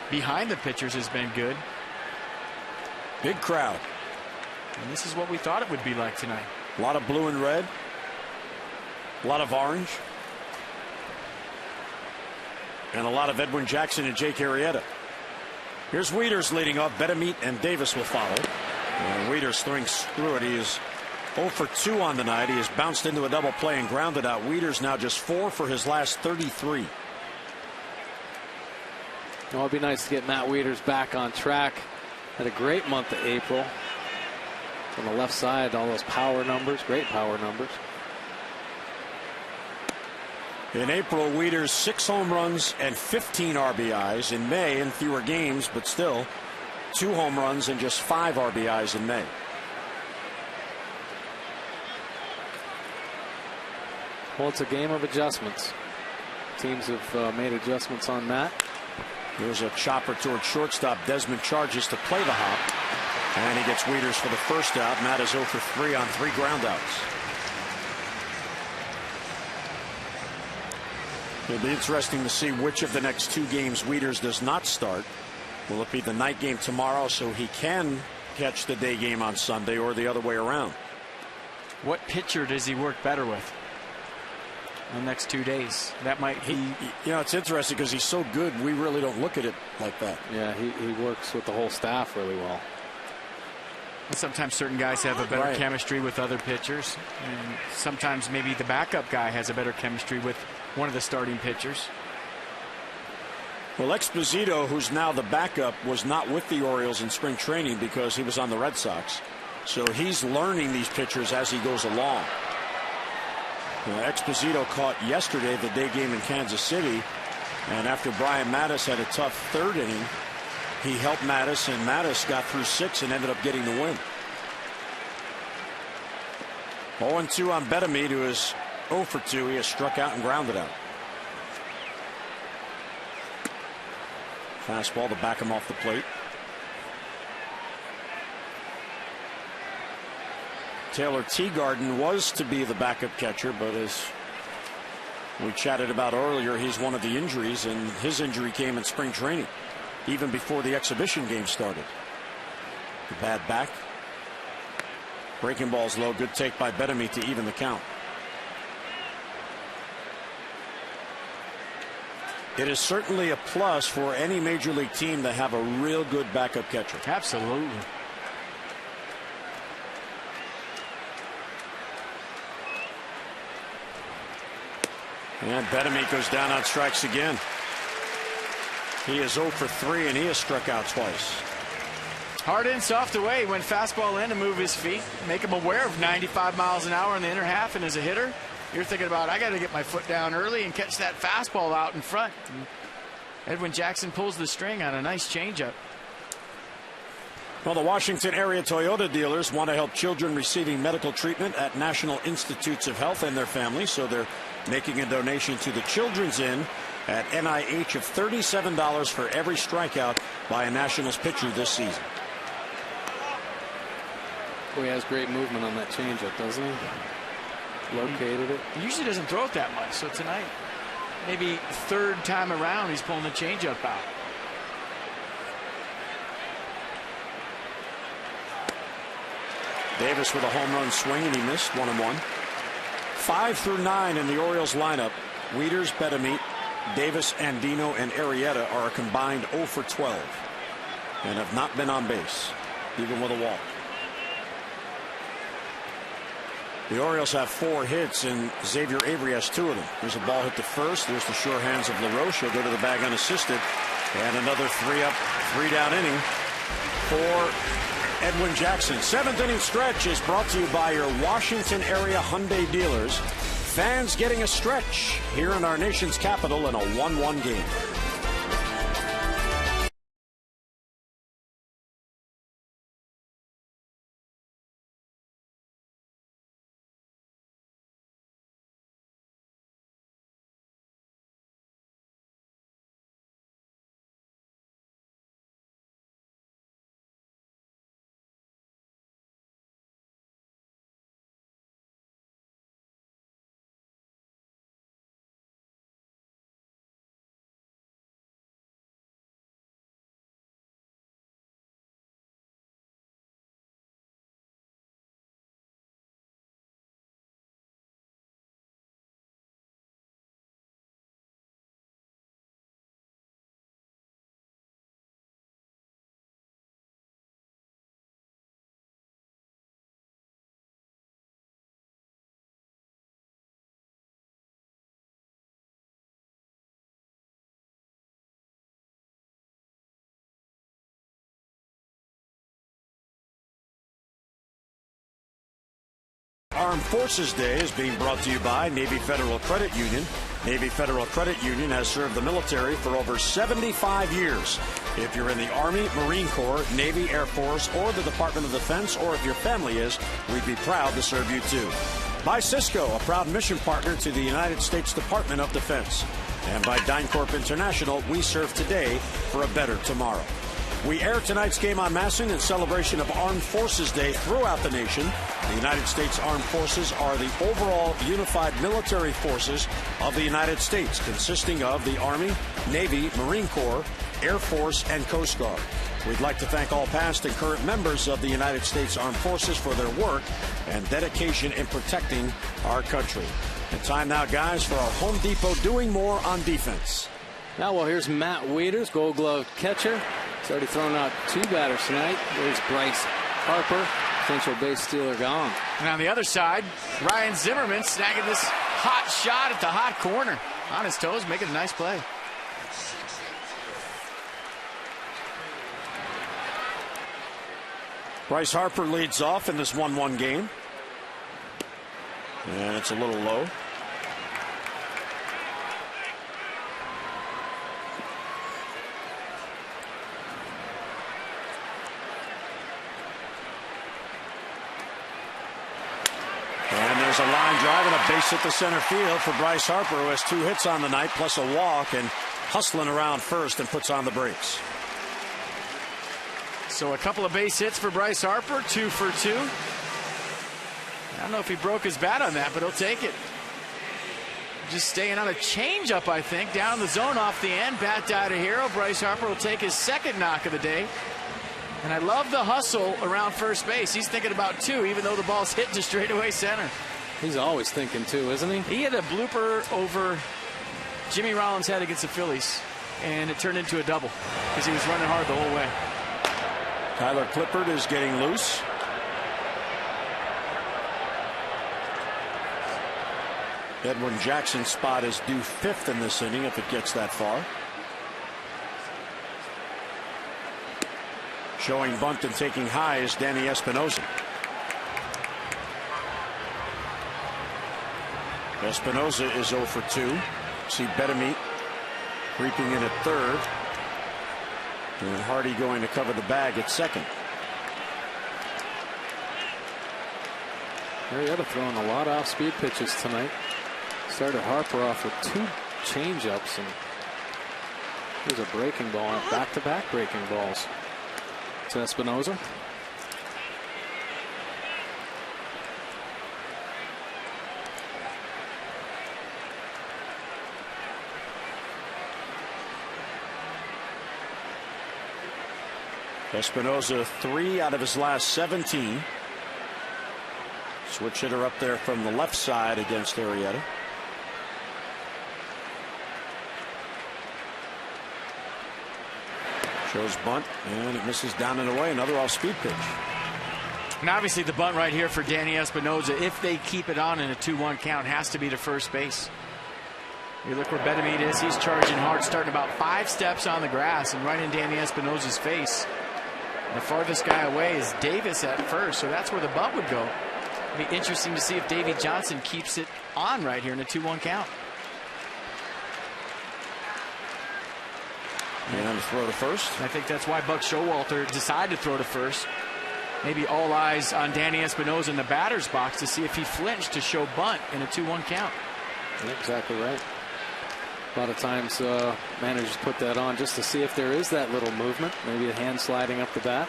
behind the pitchers has been good. Big crowd. And this is what we thought it would be like tonight. A lot of blue and red. A lot of orange. And a lot of Edwin Jackson and Jake Arrieta. Here's Wieters leading off. Betemit and Davis will follow. And Wieters thinks through it. He is 0 for 2 on the night. He has bounced into a double play and grounded out. Wieters now just 4 for his last 33. Well, it'd be nice to get Matt Wieters back on track. Had a great month of April. On the left side, all those power numbers, great power numbers. In April, Wieters 6 home runs and 15 RBIs. In May, in fewer games, but still 2 home runs and just 5 RBIs in May. Well, it's a game of adjustments. Teams have made adjustments on Matt. There's a chopper toward shortstop. Desmond charges to play the hop. And he gets Wieters for the first out. Matt is 0 for 3 on 3 groundouts. It'll be interesting to see which of the next 2 games Wieters does not start. Will it be the night game tomorrow so he can catch the day game on Sunday, or the other way around? What pitcher does he work better with the next 2 days? That might be. You know, it's interesting because he's so good, we really don't look at it like that. Yeah, he works with the whole staff really well. Sometimes certain guys have a better chemistry with other pitchers, and sometimes maybe the backup guy has a better chemistry with one of the starting pitchers. Well, Exposito, who's now the backup, was not with the Orioles in spring training because he was on the Red Sox. So he's learning these pitchers as he goes along. Exposito caught yesterday the day game in Kansas City, and after Brian Mattis had a tough 3rd inning, he helped Mattis, and Mattis got through 6 and ended up getting the win. 0-2 on Betemit, who is 0 for 2. He has struck out and grounded out. Fastball to back him off the plate. Taylor Teagarden was to be the backup catcher, but as we chatted about earlier, he's one of the injuries, and his injury came in spring training, even before the exhibition game started. The bad back. Breaking ball's low. Good take by Betemit to even the count. It is certainly a plus for any major league team to have a real good backup catcher. Absolutely. And Betemit goes down on strikes again. He is 0 for 3, and he has struck out twice. Hard in, soft away. Went fastball in to move his feet, make him aware of 95 miles an hour in the inner half. And as a hitter, you're thinking about, I got to get my foot down early and catch that fastball out in front. And Edwin Jackson pulls the string on a nice changeup. Well, the Washington area Toyota dealers want to help children receiving medical treatment at National Institutes of Health and their families, so they're making a donation to the Children's Inn at NIH of $37 for every strikeout by a Nationals pitcher this season. Boy, he has great movement on that changeup, doesn't he? Located it. He usually doesn't throw it that much, so tonight, maybe 3rd time around, he's pulling the changeup out. Davis with a home run swing, and he missed 1-1. 5 through 9 in the Orioles lineup. Wieters, Betemit, Davis, Andino, and Arrieta are a combined 0 for 12 and have not been on base, even with a walk. The Orioles have 4 hits, and Xavier Avery has 2 of them. There's a ball hit to first. There's the sure hands of LaRoche. He'll go to the bag unassisted. And another 3-up, 3-down inning for Edwin Jackson. 7th inning stretch is brought to you by your Washington area Hyundai dealers. Fans getting a stretch here in our nation's capital in a 1-1 game. Armed Forces Day is being brought to you by Navy Federal Credit Union. Navy Federal Credit Union has served the military for over 75 years. If you're in the Army, Marine Corps, Navy, Air Force, or the Department of Defense, or if your family is, we'd be proud to serve you too. By Cisco, a proud mission partner to the United States Department of Defense. And by DynCorp International, we serve today for a better tomorrow. We air tonight's game on Masson in celebration of Armed Forces Day throughout the nation. The United States Armed Forces are the overall unified military forces of the United States, consisting of the Army, Navy, Marine Corps, Air Force, and Coast Guard. We'd like to thank all past and current members of the United States Armed Forces for their work and dedication in protecting our country. And time now, guys, for our Home Depot Doing More on defense. Now, well, here's Matt Wieters, Gold Glove catcher. He's already thrown out 2 batters tonight. There's Bryce Harper, potential base stealer gone. And on the other side, Ryan Zimmerman snagging this hot shot at the hot corner. On his toes, making a nice play. Bryce Harper leads off in this 1-1 game. And it's a little low. And there's a line drive and a base hit to center field for Bryce Harper, who has 2 hits on the night, plus a walk, and hustling around first and puts on the brakes. So a couple of base hits for Bryce Harper, 2 for 2. I don't know if he broke his bat on that, but he'll take it. Just staying on a changeup, I think. Down the zone off the end. Bat died a hero. Bryce Harper will take his 2nd knock of the day. And I love the hustle around first base. He's thinking about 2, even though the ball's hit to straightaway center. He's always thinking 2, isn't he? He had a blooper over Jimmy Rollins' head against the Phillies, and it turned into a double because he was running hard the whole way. Tyler Clippard is getting loose. Edwin Jackson's spot is due 5th in this inning if it gets that far. Showing bunt and taking high is Danny Espinosa. Espinosa is 0 for 2. See Betemit creeping in at 3rd. And Hardy going to cover the bag at 2nd. Marietta throwing a lot of off-speed pitches tonight. Started Harper off with 2 changeups, and here's a breaking ball, back-to-back breaking balls to Espinosa. Espinosa 3 out of his last 17. Switch hitter up there from the left side against Arrieta. Shows bunt, and it misses down and away. Another off-speed pitch. And obviously the bunt right here for Danny Espinoza, if they keep it on in a 2-1 count, has to be to first base. You look where Betemit is. He's charging hard, starting about 5 steps on the grass and right in Danny Espinoza's face. The farthest guy away is Davis at first, so that's where the bunt would go. It'd be interesting to see if Davy Johnson keeps it on right here in a 2-1 count. And to throw to first. I think that's why Buck Showalter decided to throw to first. Maybe all eyes on Danny Espinoza in the batter's box to see if he flinched to show bunt in a 2-1 count. Yeah, exactly right. A lot of times managers put that on just to see if there is that little movement, maybe a hand sliding up the bat.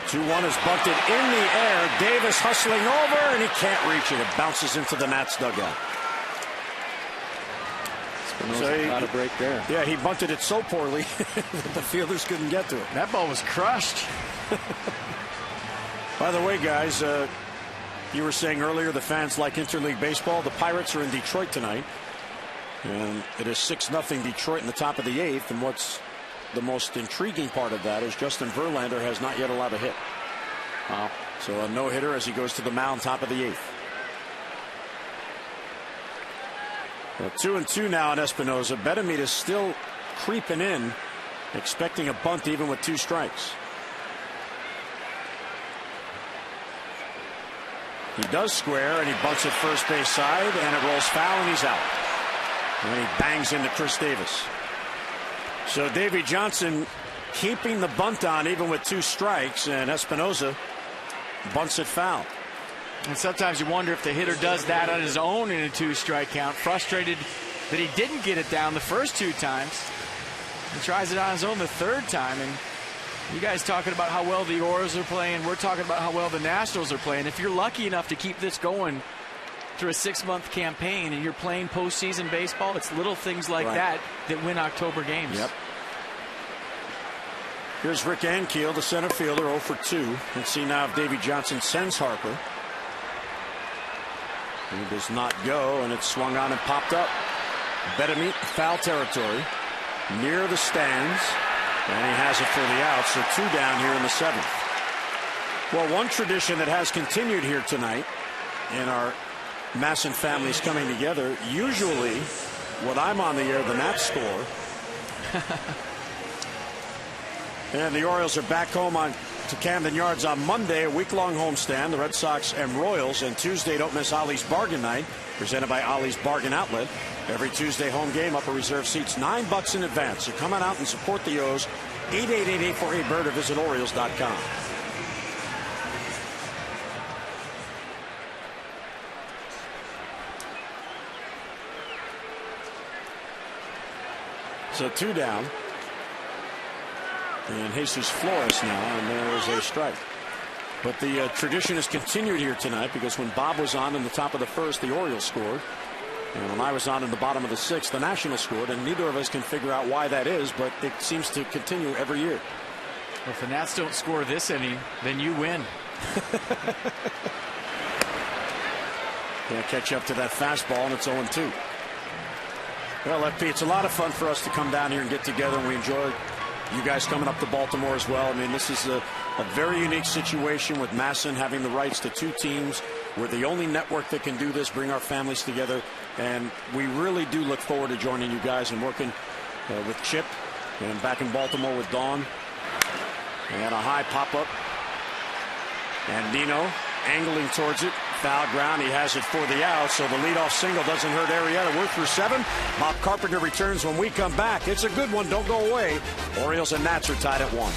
Two-one is bunted in the air. Davis hustling over, and he can't reach it. It bounces into the Nats dugout. So got a break there. Yeah, he bunted it so poorly that the fielders couldn't get to it. That ball was crushed. By the way, guys, you were saying earlier the fans like interleague baseball. The Pirates are in Detroit tonight, and it is 6-0 Detroit in the top of the 8th. And what's the most intriguing part of that is Justin Verlander has not yet allowed a hit. Wow. So a no-hitter as he goes to the mound, top of the 8th. Well, 2-2 now on Espinoza. Betemit is still creeping in, expecting a bunt even with 2 strikes. He does square, and he bunts at first base side, and it rolls foul, and he's out. And he bangs into Chris Davis. So Davy Johnson keeping the bunt on even with 2 strikes, and Espinoza bunts it foul. And sometimes you wonder if the hitter does that on his own in a 2-strike count, frustrated that he didn't get it down the first 2 times, and tries it on his own the 3rd time. And you guys talking about how well the Orioles are playing, we're talking about how well the Nationals are playing. If you're lucky enough to keep this going through a 6-month campaign and you're playing postseason baseball, it's little things like that win October games. Yep. Here's Rick Ankiel, the center fielder, 0 for 2. Let's see now if Davy Johnson sends Harper. He does not go, and it's swung on and popped up. Betemit, foul territory, near the stands, and he has it for the out, so 2 down here in the 7th. Well, one tradition that has continued here tonight in our Masson families coming together, usually when I'm on the air, the Nats score. And the Orioles are back home to Camden Yards on Monday, a week-long homestand, the Red Sox and Royals. And Tuesday, don't miss Ollie's Bargain Night, presented by Ollie's Bargain Outlet. Every Tuesday home game, upper reserve seats $9 in advance. So come on out and support the O's. 888-848-BIRD or visit Orioles.com. So 2 down. And Jesus Flores now, and there is a strike. But the tradition has continued here tonight, because when Bob was on in the top of the 1st, the Orioles scored. And when I was on in the bottom of the 6th, the Nationals scored. And neither of us can figure out why that is, but it seems to continue every year. Well, if the Nats don't score this inning, then you win. Can't catch up to that fastball, and it's 0-2. Well, FP, it's a lot of fun for us to come down here and get together, and we enjoy you guys coming up to Baltimore as well. I mean, this is a very unique situation with Masson having the rights to 2 teams. We're the only network that can do this, bring our families together, and we really do look forward to joining you guys and working with Chip and back in Baltimore with Dawn. And a high pop-up. And Nino angling towards it. Foul ground. He has it for the out, so the leadoff single doesn't hurt Arrieta. We're through 7. Bob Carpenter returns when we come back. It's a good one. Don't go away. Orioles and Nats are tied at 1.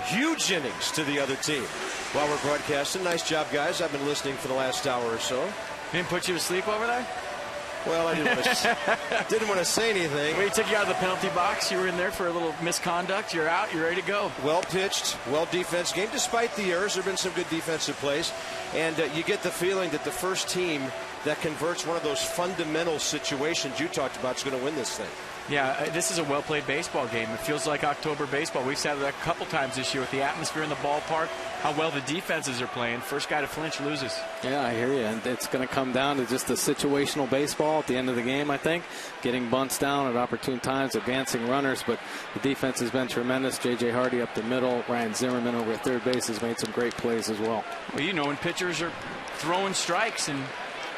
Huge innings to the other team. While we're broadcasting, nice job, guys. I've been listening for the last hour or so. Didn't put you to sleep over there? Well, I didn't want to say anything. We took you out of the penalty box. You were in there for a little misconduct. You're out. You're ready to go. Well pitched, well defense game. Despite the errors, there have been some good defensive plays. And you get the feeling that the first team that converts one of those fundamental situations you talked about is going to win this thing. Yeah, this is a well-played baseball game. It feels like October baseball. We've said it a couple times this year with the atmosphere in the ballpark, how well the defenses are playing. First guy to flinch loses. Yeah, I hear you. And it's going to come down to just the situational baseball at the end of the game, I think. Getting bunts down at opportune times, advancing runners. But the defense has been tremendous. J.J. Hardy up the middle. Ryan Zimmerman over at third base has made some great plays as well. Well, you know, when pitchers are throwing strikes and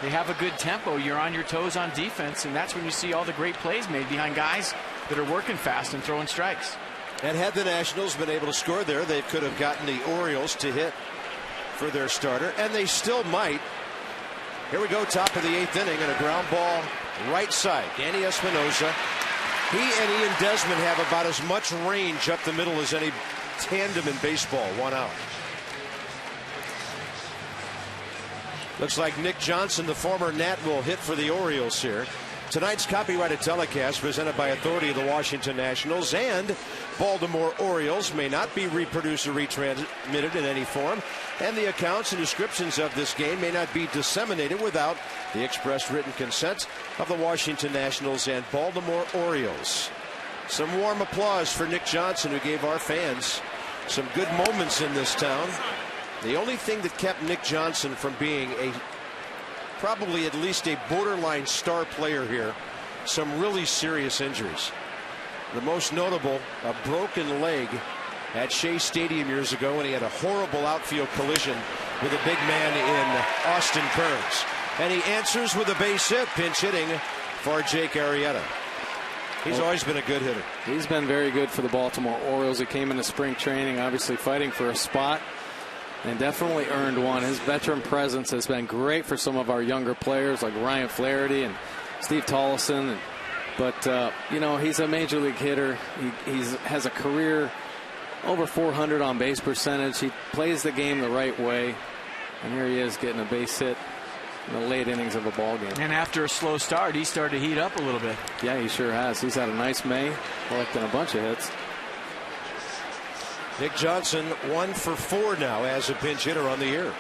they have a good tempo, you're on your toes on defense, and that's when you see all the great plays made behind guys that are working fast and throwing strikes. And had the Nationals been able to score there, they could have gotten the Orioles to hit for their starter, and they still might. Here we go, top of the 8th inning, and a ground ball right side. Danny Espinosa. He and Ian Desmond have about as much range up the middle as any tandem in baseball. 1 out. Looks like Nick Johnson, the former Nat, will hit for the Orioles here. Tonight's copyrighted telecast presented by authority of the Washington Nationals and Baltimore Orioles may not be reproduced or retransmitted in any form, and the accounts and descriptions of this game may not be disseminated without the express written consent of the Washington Nationals and Baltimore Orioles. Some warm applause for Nick Johnson, who gave our fans some good moments in this town. The only thing that kept Nick Johnson from being probably at least a borderline star player here, some really serious injuries. The most notable, a broken leg at Shea Stadium years ago when he had a horrible outfield collision with a big man in Austin Kearns. And he answers with a base hit, pinch hitting for Jake Arrieta. He's always been a good hitter. He's been very good for the Baltimore Orioles. He came into spring training obviously fighting for a spot, and definitely earned one. His veteran presence has been great for some of our younger players like Ryan Flaherty and Steve Tollefson. But, you know, he's a major league hitter. He has a career over 400 on base percentage. He plays the game the right way. And here he is getting a base hit in the late innings of a ball game. And after a slow start, he started to heat up a little bit. Yeah, he sure has. He's had a nice May, collecting a bunch of hits. Nick Johnson 1 for 4 now as a pinch hitter on the year.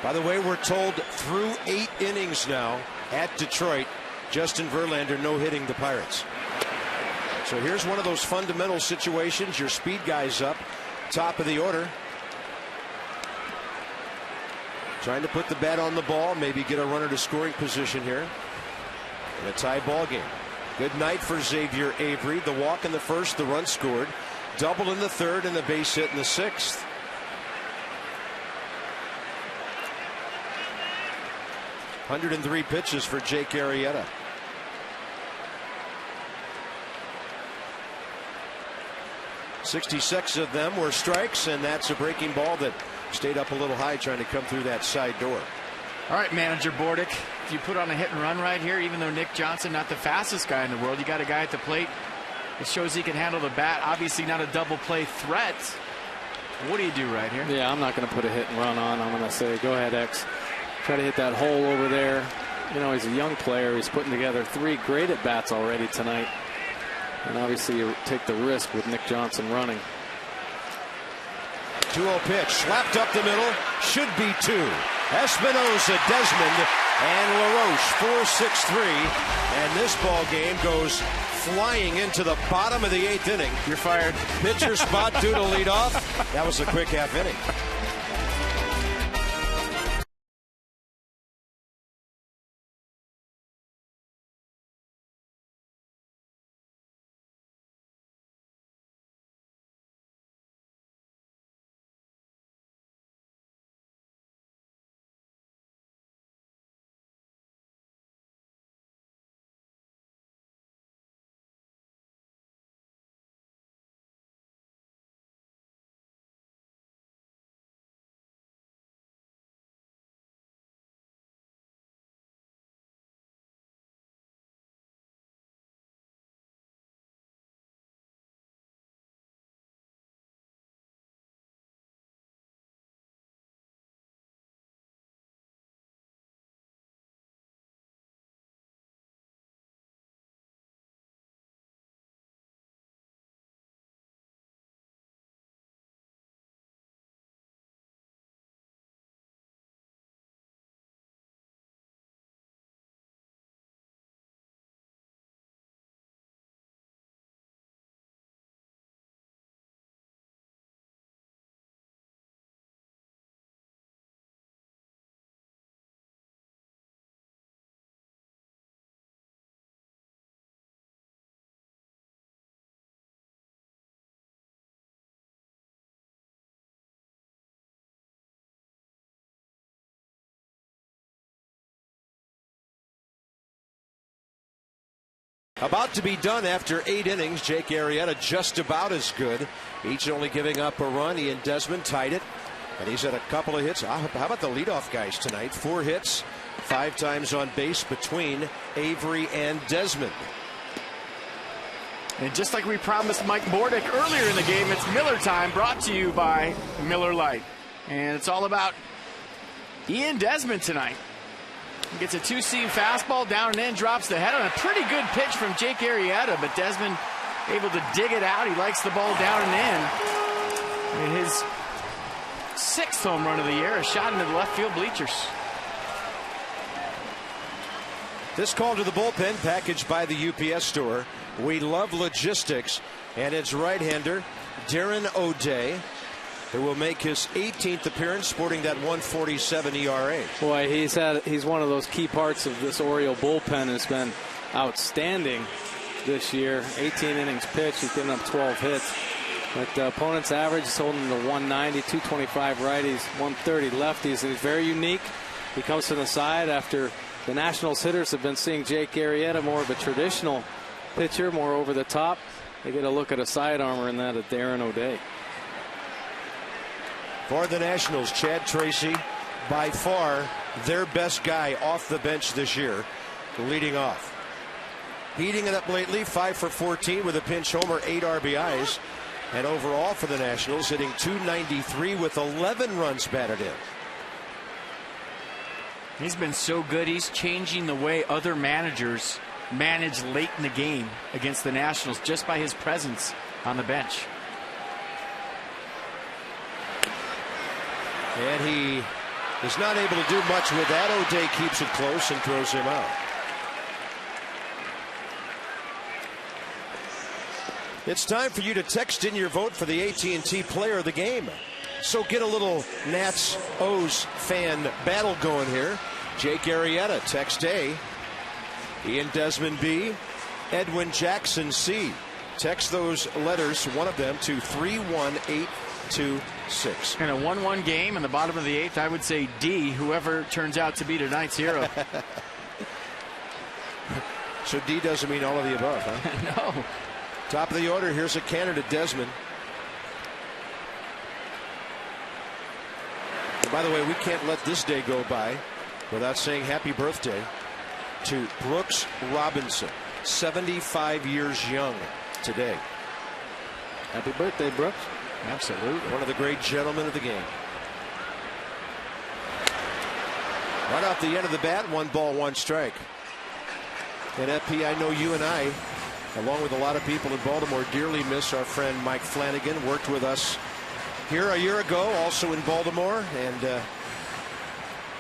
By the way, we're told through 8 innings now at Detroit, Justin Verlander no hitting the Pirates. So here's one of those fundamental situations. Your speed guy's up, top of the order. Trying to put the bat on the ball, maybe get a runner to scoring position here. In a tie ball game. Good night for Xavier Avery. The walk in the first, the run scored. Double in the third, and the base hit in the 6th. .103 pitches for Jake Arrieta. .66 of them were strikes, and that's a breaking ball that stayed up a little high trying to come through that side door. All right, Manager Bordick, if you put on a hit and run right here, even though Nick Johnson not the fastest guy in the world, you got a guy at the plate that shows he can handle the bat. Obviously not a double play threat. What do you do right here? Yeah, I'm not going to put a hit and run on. I'm going to say, go ahead, X. Try to hit that hole over there. You know, he's a young player. He's putting together 3 great at bats already tonight. And obviously you take the risk with Nick Johnson running. 2-0 pitch, slapped up the middle, should be 2. Espinosa, Desmond, and LaRoche 4-6-3, and this ball game goes flying into the bottom of the 8th inning. You're fired. Pitcher spot due to lead off. That was a quick half inning. About to be done after 8 innings. Jake Arrieta just about as good. Each only giving up a run. Ian Desmond tied it. And he's had a couple of hits. How about the leadoff guys tonight? 4 hits, 5 times on base between Avery and Desmond. And just like we promised Mike Bordick earlier in the game, it's Miller time, brought to you by Miller Lite. And it's all about Ian Desmond tonight. He gets a 2-seam fastball down and in, drops the head on a pretty good pitch from Jake Arrieta, but Desmond able to dig it out. He likes the ball down and in. And his 6th home run of the year, a shot into the left field bleachers. This call to the bullpen packaged by the UPS store. We love logistics, and it's right-hander Darren O'Day, who will make his 18th appearance, sporting that 1.47 ERA. Boy, he's one of those key parts of this Oriole bullpen. Has been outstanding this year. 18 innings pitched. He's given up 12 hits. But the opponent's average is holding to 190, 225 righties, 130 lefties. And he's very unique. He comes to the side after the Nationals hitters have been seeing Jake Arrieta, more of a traditional pitcher, more over the top. They get a look at a sidearmer in that of Darren O'Day. For the Nationals, Chad Tracy, by far their best guy off the bench this year, leading off. Heating it up lately, 5 for 14 with a pinch homer, 8 RBIs. And overall for the Nationals, hitting .293 with 11 runs batted in. He's been so good, he's changing the way other managers manage late in the game against the Nationals just by his presence on the bench. And he is not able to do much with that. O'Day keeps it close and throws him out. It's time for you to text in your vote for the AT&T Player of the Game. So get a little Nats O's fan battle going here. Jake Arrieta, text A. Ian Desmond, B. Edwin Jackson, C. Text those letters, one of them, to 31826. In a 1-1 game in the bottom of the 8th, I would say D, whoever turns out to be tonight's hero. So D doesn't mean all of the above, huh? No. Top of the order, here's a candidate, Desmond. And by the way, we can't let this day go by without saying happy birthday to Brooks Robinson, 75 years young today. Happy birthday, Brooks. Absolutely. One of the great gentlemen of the game. Right off the end of the bat, 1 ball, 1 strike. And FP, I know you and I, along with a lot of people in Baltimore, dearly miss our friend Mike Flanagan. Worked with us here a year ago, also in Baltimore, and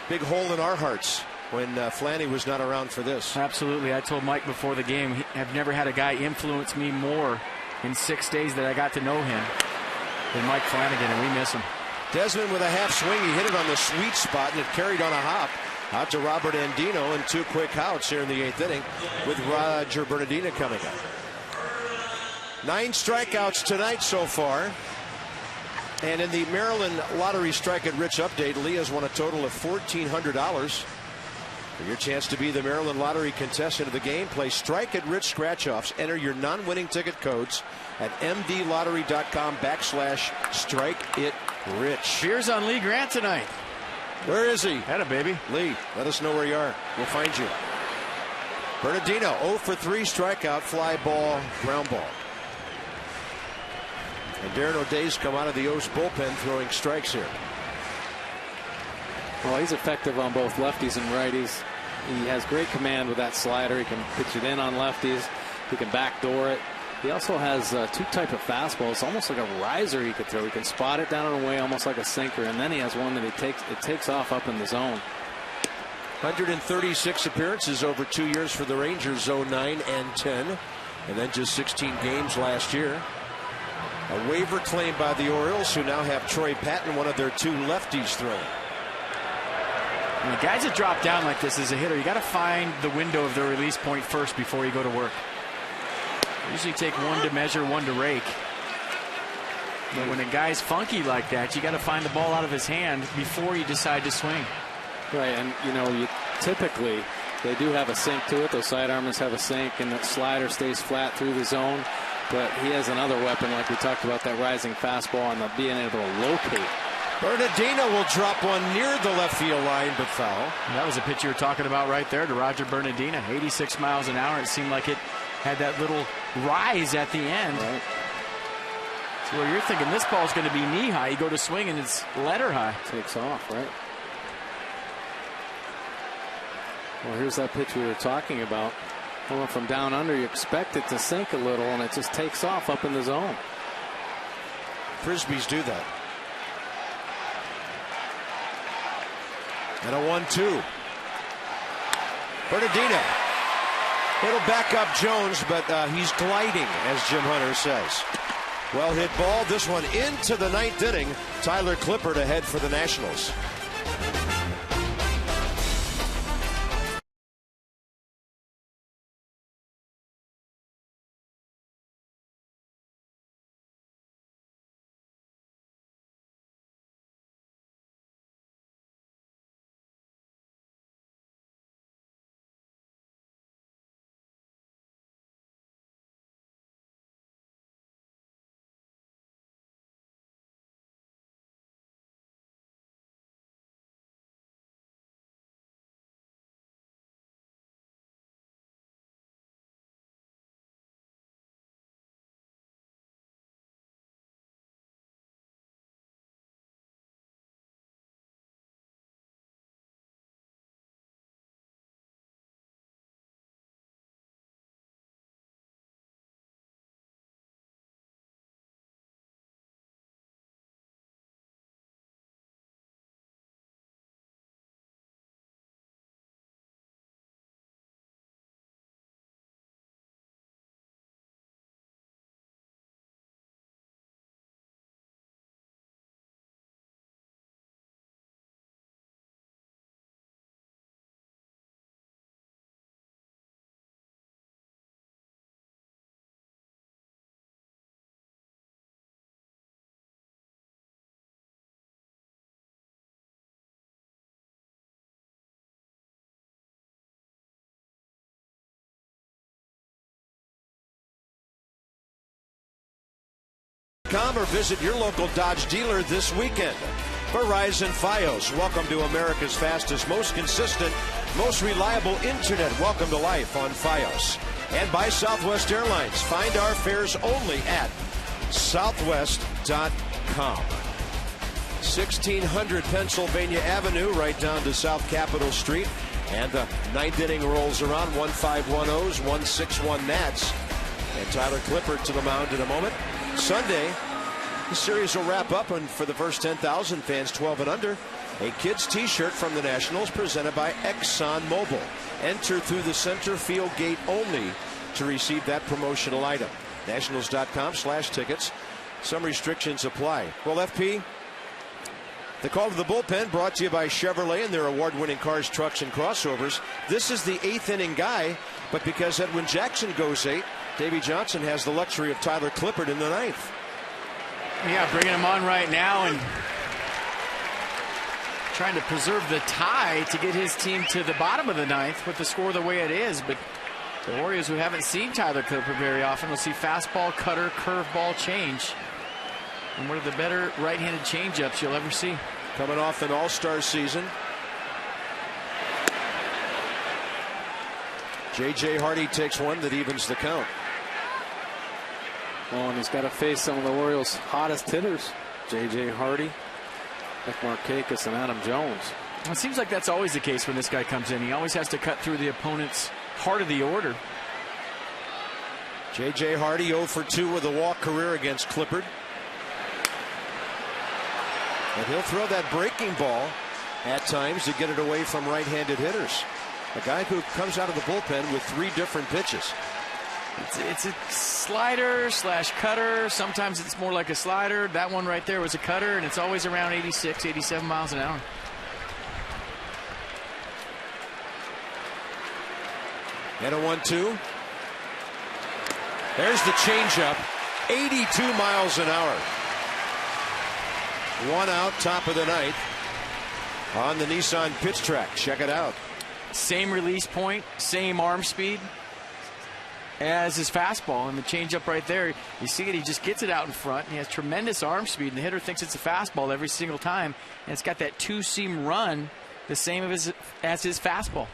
big hole in our hearts when Flanny was not around for this. Absolutely. I told Mike before the game, I've never had a guy influence me more in 6 days that I got to know him than Mike Flanagan, and we miss him. Desmond with a half swing. He hit it on the sweet spot, and it carried on a hop out to Robert Andino, and 2 quick outs here in the 8th inning with Roger Bernardina coming up. 9 strikeouts tonight so far. And in the Maryland Lottery Strike It Rich update, Lee has won a total of $1,400. For your chance to be the Maryland Lottery contestant of the game, play Strike It Rich scratch-offs. Enter your non-winning ticket codes at mdlottery.com/strike-it-rich. Beers on Lee Grant tonight. Where is he? Had a baby. Lee, let us know where you are. We'll find you. Bernardino, 0 for 3 strikeout, fly ball, ground ball. And Darren O'Day's come out of the O's bullpen throwing strikes here. Well, he's effective on both lefties and righties. He has great command with that slider. He can pitch it in on lefties. He can backdoor it. He also has 2 type of fastballs, almost like a riser he could throw. He can spot it down and away, almost like a sinker, and then he has one that it takes off up in the zone. 136 appearances over 2 years for the Rangers, 09 and 10, and then just 16 games last year. A waiver claim by the Orioles, who now have Troy Patton, one of their 2 lefties, throwing. And the guys that drop down like this as a hitter, you got to find the window of the release point first before you go to work. Usually take 1 to measure, 1 to rake. But when a guy's funky like that, you got to find the ball out of his hand before you decide to swing. Right, and you know, you typically They do have a sink to it. Those sidearmers have a sink, and that slider stays flat through the zone. But he has another weapon, like we talked about, that rising fastball and the being able to locate. Bernardino will drop one near the left field line, but foul. And that was a pitch you were talking about right there to Roger Bernardino. 86 miles an hour. It seemed like it had that little rise at the end. Right. So where you're thinking this ball's going to be knee high, you go to swing and it's letter high. Takes off, right? Well, here's that pitch we were talking about. Going from down under, you expect it to sink a little, and it just takes off up in the zone. Frisbees do that. And a 1-2. Bernardino. It'll back up Jones, but he's gliding, as Jim Hunter says. Well hit ball. This one into the ninth inning. Tyler Clippard ahead for the Nationals. Or visit your local Dodge dealer this weekend. Verizon Fios, welcome to America's fastest, most consistent, most reliable internet. Welcome to life on Fios. And by Southwest Airlines. Find our fares only at southwest.com. 1600 Pennsylvania Avenue, right down to South Capitol Street. And the ninth inning rolls around. 1-5-1-0s, 1-6-1 Nats. And Tyler Clippard to the mound in a moment. Sunday, the series will wrap up, and for the first 10,000 fans 12 and under, a kids t-shirt from the Nationals presented by ExxonMobil. Enter through the center field gate only to receive that promotional item. Nationals.com/tickets. Some restrictions apply. Well, FP, the call to the bullpen brought to you by Chevrolet and their award-winning cars, trucks, and crossovers. This is the eighth inning guy, but because Edwin Jackson goes 8, Davey Johnson has the luxury of Tyler Clippard in the ninth. Yeah, bringing him on right now and trying to preserve the tie to get his team to the bottom of the ninth with the score the way it is. But the Warriors, who haven't seen Tyler Clippard very often, will see fastball, cutter, curveball, change. And one of the better right-handed changeups you'll ever see. Coming off an all-star season. J.J. Hardy takes one that evens the count. Oh, and he's got to face some of the Orioles' hottest hitters. J.J. Hardy, Nick Markakis, and Adam Jones. Well, it seems like that's always the case when this guy comes in. He always has to cut through the opponent's heart of the order. J.J. Hardy 0 for 2 with a walk career against Clippard. And he'll throw that breaking ball at times to get it away from right-handed hitters. A guy who comes out of the bullpen with 3 different pitches. It's a slider / cutter. Sometimes it's more like a slider. That one right there was a cutter, and it's always around 86, 87 miles an hour. And a 1-2. There's the changeup. 82 miles an hour. 1 out, top of the ninth on the Nissan pitch track. Check it out. same release point, same arm speed as his fastball. And the changeup right there, you see it, he just gets it out in front. He has tremendous arm speed, and the hitter thinks it's a fastball every single time. And it's got that two-seam run, the same as his fastball.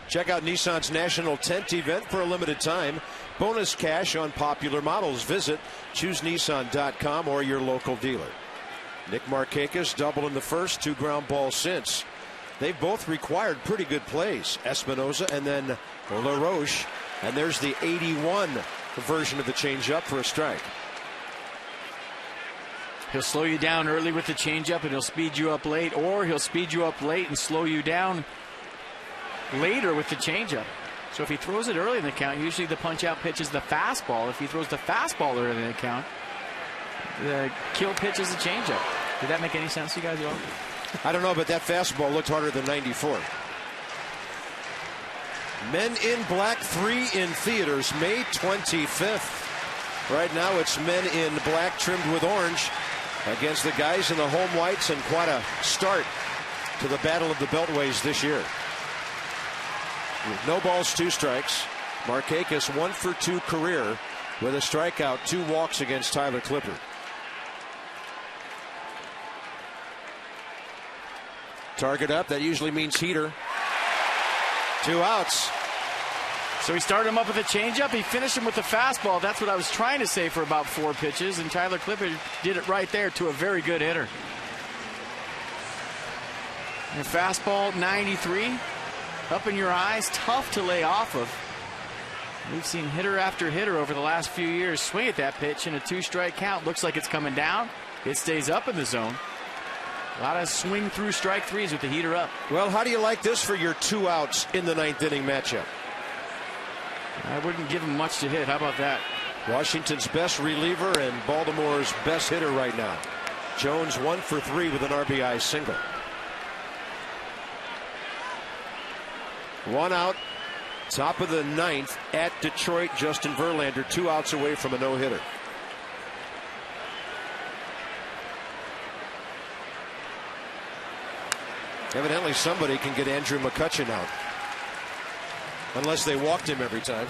Check out Nissan's National Tent event for a limited time. Bonus cash on popular models. Visit ChooseNissan.com or your local dealer. Nick Markakis double in the first, 2 ground balls since. They've both required pretty good plays. Espinosa and then LaRoche. And there's the 81 version of the changeup for a strike. He'll slow you down early with the changeup and he'll speed you up late, or he'll speed you up late and slow you down later with the changeup. So if he throws it early in the count, usually the punch-out pitch is the fastball. If he throws the fastball early in the count, the kill pitch is the changeup. Did that make any sense to you guys at all? I don't know, but that fastball looked harder than 94. Men in Black 3 in theaters May 25th. Right now it's Men in Black trimmed with orange against the guys in the home whites, and quite a start to the Battle of the Beltways this year. With no balls, 2 strikes. Markakis 1 for 2 career with a strikeout, 2 walks against Tyler Clippard. Target up, that usually means heater. 2 outs. So he started him up with a changeup. He finished him with a fastball. That's what I was trying to say for about 4 pitches. And Tyler Clippard did it right there to a very good hitter. And fastball 93. Up in your eyes. Tough to lay off of. We've seen hitter after hitter over the last few years swing at that pitch in a 2-strike count. Looks like it's coming down. It stays up in the zone. A lot of swing through strike threes with the heater up. Well, how do you like this for your 2 outs in the 9th inning matchup? I wouldn't give him much to hit. How about that? Washington's best reliever and Baltimore's best hitter right now. Jones 1 for 3 with an RBI single. 1 out, top of the 9th at Detroit. Justin Verlander 2 outs away from a no-hitter. Evidently somebody can get Andrew McCutchen out. Unless they walked him every time.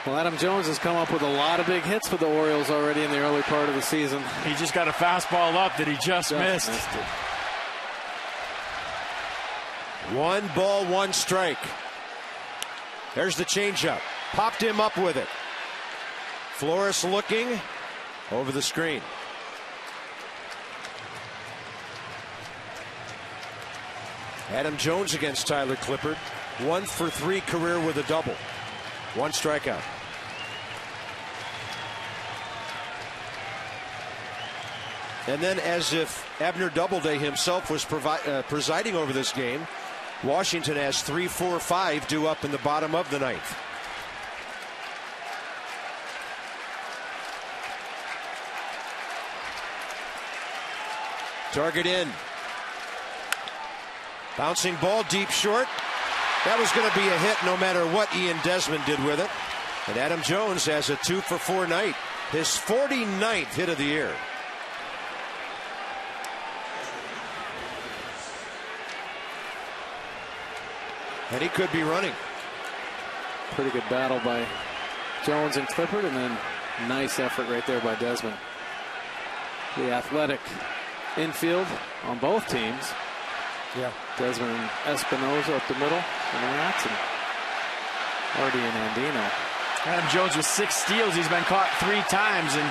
Well, Adam Jones has come up with a lot of big hits for the Orioles already in the early part of the season. He just got a fastball up that he just missed. 1 ball, 1 strike. There's the changeup. Popped him up with it. Flores looking over the screen. Adam Jones against Tyler Clippard. 1 for 3 career with a double. 1 strikeout. And then, as if Abner Doubleday himself was presiding over this game, Washington has 3, 4, 5 due up in the bottom of the 9th. Target in. Bouncing ball deep short. That was going to be a hit no matter what Ian Desmond did with it. And Adam Jones has a 2 for 4 night. His 49th hit of the year. And he could be running. Pretty good battle by Jones and Clippard, and then nice effort right there by Desmond. The athletic infield on both teams. Yeah. Desmond and Espinosa up the middle, and Matson already in Andino. Adam Jones with 6 steals. He's been caught 3 times, and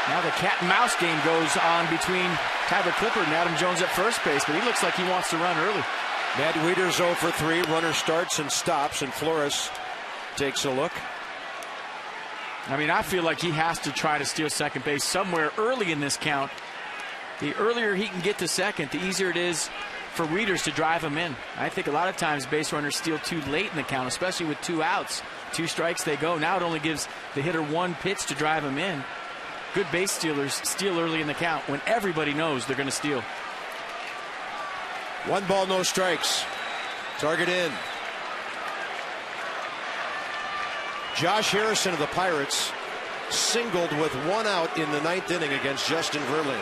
now the cat and mouse game goes on between Tyler Clippard and Adam Jones at first base, but he looks like he wants to run early. Matt Wieters 0 for 3. Runner starts and stops, and Flores takes a look. I mean, I feel like he has to try to steal second base somewhere early in this count. The earlier he can get to second, the easier it is for Wieters to drive him in. I think a lot of times base runners steal too late in the count, especially with 2 outs. 2 strikes, they go. Now it only gives the hitter 1 pitch to drive him in. Good base stealers steal early in the count when everybody knows they're going to steal. 1 ball, no strikes. Target in. Josh Harrison of the Pirates singled with 1 out in the 9th inning against Justin Verlander.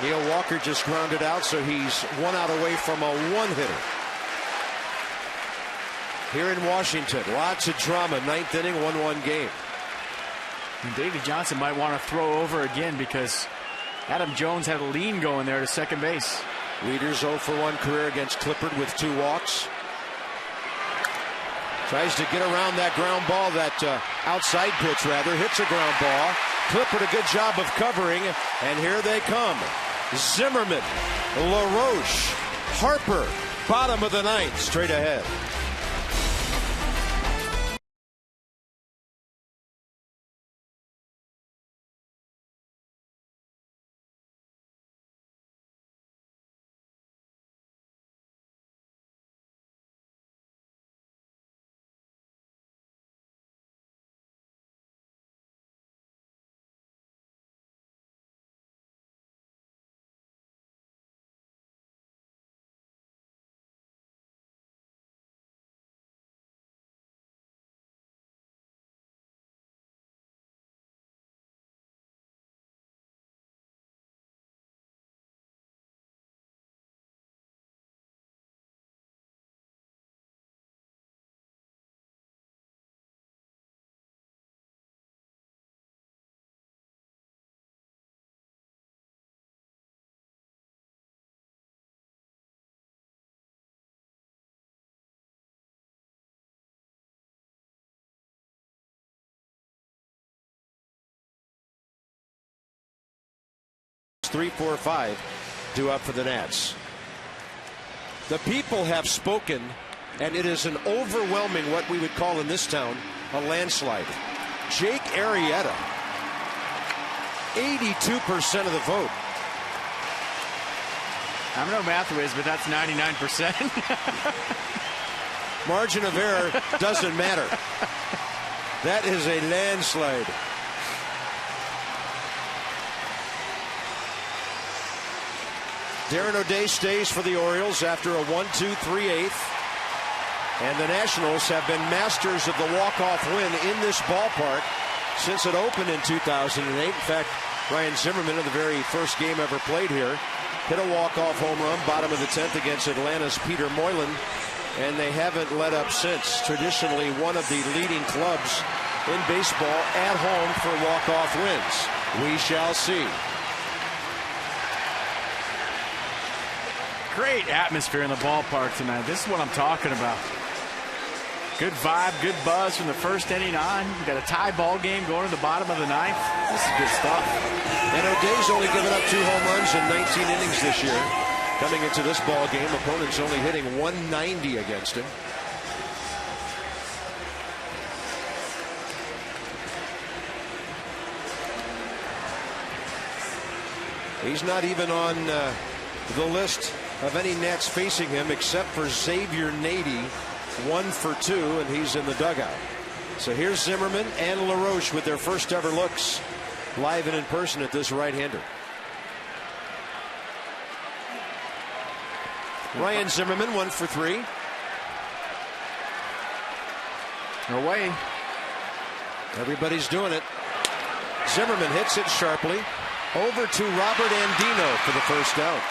Neil Walker just grounded out, so he's 1 out away from a 1-hitter. Here in Washington, lots of drama. 9th inning, 1-1 game. And Davey Johnson might want to throw over again because Adam Jones had a lean going there to second base. Wieters 0 for 1 career against Clippard with 2 walks. Tries to get around that ground ball, that outside pitch rather, hits a ground ball. Clippard a good job of covering, and here they come. Zimmerman, LaRoche, Harper, bottom of the 9th, straight ahead. Three, 4, 5 due up for the Nats. The people have spoken, and it is an overwhelming, what we would call in this town, a landslide. Jake Arrieta, 82% of the vote. I'm no math whiz, but that's 99%. Margin of error doesn't matter. That is a landslide. Darren O'Day stays for the Orioles after a 1-2-3/8. And the Nationals have been masters of the walk-off win in this ballpark since it opened in 2008. In fact, Ryan Zimmerman, in the very first game ever played here, hit a walk-off home run, bottom of the 10th against Atlanta's Peter Moylan, and they haven't let up since. Traditionally one of the leading clubs in baseball at home for walk-off wins. We shall see. Great atmosphere in the ballpark tonight. This is what I'm talking about. Good vibe, good buzz from the first inning on. We got a tie ball game going to the bottom of the 9th. This is good stuff. And O'Day's only given up 2 home runs in 19 innings this year. Coming into this ball game, opponents only hitting 190 against him. He's not even on the list of any Nats facing him except for Xavier Nady, 1 for 2, and he's in the dugout. So here's Zimmerman and LaRoche with their first ever looks live and in person at this right-hander. Ryan Zimmerman, 1 for 3. Away. Everybody's doing it. Zimmerman hits it sharply over to Robert Andino for the first out.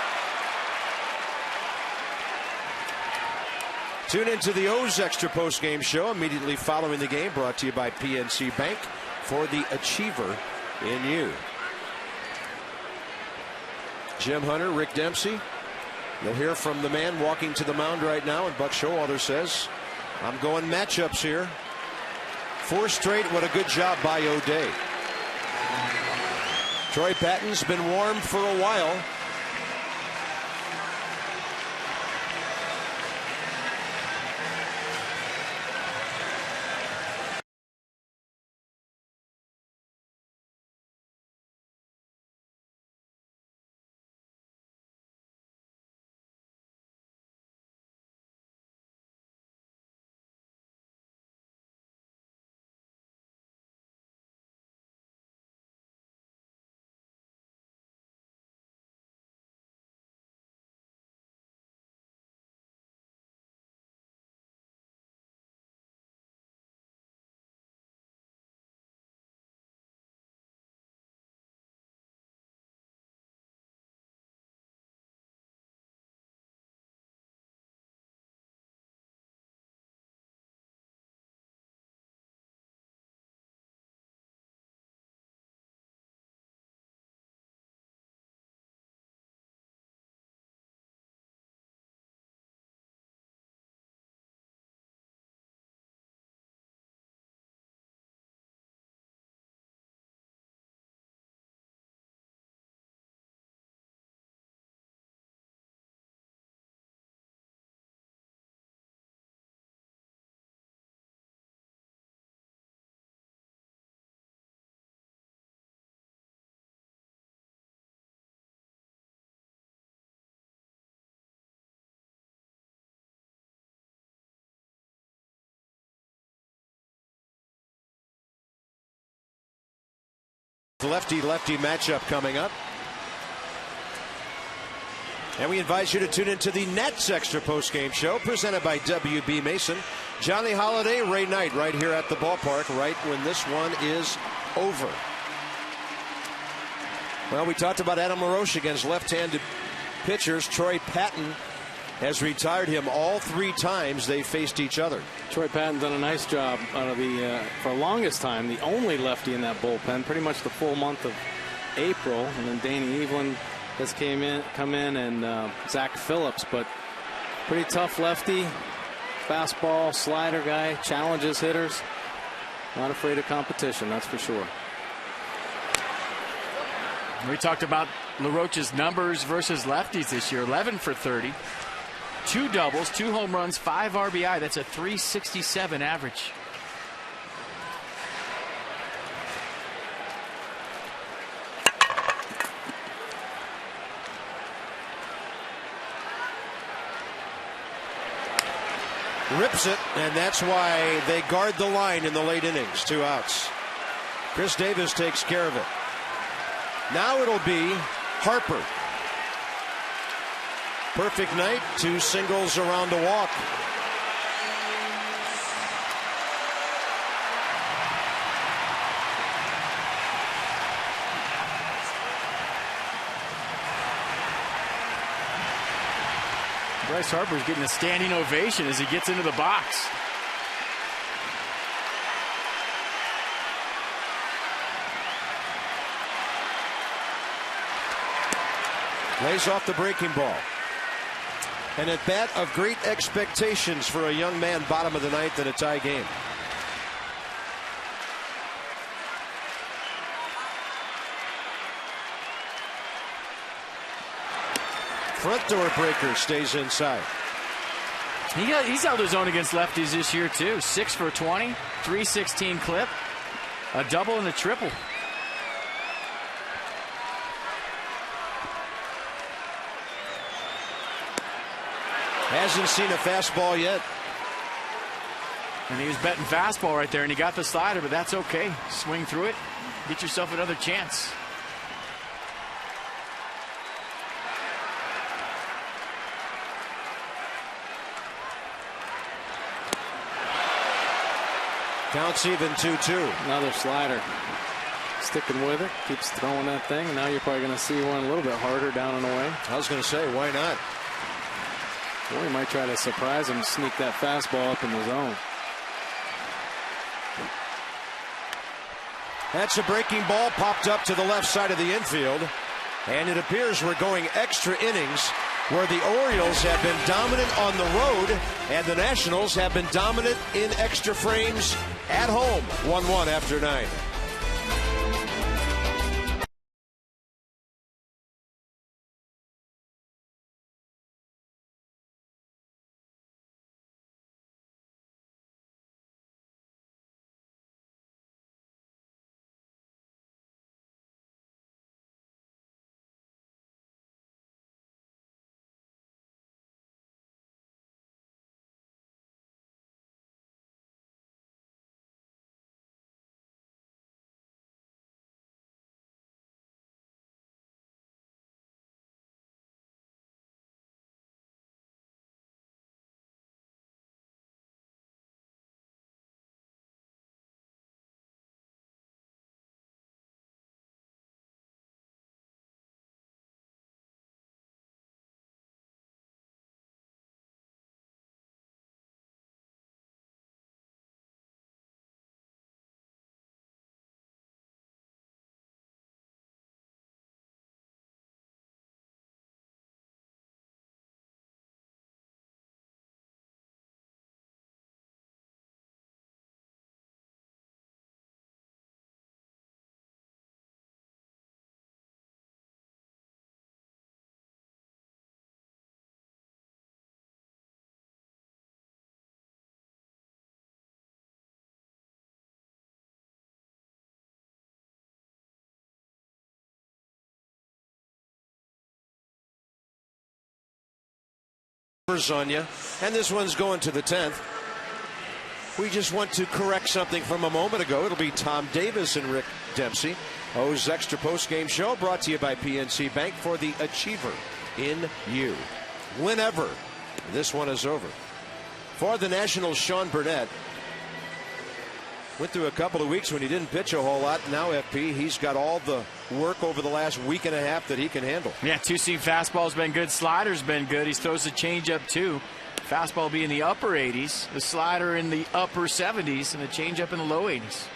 Tune into the O's Extra Post Game Show immediately following the game, brought to you by PNC Bank for the achiever in you. Jim Hunter, Rick Dempsey. You'll hear from the man walking to the mound right now, and Buck Showalter says, I'm going matchups here. 4 straight, what a good job by O'Day. Troy Patton's been warm for a while. Lefty-lefty matchup coming up. And we invite you to tune into the Nets Extra Postgame Show presented by WB Mason. Johnny Holiday, Ray Knight right here at the ballpark right when this one is over. Well, we talked about Adam LaRoche against left-handed pitchers. Troy Patton has retired him all 3 times they faced each other. Troy Patton done a nice job out of the, for the longest time, the only lefty in that bullpen, pretty much the full month of April. And then Danny Evelyn has come in and Zach Phillips, but pretty tough lefty, fastball, slider guy, challenges hitters. Not afraid of competition, that's for sure. We talked about LaRoche's numbers versus lefties this year. 11 for 30. 2 doubles, 2 home runs, 5 RBI. That's a .367 average. Rips it, and that's why they guard the line in the late innings. 2 outs. Chris Davis takes care of it. Now it'll be Harper. Perfect night, 2 singles around a walk. Bryce Harper's getting a standing ovation as he gets into the box. Lays off the breaking ball. An at bat of great expectations for a young man, bottom of the 9th in a tie game. Front door breaker stays inside. He's held his own against lefties this year too. 6 for 20, .316 clip, a double and a triple. Hasn't seen a fastball yet. And he was betting fastball right there, and he got the slider, but that's okay. Swing through it, get yourself another chance. Counts even 2-2. Another slider. Sticking with it, keeps throwing that thing. And now you're probably going to see one a little bit harder down and away. I was going to say, why not? Or he might try to surprise him, sneak that fastball up in the zone. That's a breaking ball popped up to the left side of the infield. And it appears we're going extra innings where the Orioles have been dominant on the road and the Nationals have been dominant in extra frames at home. 1-1 after 9. On you, and this one's going to the 10th. We just want to correct something from a moment ago. It'll be Tom Davis and Rick Dempsey. O's Extra Post-Game Show brought to you by PNC Bank for the achiever in you. Whenever this one is over. For the Nationals, Sean Burnett went through a couple of weeks when he didn't pitch a whole lot. Now, FP, he's got all the work over the last week and a half that he can handle. Yeah, two-seam fastball's been good. Slider's been good. He throws the changeup, too. Fastball will be in the upper 80s, the slider in the upper 70s, and the changeup in the low 80s.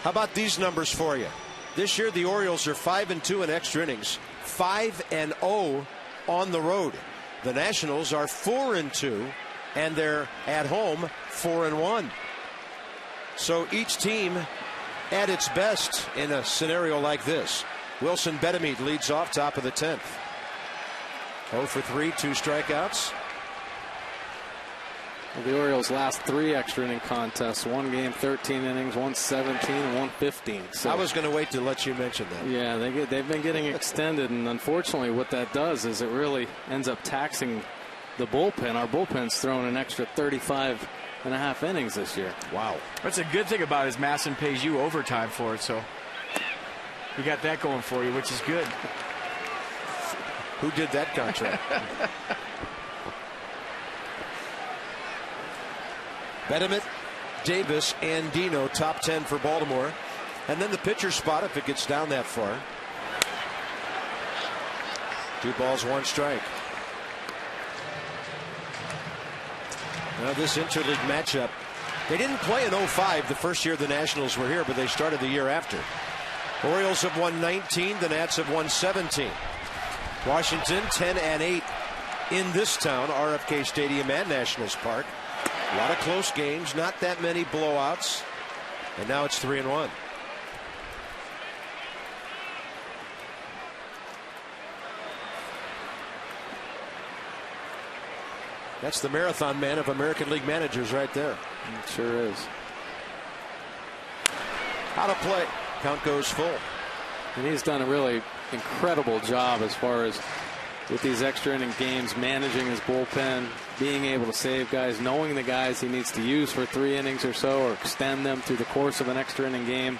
How about these numbers for you? This year, the Orioles are 5-2 in extra innings, 5-0 on the road. The Nationals are 4-2, and they're at home 4-1. So each team at its best in a scenario like this. Wilson Betemit leads off, top of the 10th. 0 for 3, 2 strikeouts. Well, the Orioles' last 3 extra inning contests, one game 13 innings, one 17, and one 15. So I was going to wait to let you mention that. Yeah, they've been getting extended, and unfortunately what that does is it really ends up taxing the bullpen. Our bullpen's thrown an extra 35.5 innings this year. Wow. What's a good thing about it is Masson pays you overtime for it, so you got that going for you, which is good. Who did that contract? Betemit, Davis, and Dino, top 10 for Baltimore. And then the pitcher spot if it gets down that far. 2 balls, 1 strike. Now this interleague matchup, they didn't play in 05 the first year the Nationals were here, but they started the year after. Orioles have won 19, the Nats have won 17. Washington 10-8 in this town, RFK Stadium and Nationals Park. A lot of close games, not that many blowouts, and now it's 3-1. That's the marathon man of American League managers right there. It sure is. How to play. Count goes full. And he's done a really incredible job as far as with these extra inning games, managing his bullpen, being able to save guys, knowing the guys he needs to use for 3 innings or so, or extend them through the course of an extra inning game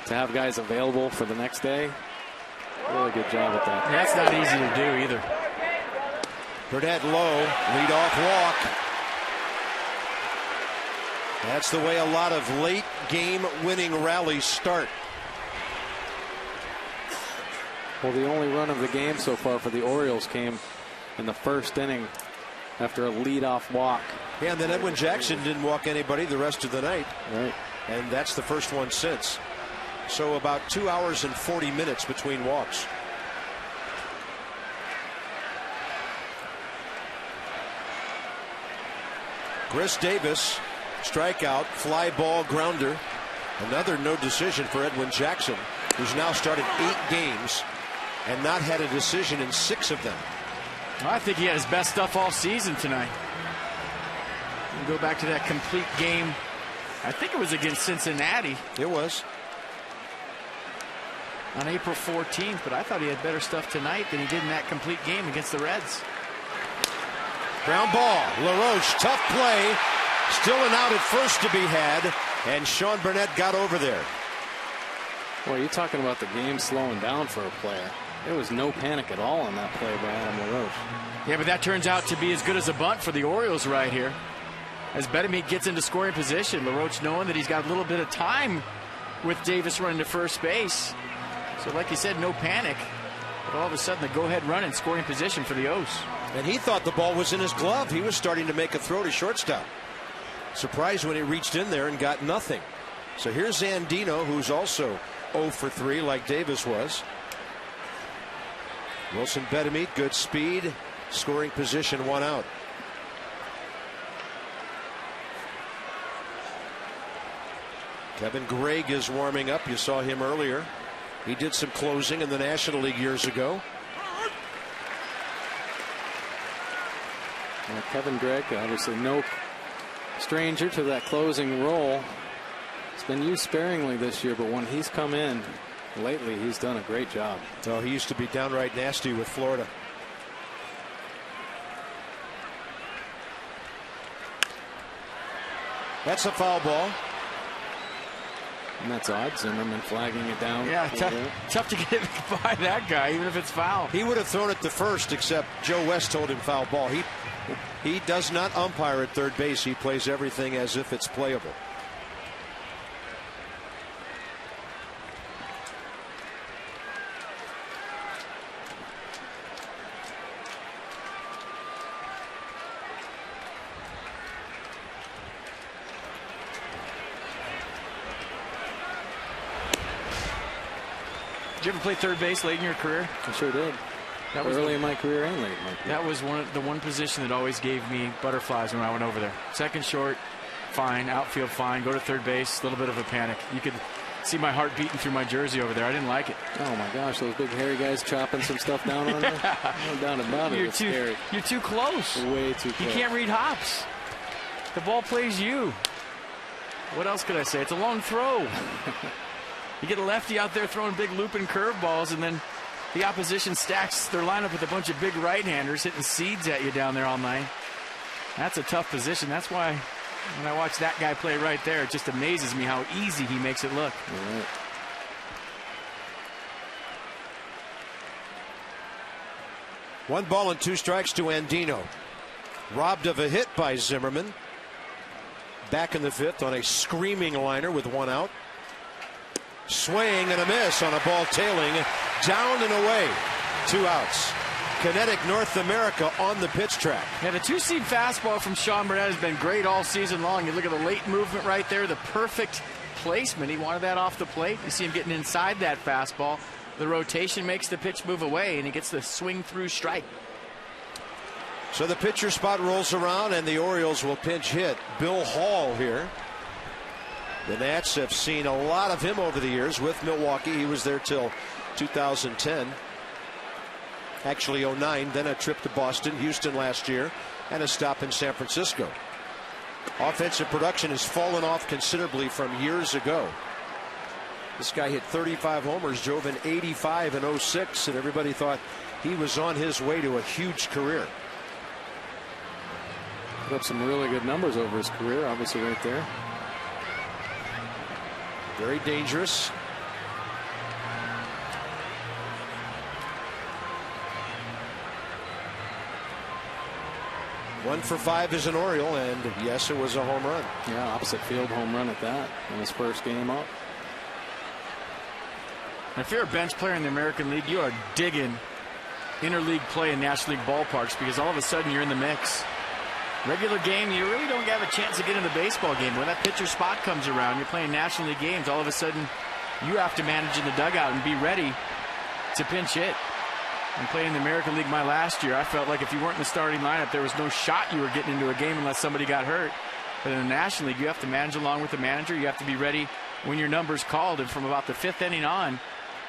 to have guys available for the next day. Really good job at that. That's not easy to do either. Burnett low, leadoff walk. That's the way a lot of late game winning rallies start. Well, the only run of the game so far for the Orioles came in the first inning after a leadoff walk. Yeah, and then Edwin Jackson didn't walk anybody the rest of the night. Right. And that's the first one since. So about 2 hours and 40 minutes between walks. Chris Davis, strikeout, fly ball grounder. Another no decision for Edwin Jackson, who's now started 8 games and not had a decision in 6 of them. I think he had his best stuff all season tonight. We'll go back to that complete game. I think it was against Cincinnati. It was. On April 14th, but I thought he had better stuff tonight than he did in that complete game against the Reds. Ground ball. LaRoche, tough play. Still an out at first to be had, and Sean Burnett got over there. Well, you're talking about the game slowing down for a player. There was no panic at all on that play by Adam LaRoche. Yeah, but that turns out to be as good as a bunt for the Orioles right here. As Betemit gets into scoring position, LaRoche knowing that he's got a little bit of time with Davis running to first base. So like you said, no panic. But all of a sudden, the go-ahead run in scoring position for the O's. And he thought the ball was in his glove. He was starting to make a throw to shortstop. Surprised when he reached in there and got nothing. So here's Zandino, who's also 0 for 3 like Davis was. Wilson Betemit, good speed, scoring position, 1 out. Kevin Gregg is warming up. You saw him earlier. He did some closing in the National League years ago. Well, Kevin Gregg, obviously no stranger to that closing role. It's been used sparingly this year, but when he's come in lately, he's done a great job. Oh, he used to be downright nasty with Florida. That's a foul ball. And that's odd. Zimmerman flagging it down. Yeah, tough to get by that guy, even if it's foul. He would have thrown it to first, except Joe West told him foul ball. He does not umpire at third base. He plays everything as if it's playable. Did you ever play third base late in your career? I sure did. That was early in my career and late in my career. That was the one position that always gave me butterflies when I went over there. Second short, fine. Outfield, fine. Go to third base, a little bit of a panic. You could see my heart beating through my jersey over there. I didn't like it. Oh my gosh, those big hairy guys chopping some stuff down on there. No doubt about it. It's scary. You're too close. Way too close. You can't read hops. The ball plays you. What else could I say? It's a long throw. You get a lefty out there throwing big looping curveballs, and then the opposition stacks their lineup with a bunch of big right-handers hitting seeds at you down there all night. That's a tough position. That's why when I watch that guy play right there, it just amazes me how easy he makes it look. Right. One ball and 2 strikes to Andino. Robbed of a hit by Zimmerman. Back in the 5th on a screaming liner with 1 out. Swing and a miss on a ball tailing down and away. 2 outs. Kinetic North America on the pitch track. Yeah, the 2-seam fastball from Sean Burnett has been great all season long. You look at the late movement right there, the perfect placement. He wanted that off the plate. You see him getting inside that fastball. The rotation makes the pitch move away, and he gets the swing through strike. So the pitcher spot rolls around, and the Orioles will pinch hit Bill Hall here. The Nats have seen a lot of him over the years with Milwaukee. He was there till 2010. Actually 09, then a trip to Boston, Houston last year, and a stop in San Francisco. Offensive production has fallen off considerably from years ago. This guy hit 35 homers, drove in 85 in 06, and everybody thought he was on his way to a huge career. Put up some really good numbers over his career, obviously right there. Very dangerous. One for 5 is an Oriole, and yes, it was a home run. Yeah, opposite field home run at that in his first game up. If you're a bench player in the American League, you are digging interleague play in National League ballparks because all of a sudden you're in the mix. Regular game, you really don't have a chance to get in the baseball game. When that pitcher spot comes around, you're playing National League games, all of a sudden you have to manage in the dugout and be ready to pinch hit. And playing in the American League my last year, I felt like if you weren't in the starting lineup, there was no shot you were getting into a game unless somebody got hurt. But in the National League, you have to manage along with the manager. You have to be ready when your number's called. And from about the 5th inning on,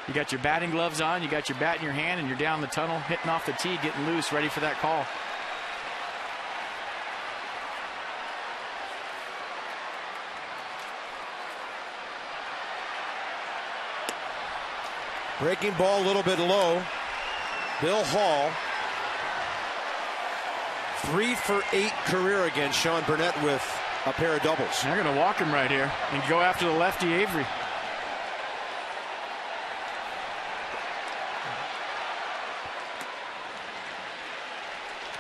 you got your batting gloves on, you got your bat in your hand, and you're down the tunnel, hitting off the tee, getting loose, ready for that call. Breaking ball a little bit low. Bill Hall. 3 for 8 career against Sean Burnett with a pair of doubles. They're going to walk him right here and go after the lefty Avery.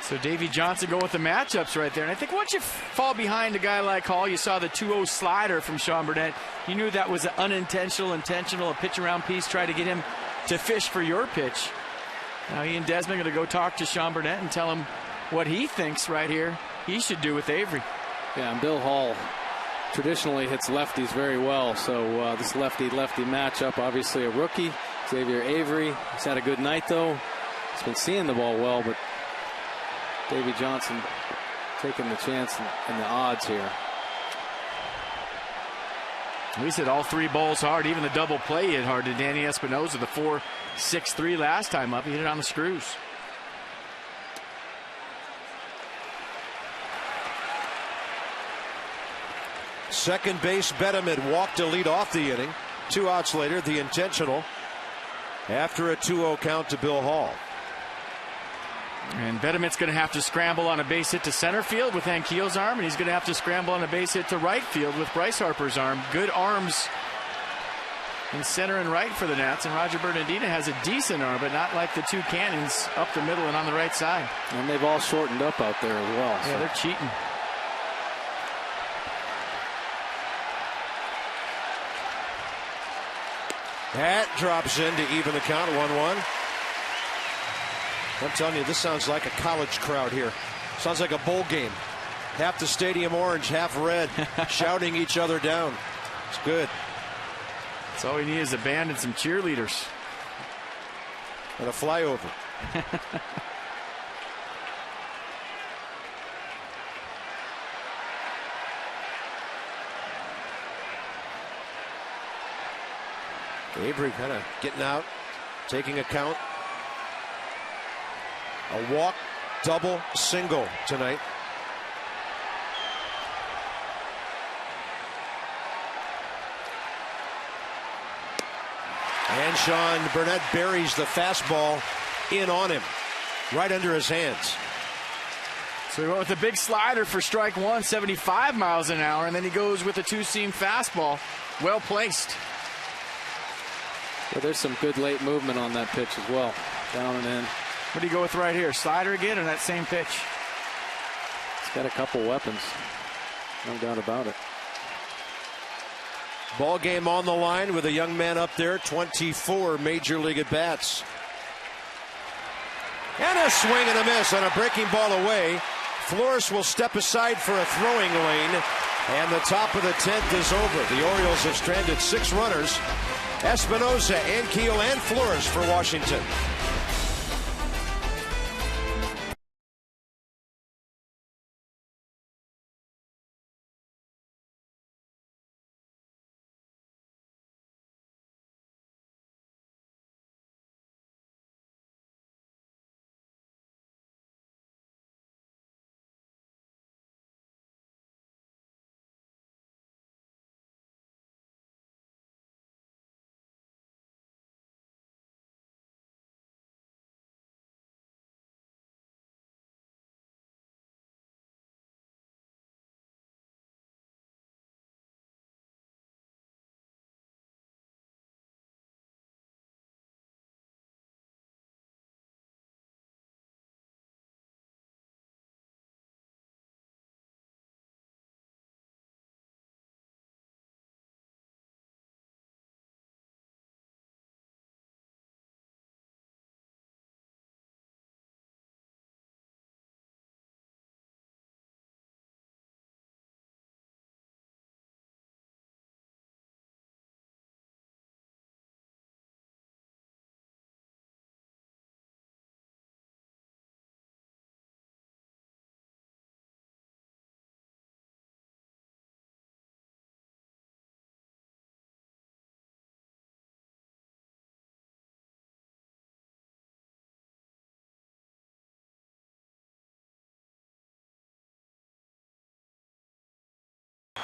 So Davey Johnson go with the matchups right there. And I think once you fall behind a guy like Hall, you saw the 2-0 slider from Sean Burnett. You knew that was an unintentional, intentional, a pitch around piece, try to get him to fish for your pitch. Now he and Desmond are going to go talk to Sean Burnett and tell him what he thinks right here he should do with Avery. Yeah, and Bill Hall traditionally hits lefties very well. So this lefty-lefty matchup, obviously a rookie, Xavier Avery. He's had a good night, though. He's been seeing the ball well, but Davey Johnson taking the chance and the odds here. We said all 3 balls hard, even the double play hit hard to Danny Espinosa, the 4.63 last time up. He hit it on the screws. Second base, Betterman walked to lead off the inning. 2 outs later, the intentional after a 2-0 count to Bill Hall. And Betterman's going to have to scramble on a base hit to center field with Anquillo's arm, and he's going to have to scramble on a base hit to right field with Bryce Harper's arm. Good arms in center and right for the Nats, and Roger Bernardina has a decent arm, but not like the two cannons up the middle and on the right side. And they've all shortened up out there as well. Yeah, they're cheating. That drops in to even the count, 1-1. I'm telling you, this sounds like a college crowd here. Sounds like a bowl game. Half the stadium orange, half red, shouting each other down. It's good. That's all we need is a band and some cheerleaders. And a flyover. Avery kind of getting out, taking a count. A walk, double, single tonight. And Sean Burnett buries the fastball in on him, right under his hands. So he went with a big slider for strike one, 75 miles an hour, and then he goes with a two-seam fastball. Well placed. Well, there's some good late movement on that pitch as well. Down and in. What do you go with right here? Slider again or that same pitch? It's got a couple weapons. No doubt about it. Ball game on the line with a young man up there, 24 major league at bats. And a swing and a miss on a breaking ball away. Flores will step aside for a throwing lane. And the top of the 10th is over. The Orioles have stranded 6 runners. Espinosa, Ankiel, and Flores for Washington.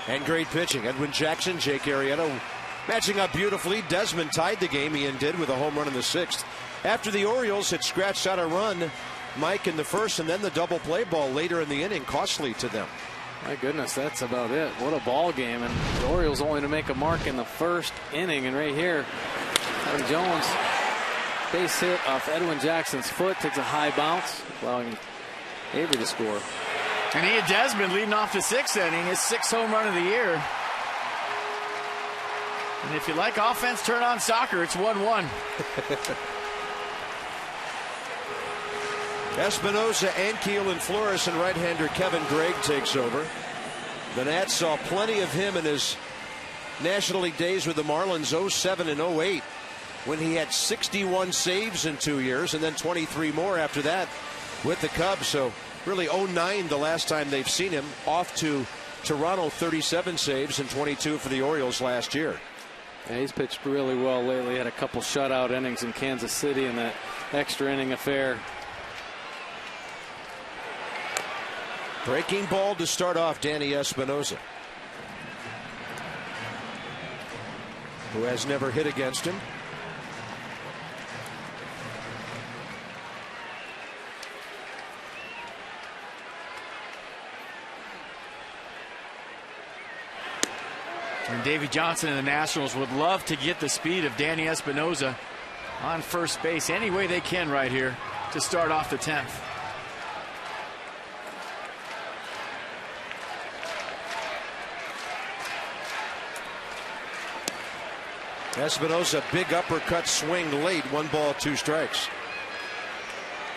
And great pitching. Edwin Jackson, Jake Arrieta matching up beautifully. Desmond tied the game. Ian did with a home run in the 6th. After the Orioles had scratched out a run, Mike in the 1st, and then the double play ball later in the inning, costly to them. My goodness, that's about it. What a ball game. And the Orioles only to make a mark in the 1st inning. And right here, Adam Jones, base hit off Edwin Jackson's foot, takes a high bounce, allowing Avery to score. And he had Desmond leading off the 6th inning, his 6th home run of the year. And if you like offense, turn on soccer. It's 1-1. Espinosa, Ankiel, and Flores, and right-hander Kevin Gregg takes over. The Nats saw plenty of him in his National League days with the Marlins, 07 and 08, when he had 61 saves in 2 years, and then 23 more after that with the Cubs. So really 09 the last time they've seen him. Off to Toronto, 37 saves and 22 for the Orioles last year. Yeah, he's pitched really well lately. Had a couple shutout innings in Kansas City in that extra inning affair. Breaking ball to start off Danny Espinosa, who has never hit against him. And Davey Johnson and the Nationals would love to get the speed of Danny Espinoza on first base any way they can right here to start off the 10th. Espinoza, big uppercut swing late. 1 ball, 2 strikes.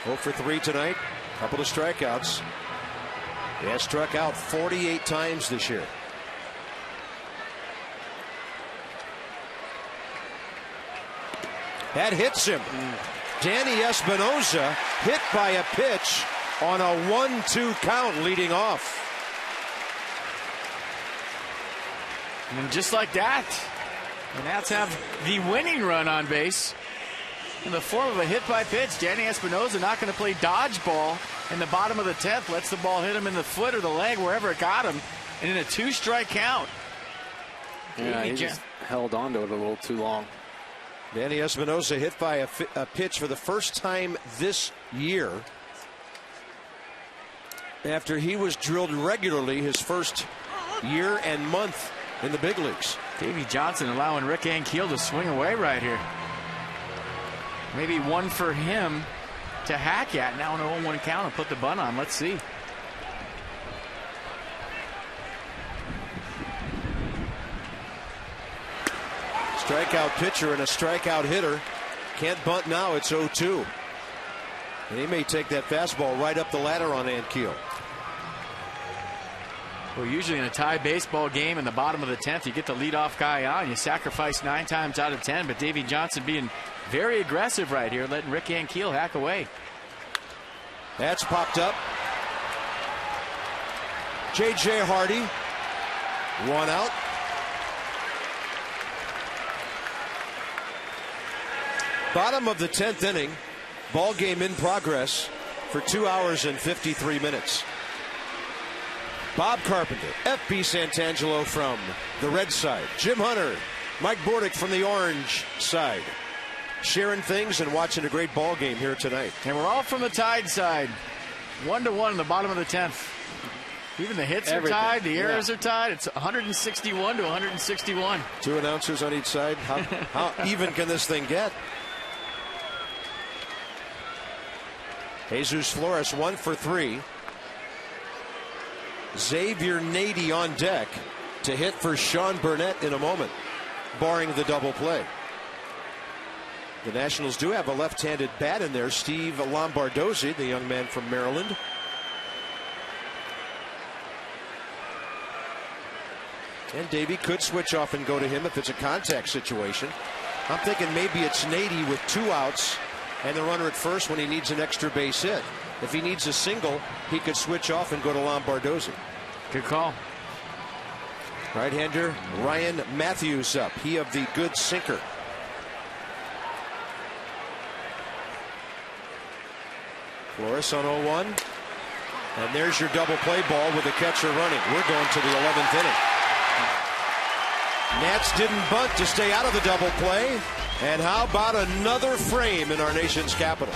0 for 3 tonight. Couple of strikeouts. He has struck out 48 times this year. That hits him. Danny Espinoza hit by a pitch on a 1-2 count leading off. And just like that, the Nats have the winning run on base in the form of a hit by pitch. Danny Espinoza not going to play dodgeball in the bottom of the 10th. Lets the ball hit him in the foot or the leg, wherever it got him. And in a 2-strike count. Yeah, he just held on to it a little too long. Danny Espinoza hit by a pitch for the first time this year after he was drilled regularly his first year and month in the big leagues. Davey Johnson allowing Rick Ankiel to swing away right here. Maybe one for him to hack at. Now an 0-1 count and put the bunt on. Let's see. Strikeout pitcher and a strikeout hitter. Can't bunt now. It's 0-2. And he may take that fastball right up the ladder on Ankiel. Well, usually in a tie baseball game in the bottom of the 10th, you get the leadoff guy on. You sacrifice 9 times out of 10. But Davey Johnson being very aggressive right here, letting Rick Ankiel hack away. That's popped up. J.J. Hardy. 1 out. Bottom of the 10th inning. Ball game in progress for 2 hours and 53 minutes. Bob Carpenter, F.B. Santangelo from the red side. Jim Hunter, Mike Bordick from the orange side. Sharing things and watching a great ball game here tonight. And we're all from the Tide side. 1-1 in the bottom of the 10th. Even the hits are tied, the errors are tied. It's 161 to 161. 2 announcers on each side. How even can this thing get? Jesus Flores 1 for 3. Xavier Nady on deck to hit for Sean Burnett in a moment, barring the double play. The Nationals do have a left-handed bat in there, Steve Lombardozzi, the young man from Maryland. And Davey could switch off and go to him if it's a contact situation. I'm thinking maybe it's Nady with 2 outs and the runner at first when he needs an extra base hit. If he needs a single, he could switch off and go to Lombardozzi. Good call. Right-hander Ryan Matthews up. He of the good sinker. Flores on 0-1. And there's your double play ball with the catcher running. We're going to the 11th inning. Nats didn't bunt to stay out of the double play. And how about another frame in our nation's capital?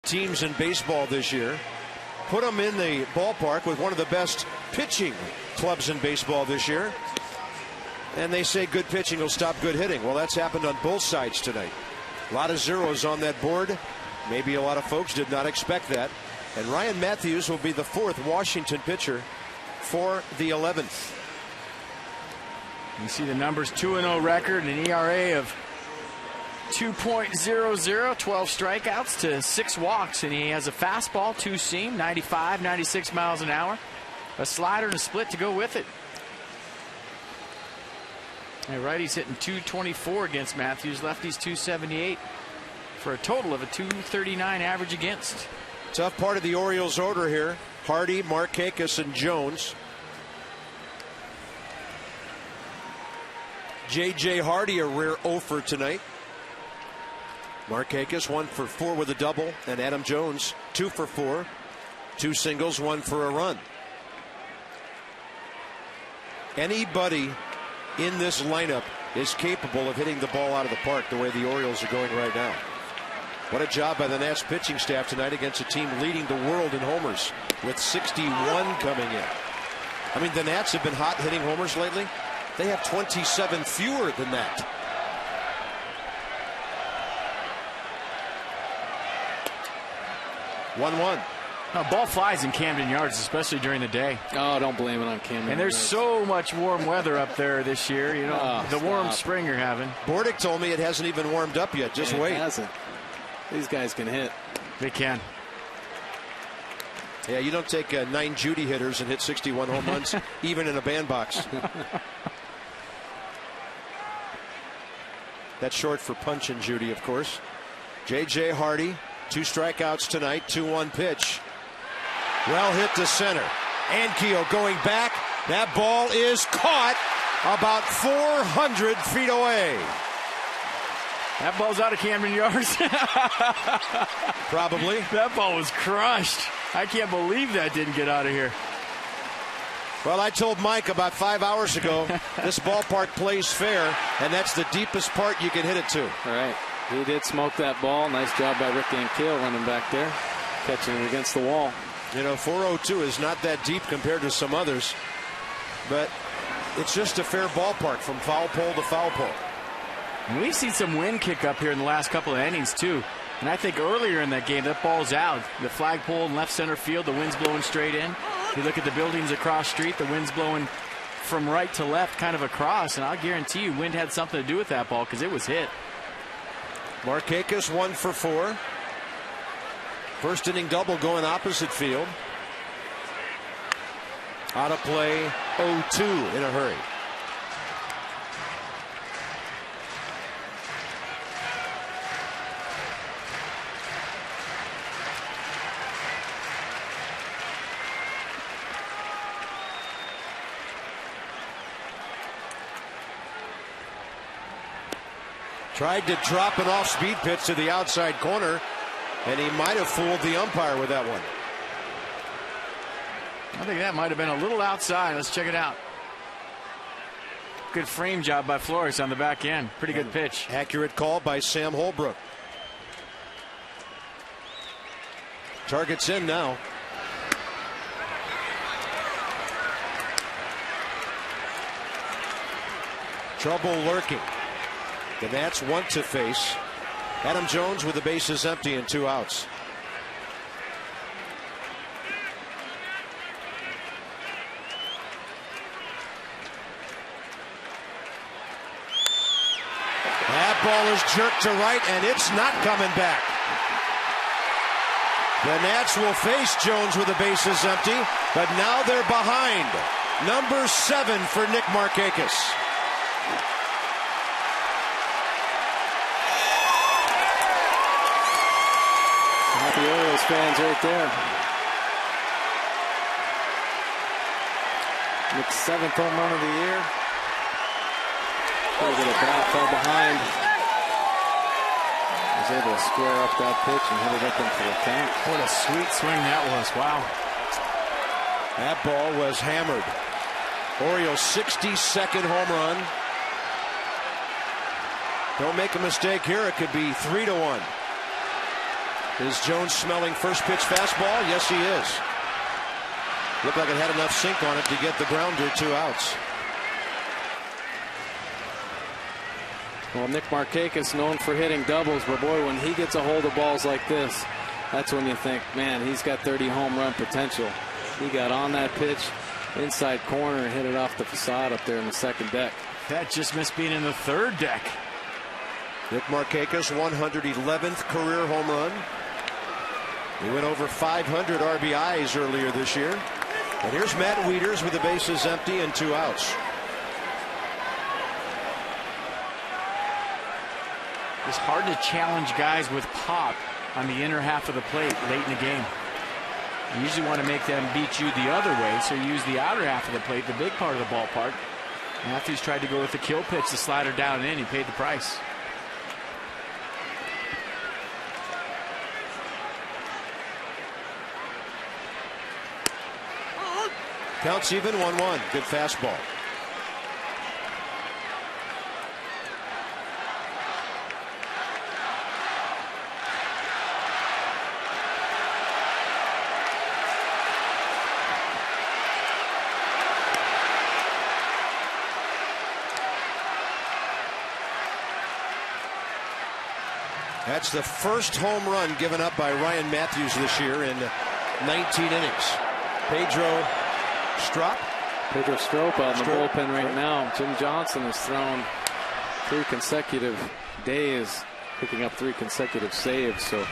teams in baseball this year. Put them in the ballpark with one of the best pitching clubs in baseball this year. And they say good pitching will stop good hitting. Well, that's happened on both sides tonight. A lot of zeros on that board. Maybe a lot of folks did not expect that. And Ryan Matthews will be the 4th Washington pitcher for the 11th. You see the numbers, 2-0 record, an ERA of 2.00, 12 strikeouts to 6 walks, and he has a fastball, 2-seam, 95, 96 miles an hour, a slider and a split to go with it. And righty's hitting 224 against Matthews, lefty's 278 for a total of a 239 average against. Tough part of the Orioles order here. Hardy, Markakis, and Jones. J.J. Hardy a rare 0 for tonight. Markakis 1 for 4 with a double, and Adam Jones 2 for 4, 2 singles, 1 for a run. Anybody in this lineup is capable of hitting the ball out of the park the way the Orioles are going right now. What a job by the Nats pitching staff tonight against a team leading the world in homers with 61 coming in. I mean, the Nats have been hot hitting homers lately. They have 27 fewer than that. One. Ball flies in Camden Yards, especially during the day. Oh, don't blame it on Camden. And there's so much warm weather up there this year. You know, the warm spring you're having. Bordick told me it hasn't even warmed up yet. Just wait. It hasn't. These guys can hit. They can. Yeah, you don't take 9 Judy hitters and hit 61 home runs, even in a bandbox. That's short for Punch and Judy, of course. J.J. Hardy, 2 strikeouts tonight, 2-1 pitch. Well hit to center. Anquillo going back. That ball is caught about 400 feet away. That ball's out of Camden Yards. Probably. That ball was crushed. I can't believe that didn't get out of here. Well, I told Mike about 5 hours ago, this ballpark plays fair, and that's the deepest part you can hit it to. All right. He did smoke that ball. Nice job by Rick Anquillo running back there, catching it against the wall. You know, 402 is not that deep compared to some others, but it's just a fair ballpark from foul pole to foul pole. And we've seen some wind kick up here in the last couple of innings, too. And I think earlier in that game, that ball's out. The flagpole in left center field, the wind's blowing straight in. You look at the buildings across the street, the wind's blowing from right to left, kind of across. And I'll guarantee you, wind had something to do with that ball because it was hit. Markakis 1 for 4. First inning double going opposite field. Out of play, 0-2 in a hurry. Tried to drop an off-speed pitch to the outside corner, and he might have fooled the umpire with that one. I think that might have been a little outside. Let's check it out. Good frame job by Flores on the back end. Pretty good pitch. Accurate call by Sam Holbrook. Target's in now. Trouble lurking. The Nats want to face Adam Jones with the bases empty and 2 outs. That ball is jerked to right, and it's not coming back. The Nats will face Jones with the bases empty, but now they're behind. Number 7 for Nick Markakis. The Orioles fans right there. Nick's 7th home run of the year. Over the bat, fell behind. Was able to square up that pitch and hit it up into the tank. What a sweet swing that was. Wow. That ball was hammered. Orioles' 62nd home run. Don't make a mistake here. It could be 3-1. Is Jones smelling first pitch fastball? Yes, he is. Looked like it had enough sink on it to get the grounder, 2 outs. Well, Nick Markakis known for hitting doubles, but boy, when he gets a hold of balls like this, that's when you think, man, he's got 30 home run potential. He got on that pitch, inside corner, and hit it off the facade up there in the second deck. That just missed being in the third deck. Nick Markakis, 111th career home run. He went over 500 RBIs earlier this year. And here's Matt Wieters with the bases empty and 2 outs. It's hard to challenge guys with pop on the inner half of the plate late in the game. You usually want to make them beat you the other way, so you use the outer half of the plate, the big part of the ballpark. Matthews tried to go with the kill pitch, the slider down and in. He paid the price. Counts even, 1-1. Good fastball. That's the first home run given up by Ryan Matthews this year in 19 innings. Pedro Strop out in the bullpen right now. Jim Johnson has thrown 3 consecutive days, picking up 3 consecutive saves. So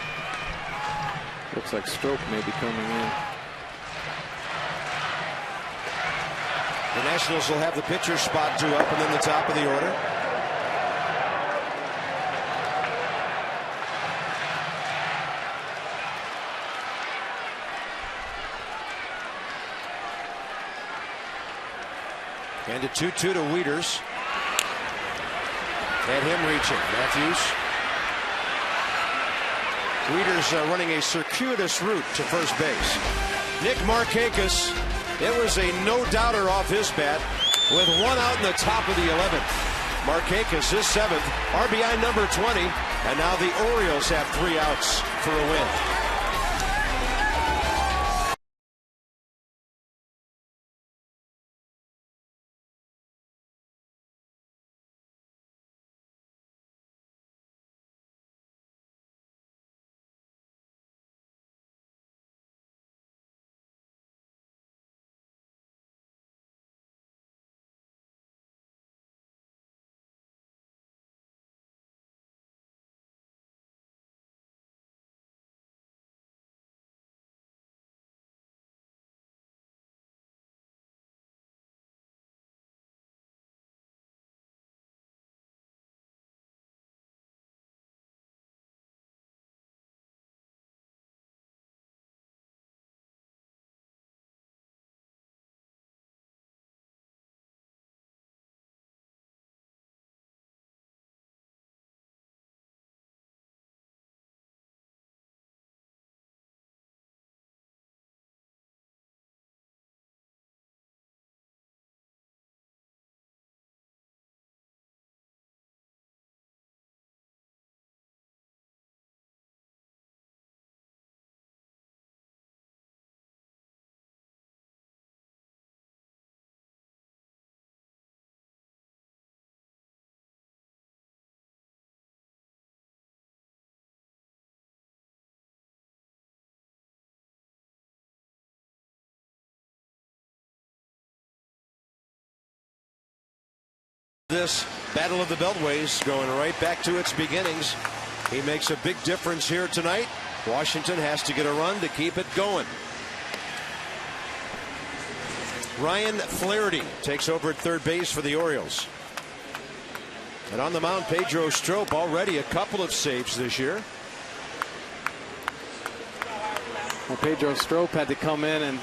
looks like Strop may be coming in. The Nationals will have the pitcher spot 2 up and then the top of the order. And a 2-2 to Wieters. And him reaching. Matthews. Wieters running a circuitous route to first base. Nick Markakis. It was a no-doubter off his bat with 1 out in the top of the 11th. Markakis, his 7th, RBI number 20. And now the Orioles have 3 outs for a win. This Battle of the Beltways going right back to its beginnings. He makes a big difference here tonight. Washington has to get a run to keep it going. Ryan Flaherty takes over at third base for the Orioles. And on the mound, Pedro Strop, already a couple of saves this year. Well, Pedro Strop had to come in and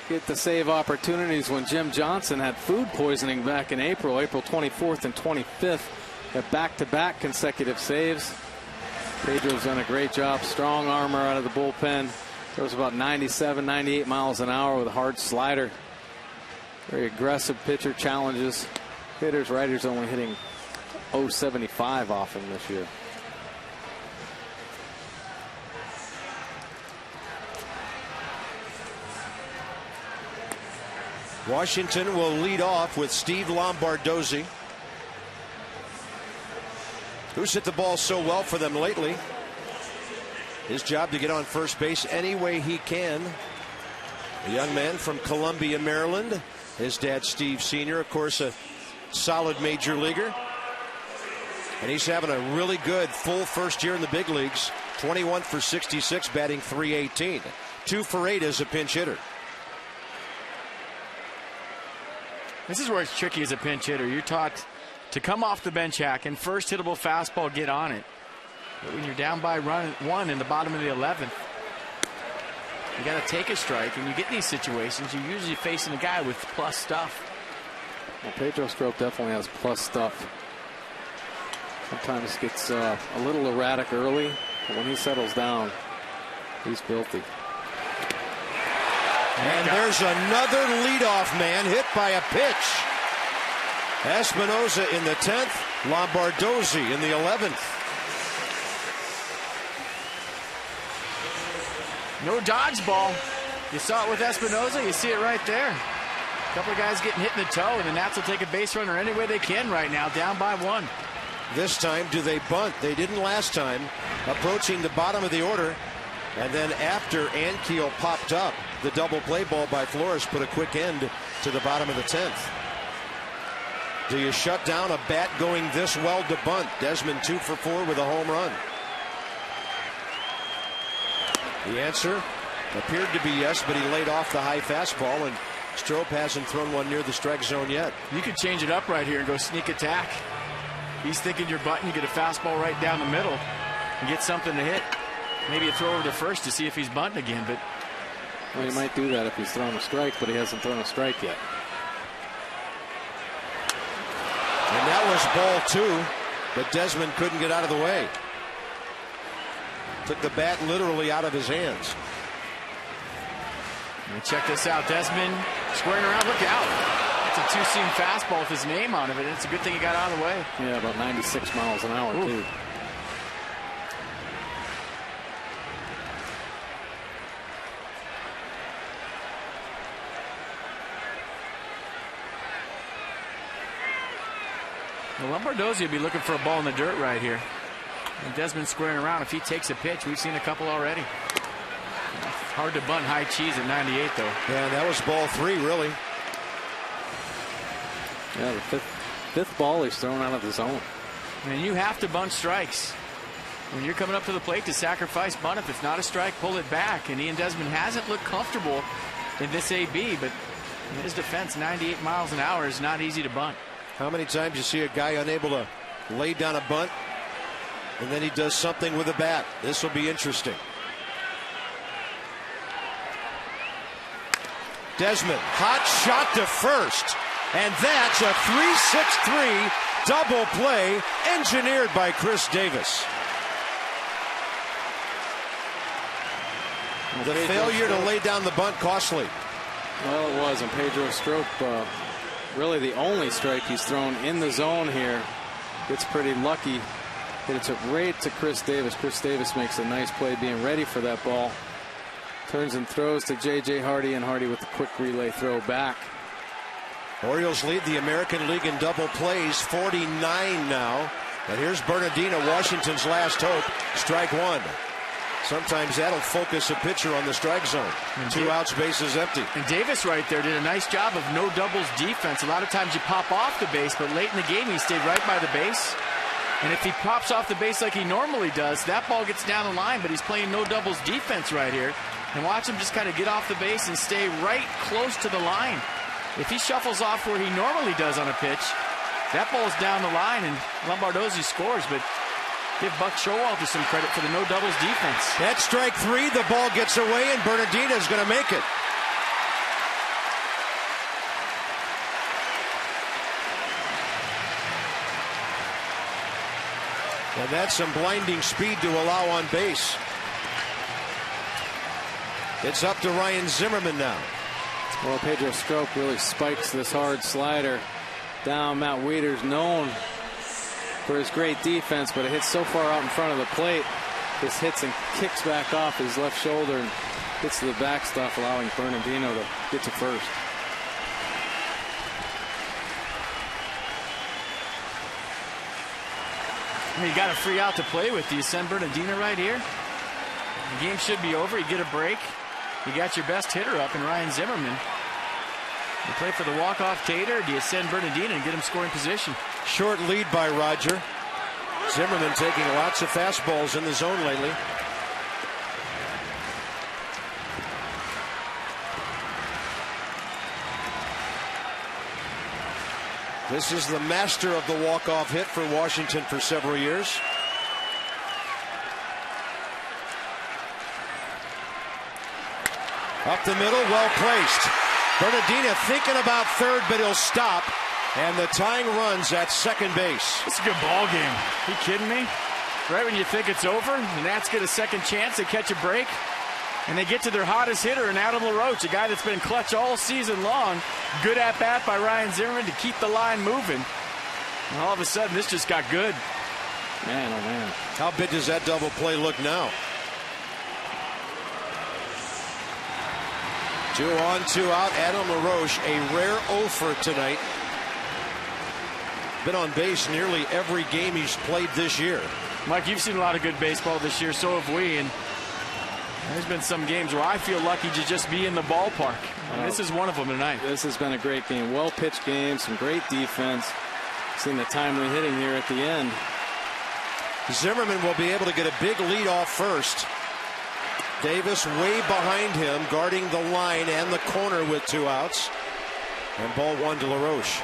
get the save opportunities when Jim Johnson had food poisoning back in April 24th and 25th. Got back-to-back consecutive saves. Pedro's done a great job. Strong armor out of the bullpen. Throws about 97, 98 miles an hour with a hard slider. Very aggressive pitcher, challenges hitters. Writers only hitting .075 off him this year. Washington will lead off with Steve Lombardozzi, who's hit the ball so well for them lately. His job to get on first base any way he can. A young man from Columbia, Maryland. His dad, Steve Sr., of course, a solid major leaguer. And he's having a really good full first year in the big leagues. 21 for 66, batting .318. 2 for 8 as a pinch hitter. This is where it's tricky as a pinch hitter. You're taught to come off the bench hack and first hittable fastball, get on it. But when you're down by one in the bottom of the 11th, you got to take a strike. And you get in these situations, you're usually facing a guy with plus stuff. Well, Pedro Strop definitely has plus stuff. Sometimes gets a little erratic early, but when he settles down, he's filthy. And there's another leadoff man hit by a pitch. Espinosa in the 10th, Lombardozzi in the 11th. No dodgeball. You saw it with Espinosa. You see it right there. A couple of guys getting hit in the toe, and the Nats will take a base runner any way they can right now, down by 1. This time, do they bunt? They didn't last time. Approaching the bottom of the order. And then after Ankiel popped up, the double play ball by Flores put a quick end to the bottom of the 10th. Do you shut down a bat going this well to bunt? Desmond 2 for 4 with a home run. The answer appeared to be yes, but he laid off the high fastball, and Strop hasn't thrown one near the strike zone yet. You could change it up right here and go sneak attack. He's thinking you're button, you get a fastball right down the middle and get something to hit. Maybe a throw over to first to see if he's bunting again, but well, he might do that if he's thrown a strike, but he hasn't thrown a strike yet. And that was ball 2, but Desmond couldn't get out of the way. Took the bat literally out of his hands. And check this out. Desmond squaring around. Look out. It's a two-seam fastball with his name on it, and it's a good thing he got out of the way. Yeah, about 96 miles an hour, too. Well, Lombardozzi will be looking for a ball in the dirt right here. And Desmond squaring around. If he takes a pitch, we've seen a couple already. Hard to bunt high cheese at 98, though. Yeah, that was ball 3, really. Yeah, the fifth ball he's thrown out of the zone. And you have to bunt strikes. When you're coming up to the plate to sacrifice bunt, if it's not a strike, pull it back. And Ian Desmond hasn't looked comfortable in this AB, but in his defense, 98 miles an hour is not easy to bunt. How many times you see a guy unable to lay down a bunt, and then he does something with a bat? This will be interesting. Desmond, hot shot to first. And that's a 3-6-3 double play engineered by Chris Davis. The failure to lay down the bunt costly. Well, it was, and Pedro Strop, really the only strike he's thrown in the zone here. Gets pretty lucky. Hits it right to Chris Davis. Chris Davis makes a nice play being ready for that ball. Turns and throws to J.J. Hardy, and Hardy with a quick relay throw back. Orioles lead the American League in double plays, 49 now. And here's Bernardino, Washington's last hope. Strike 1. Sometimes that'll focus a pitcher on the strike zone. 2 outs, bases empty. And Davis right there did a nice job of no doubles defense. A lot of times you pop off the base, but late in the game he stayed right by the base. And if he pops off the base like he normally does, that ball gets down the line, but he's playing no doubles defense right here. And watch him just kind of get off the base and stay right close to the line. If he shuffles off where he normally does on a pitch, that ball's down the line and Lombardozzi scores. But give Buck Showalter some credit for the no doubles defense. That's strike 3. The ball gets away and Bernardino's going to make it. And that's some blinding speed to allow on base. It's up to Ryan Zimmerman now. Well, Pedro Strop really spikes this hard slider down. Matt Wieters known for his great defense, but it hits so far out in front of the plate. This hits and kicks back off his left shoulder and gets to the backstop, allowing Bernardino to get to first. You got a free out to play with. Do you send Bernardino right here? The game should be over. You get a break. You got your best hitter up in Ryan Zimmerman. You play for the walk-off Tater, or do you send Bernardino and get him scoring position? Short lead by Roger. Zimmerman taking lots of fastballs in the zone lately. This is the master of the walk-off hit for Washington for several years. Up the middle, well placed. Bernardino thinking about third, but he'll stop. And the tying runs at second base. It's a good ball game. Are you kidding me? Right when you think it's over, the Nats get a second chance to catch a break. And they get to their hottest hitter in Adam LaRoche, a guy that's been clutch all season long. Good at bat by Ryan Zimmerman to keep the line moving. And all of a sudden, this just got good. Man, oh man. How big does that double play look now? 2 on, 2 out. Adam LaRoche, a rare 0-for tonight. Been on base nearly every game he's played this year. Mike, you've seen a lot of good baseball this year, so have we. And there's been some games where I feel lucky to just be in the ballpark. And this is one of them tonight. This has been a great game. Well-pitched game, some great defense. Seen the timely hitting here at the end. Zimmerman will be able to get a big lead off first. Davis way behind him, guarding the line and the corner with 2 outs. And ball 1 to LaRoche.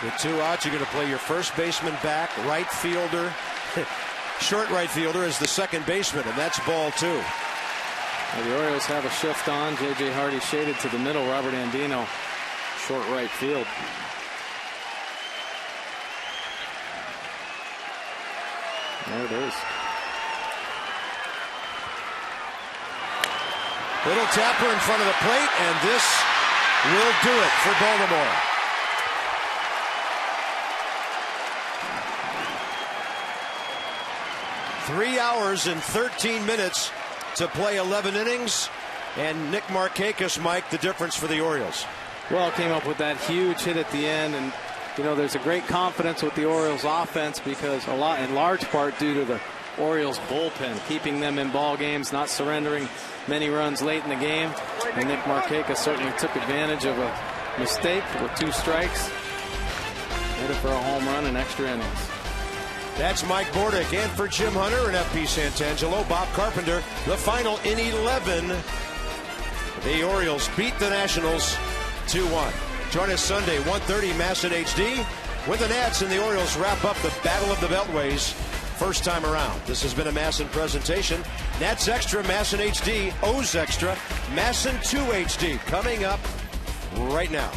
With 2 outs, you're going to play your first baseman back, right fielder, short right fielder as the second baseman, and that's ball 2. Well, the Orioles have a shift on. J.J. Hardy shaded to the middle. Robert Andino, short right field. There it is. Little tapper in front of the plate, and this will do it for Baltimore. Three hours and 13 minutes to play 11 innings. And Nick Markakis, Mike, the difference for the Orioles. Well, came up with that huge hit at the end. And, you know, there's a great confidence with the Orioles offense because in large part due to the Orioles bullpen, keeping them in ball games, not surrendering many runs late in the game. And Nick Markakis certainly took advantage of a mistake with 2 strikes. Hit it for a home run in extra innings. That's Mike Bordick, and for Jim Hunter and FP Santangelo, Bob Carpenter, the final in 11. The Orioles beat the Nationals 2-1. Join us Sunday, 1:30, MASN HD, when the Nats and the Orioles wrap up the Battle of the Beltways first time around. This has been a MASN presentation. Nats Extra, MASN HD, O's Extra, MASN 2 HD, coming up right now.